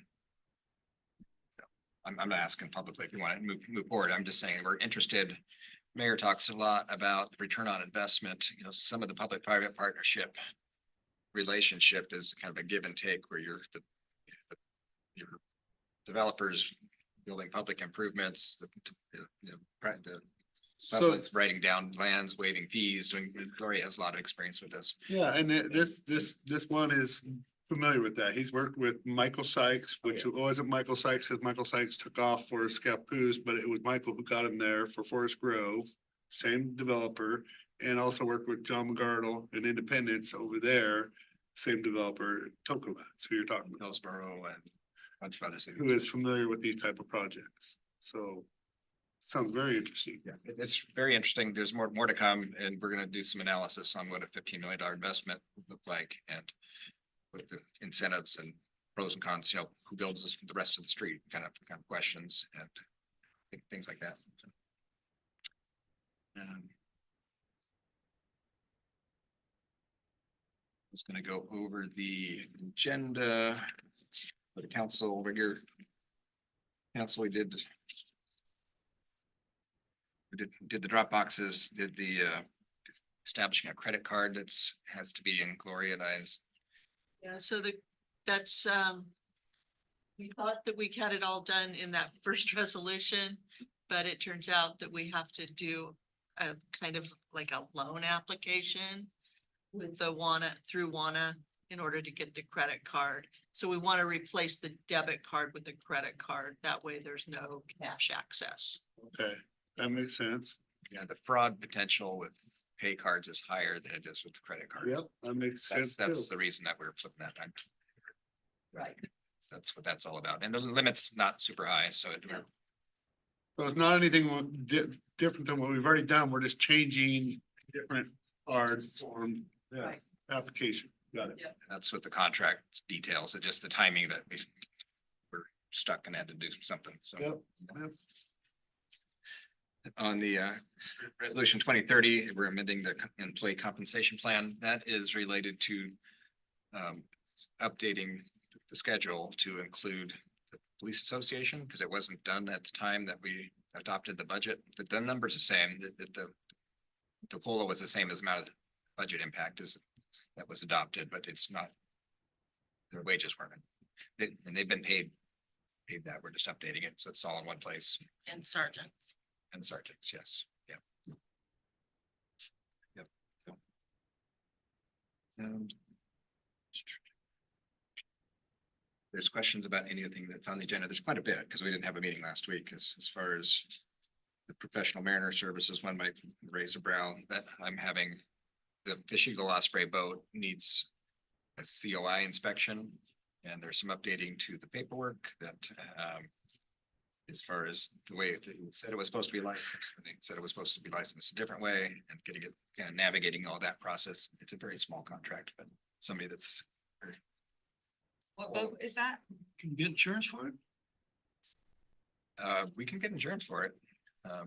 I'm not asking publicly if you want to move forward. I'm just saying we're interested. Mayor talks a lot about return on investment. You know, some of the public-private partnership relationship is kind of a give and take, where your developers building public improvements, the public's writing down plans, waiving fees, Gloria has a lot of experience with this. Yeah, and this one is familiar with that. He's worked with Michael Sykes, which wasn't Michael Sykes, because Michael Sykes took off for Scappoose, but it was Michael who got him there for Forest Grove, same developer, and also worked with John McGardle and Independence over there, same developer, Tokovat, so you're talking about, Hillsborough and a bunch of other cities. who is familiar with these type of projects. So sounds very interesting. Yeah, it's very interesting. There's more to come, and we're gonna do some analysis on what a $15 million investment would look like, and with the incentives and pros and cons, who builds the rest of the street, kind of questions and things like that. Just gonna go over the agenda for the council over here. Council, we did the drop boxes, did the establishing a credit card has to be in Gloria and I's. Yeah, so that's, we thought that we had it all done in that first resolution, but it turns out that we have to do a kind of like a loan application with the through WANA in order to get the credit card. So we want to replace the debit card with the credit card. That way there's no cash access. Okay, that makes sense. Yeah, the fraud potential with pay cards is higher than it is with the credit card. Yep, that makes sense. That's too. the reason that we're flipping that time. Right. That's what that's all about. And the limit's not super high, so So it's not anything different than what we've already done. We're just changing different cards form. Yes, application. Got it. that's what the contract details, it's just the timing that we're stuck and had to do something, so. Yep, yep. On the resolution 2030, we're amending the employee compensation plan. That is related to updating the schedule to include the police association, because it wasn't done at the time that we adopted the budget. The number's the same, the COLA was the same as amount of budget impact as that was adopted, but it's not, their wages weren't. And they've been paid that, we're just updating it, so it's all in one place. And sergeants. And sergeants, yes, yeah. Yep. And there's questions about anything that's on the agenda. There's quite a bit, because we didn't have a meeting last week, as far as the professional mariner services, one might raise a brow that I'm having. The Fish Eagle Osprey boat needs a COI inspection, and there's some updating to the paperwork that as far as the way it said it was supposed to be licensed, and they said it was supposed to be licensed a different way, and getting it, kind of navigating all that process. It's a very small contract, but somebody that's. What boat is that? Can you get insurance for it? We can get insurance for it. At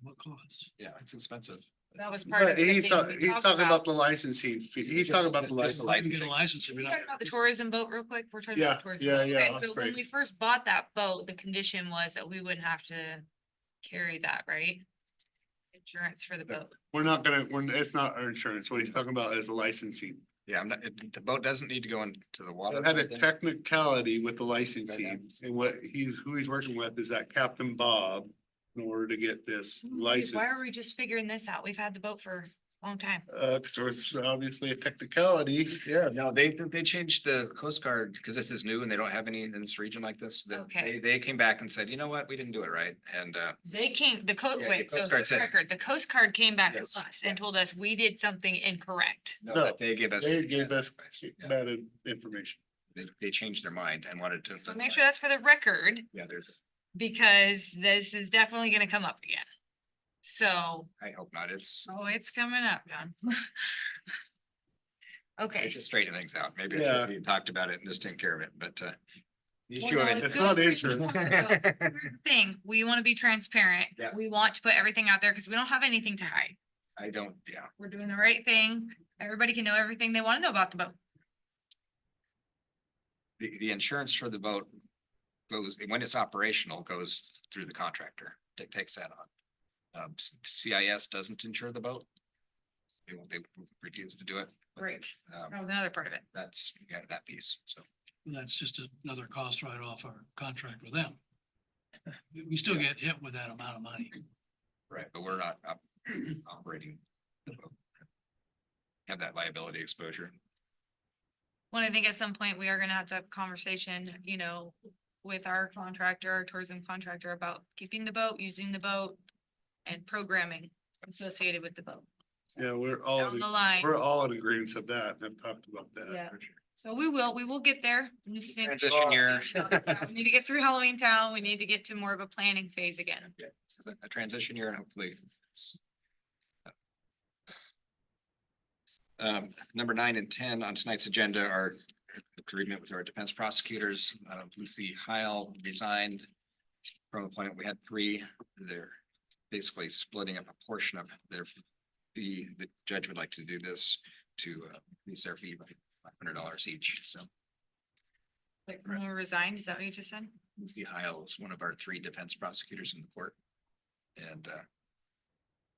what cost? Yeah, it's expensive. That was part of But the he's things we talking talked about about. the licensing fee. He's talking about the Just the license. You can get a license if you're not. Talk about the tourism boat real quick. We're talking Yeah, about the tourism. yeah, boat. yeah, Okay, that's so when great. we first bought that boat, the condition was that we wouldn't have to carry that, right? Insurance for the boat. We're not gonna, it's not our insurance. What he's talking about is the licensing. Yeah, the boat doesn't need to go into the water. It had a technicality with the licensing, and who he's working with is that Captain Bob in order to get this Why license. are we just figuring this out? We've had the boat for Long time. Cause it's obviously a technicality, yes. No, they changed the Coast Guard because this is new and they don't have any in this region like this. Okay. They came back and said, you know what, we didn't do it right. And They came, the Yeah, the wait, so Coast for Guard the said- record, the Coast Guard came back to Yes, us and told us we did something incorrect. no, No, that they gave us. They gave us Yeah. bad information. They changed their mind and wanted to. So make sure that's for the record, Yeah, there's, because this is definitely gonna come up again. So, I hope not. It's, oh, it's coming up, John. Okay. it's just straightening things out. Maybe Yeah. we talked about it and just take care of it, but the Well, issue of no, it. it's It's not good for you answered. to cover it, though. Here's the Thing, we wanna be transparent. Yeah. We want to put everything out there because we don't have anything to hide. I don't, yeah. We're doing the right thing. Everybody can know everything they wanna know about the boat. The insurance for the boat goes, when it's operational, goes through the contractor, takes that on. CIS doesn't insure the boat. They refuse to do it. Great. Um, That was another part of it. That's, yeah, that piece, so. And that's just another cost right off our contract with them. We still get hit with that amount of money. Right, but we're not operating the boat. Have that liability exposure. Well, I think at some point we are gonna have to have a conversation, you know, with our contractor, our tourism contractor about keeping the boat, using the boat. And programming associated with the boat. Yeah, we're Down the line. we're all in agreement of that. and I've talked about that. Yeah. for sure. So we will get there. We just need- Transition year. We need to get through Halloween Town. We need to get to more of a planning phase again. Yeah, it's a transition year and hopefully. Number 9 and 10 on tonight's agenda are agreement with our defense prosecutors. Lucy Heil resigned from appointment. We had 3. They're basically splitting up a portion of their fee. The judge would like to do this to increase their fee by $500 each. So Like someone resigned, is that what you just said? Lucy Heil is one of our 3 defense prosecutors in the court. And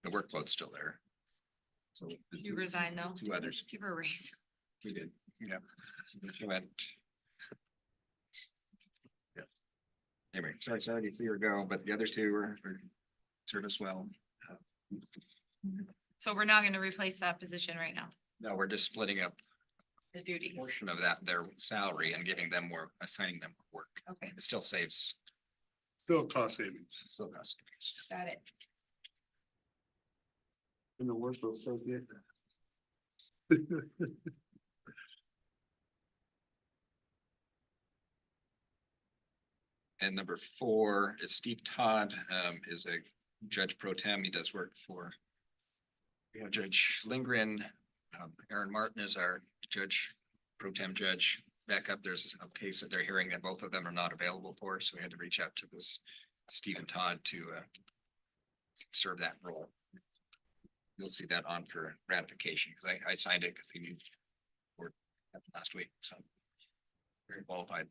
the workload's still there. So the You two- resigned though. 2 others. Give her a raise. We did, yeah. She went. Yeah. Anyway, sorry to see her go, but the other 2 are serve us well. So we're not gonna replace that position right now, No, we're just splitting up the a duties. portion of that, their salary and giving them more, assigning them more work. Okay, It still saves, Still cost savings. still costs. got it. In the work will still get. And number 4 is Steve Todd, is a judge pro tem. He does work for. We have Judge Lindgren, Aaron Martin is our judge, pro tem judge. Back up, there's a case that they're hearing that both of them are not available for, so we had to reach out to this Stephen Todd to serve that role. You'll see that on for ratification, because I signed it because we knew for last week, so very qualified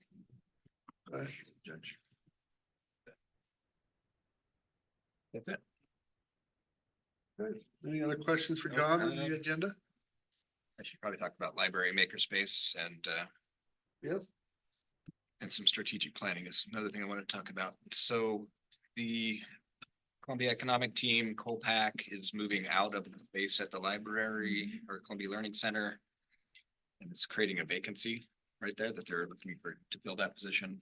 judge. That's it. Good. Any other questions for John on the agenda? I should probably talk about library makerspace and Yes. and some strategic planning is another thing I want to talk about. So the Columbia Economic Team, Colpac, is moving out of the space at the library or Columbia Learning Center. And it's creating a vacancy right there that they're looking for to fill that position.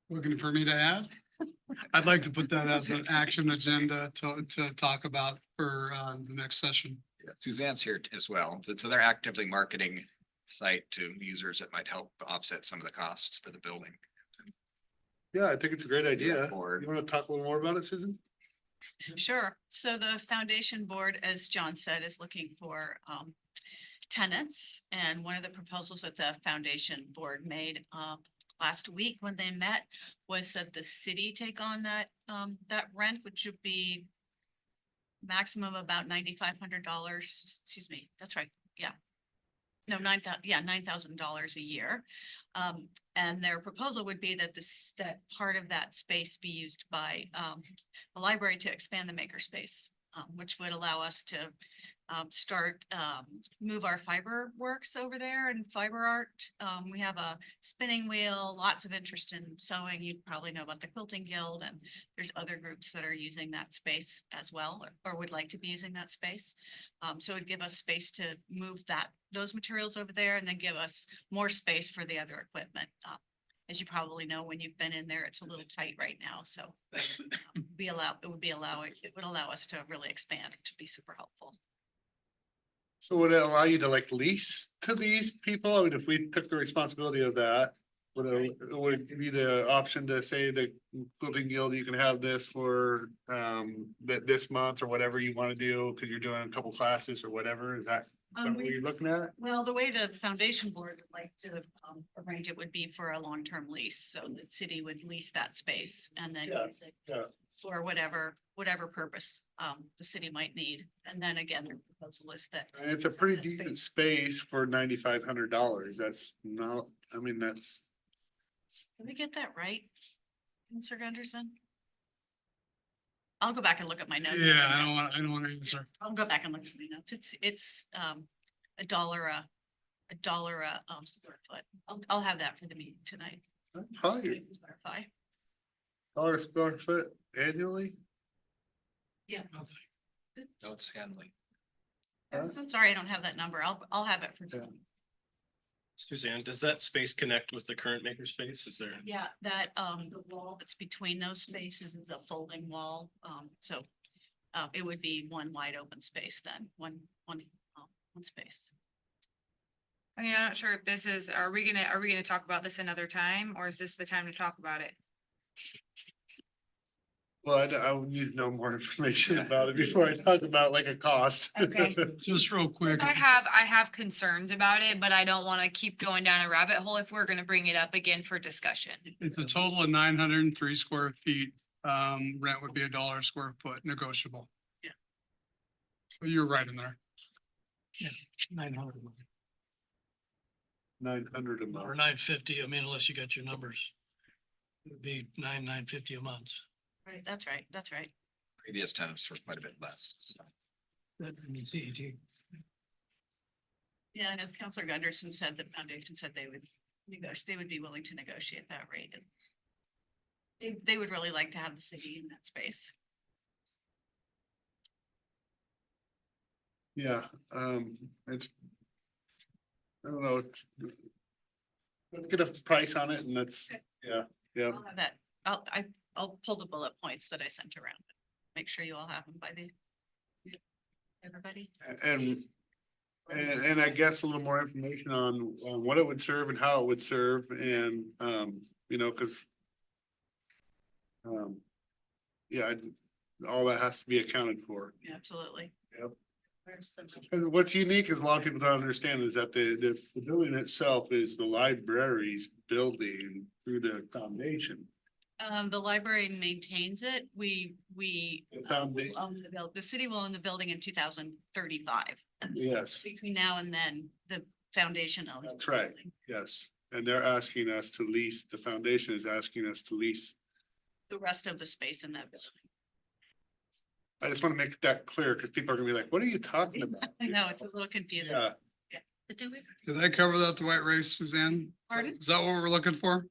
Looking for me to add? I'd like to put that as an action agenda to talk about for the next session. Yeah, Suzanne's here as well. So they're actively marketing the site to users that might help offset some of the costs for the building. Yeah, I think it's a great idea. Forward. You want to talk a little more about it, Susan? Sure. So the foundation board, as John said, is looking for tenants. And one of the proposals that the foundation board made last week when they met was that the city take on that rent, which would be maximum about $9,500. Excuse me, that's right. Yeah. No, $9,000 a year. And their proposal would be that that part of that space be used by the library to expand the makerspace, which would allow us to start, move our fiber works over there and fiber art. We have a spinning wheel, lots of interest in sewing. You'd probably know about the Quilting Guild, and there's other groups that are using that space as well, or would like to be using that space. So it'd give us space to move those materials over there and then give us more space for the other equipment. As you probably know, when you've been in there, it's a little tight right now, so it would allow us to really expand, which would be super helpful. So would it allow you to like lease to these people? I mean, if we took the responsibility of that, would it give you the option to say the Quilting Guild, you can have this for this month or whatever you want to do, because you're doing a couple classes or whatever? Is that what you're looking at? Well, the way the foundation board would like to arrange it would be for a long-term lease, so the city would lease that space and then use it Yeah. for whatever purpose the city might need. And then again, the proposal is that. And it's a pretty decent space for $9,500. That's not, I mean, that's. Did we get that right, Mr. Gunderson? I'll go back and look at my notes. Yeah, I don't want to answer. I'll go back and look at my notes. It's a dollar a square foot. I'll have that for the meeting tonight. Probably Clarify. $1 square foot annually. Yeah. No, it's handling. I'm so sorry, I don't have that number. I'll have it for. Yeah. Suzanne, does that space connect with the current makerspace? Is there? Yeah, that the wall that's between those spaces is a folding wall. So it would be one wide open space then, one space. I mean, I'm not sure if this is, are we gonna talk about this another time, or is this the time to talk about it? Well, I would need to know more information about it before I talk about like a cost. Okay. Just real quick. I have concerns about it, but I don't wanna keep going down a rabbit hole if we're gonna bring it up again for discussion. It's a total of 903 square feet. Rent would be $1 a square foot negotiable. Yeah. So you're right in there. Yeah, 900. 900 a Or month. 950, I mean, unless you got your numbers. It would be 950 a month. Right, that's right, that's right. Previous tenants were quite a bit less. So. That means CET. Yeah, and as Counselor Gunderson said, the foundation said they would be willing to negotiate that rate. They would really like to have the city in that space. Yeah, it's. I don't know. Let's get a price on it and let's, yeah. I'll have that, I'll pull the bullet points that I sent around. Make sure you all have them by the. Everybody. And I guess a little more information on what it would serve and how it would serve and, you know, cause. Yeah, all that has to be accounted for. Yeah, absolutely. Yep. And what's unique is a lot of people don't understand is that the building itself is the library's building through the foundation. The library maintains it. We The foundation, own the city will own the building in 2035. yes, Between now and then, the foundation owns. that's the right, building. yes. And they're asking us to lease, the foundation is asking us to lease. The rest of the space in that building. I just want to make that clear because people are gonna be like, what are you talking about? I know, it's a little confusing. Yeah, But do we? Did I cover that the right way, Suzanne? Pardon? Is that what we're looking for?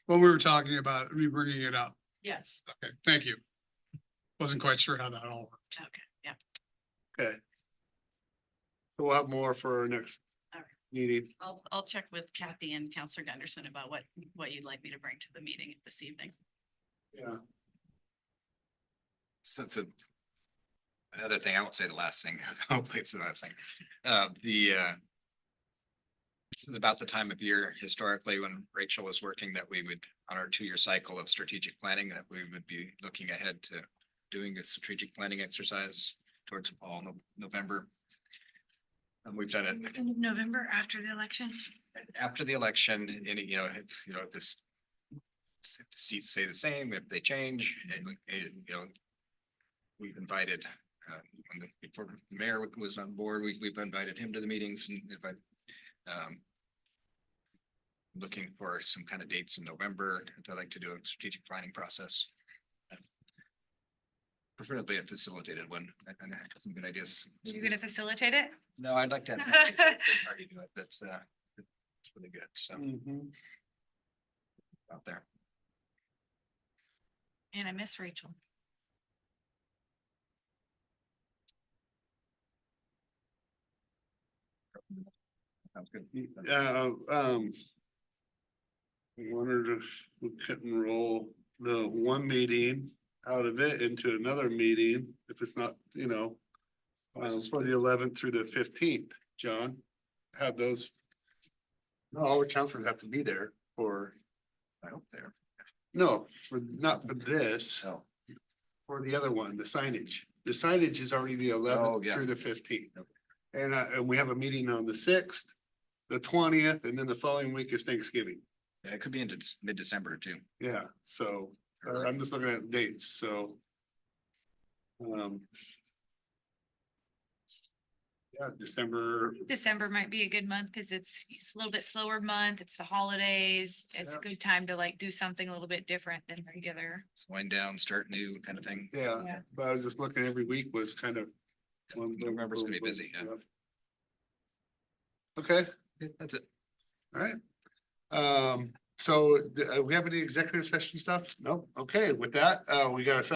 What we were talking about, me bringing it up. Yes, Okay, thank you. Wasn't quite sure how that all worked. okay, yeah. okay. So we'll have more for our next All right. meeting. I'll check with Kathy and Counselor Gunderson about what you'd like me to bring to the meeting this evening. Yeah. So it's another thing, I won't say the last thing, hopefully it's the last thing. This is about the time of year historically when Rachel was working that we would, on our 2-year cycle of strategic planning, that we would be looking ahead to doing a strategic planning exercise towards fall, November. And we've done it November after the election? after the election, and you know, it's, you know, if the seats stay the same, if they change, you know, we've invited, before the mayor was on board, we've invited him to the meetings and looking for some kind of dates in November. I'd like to do a strategic planning process. Preferably a facilitated one. I have some good ideas. You're gonna facilitate it? No, I'd like to have a third party do it. That's really good. So out there. And I miss Rachel. Sounds good. Yeah, I wondered if we couldn't roll the one meeting out of it into another meeting, if it's not, you know. For the 11th through the 15th, John, have those. No, all the counselors have to be there for, I hope there. no, not for this, So, for the other one, the signage. The signage is already the 11th yeah. through the 15th. Okay. And we have a meeting on the 6th, the 20th, and then the following week is Thanksgiving. yeah, it could be into mid-December too. Yeah, so I'm just looking at dates, so. Yeah, December might be a good month because it's a little bit slower month. It's the holidays. It's a Yeah. good time to like do something a little bit different than regular. So wind down, start new kind of thing. yeah, Yeah. but I was just looking, every week was kind of. November's gonna be busy, yeah. Okay, Yeah, that's it. all right. So we have any executive session stuff? No, okay, with that, we got a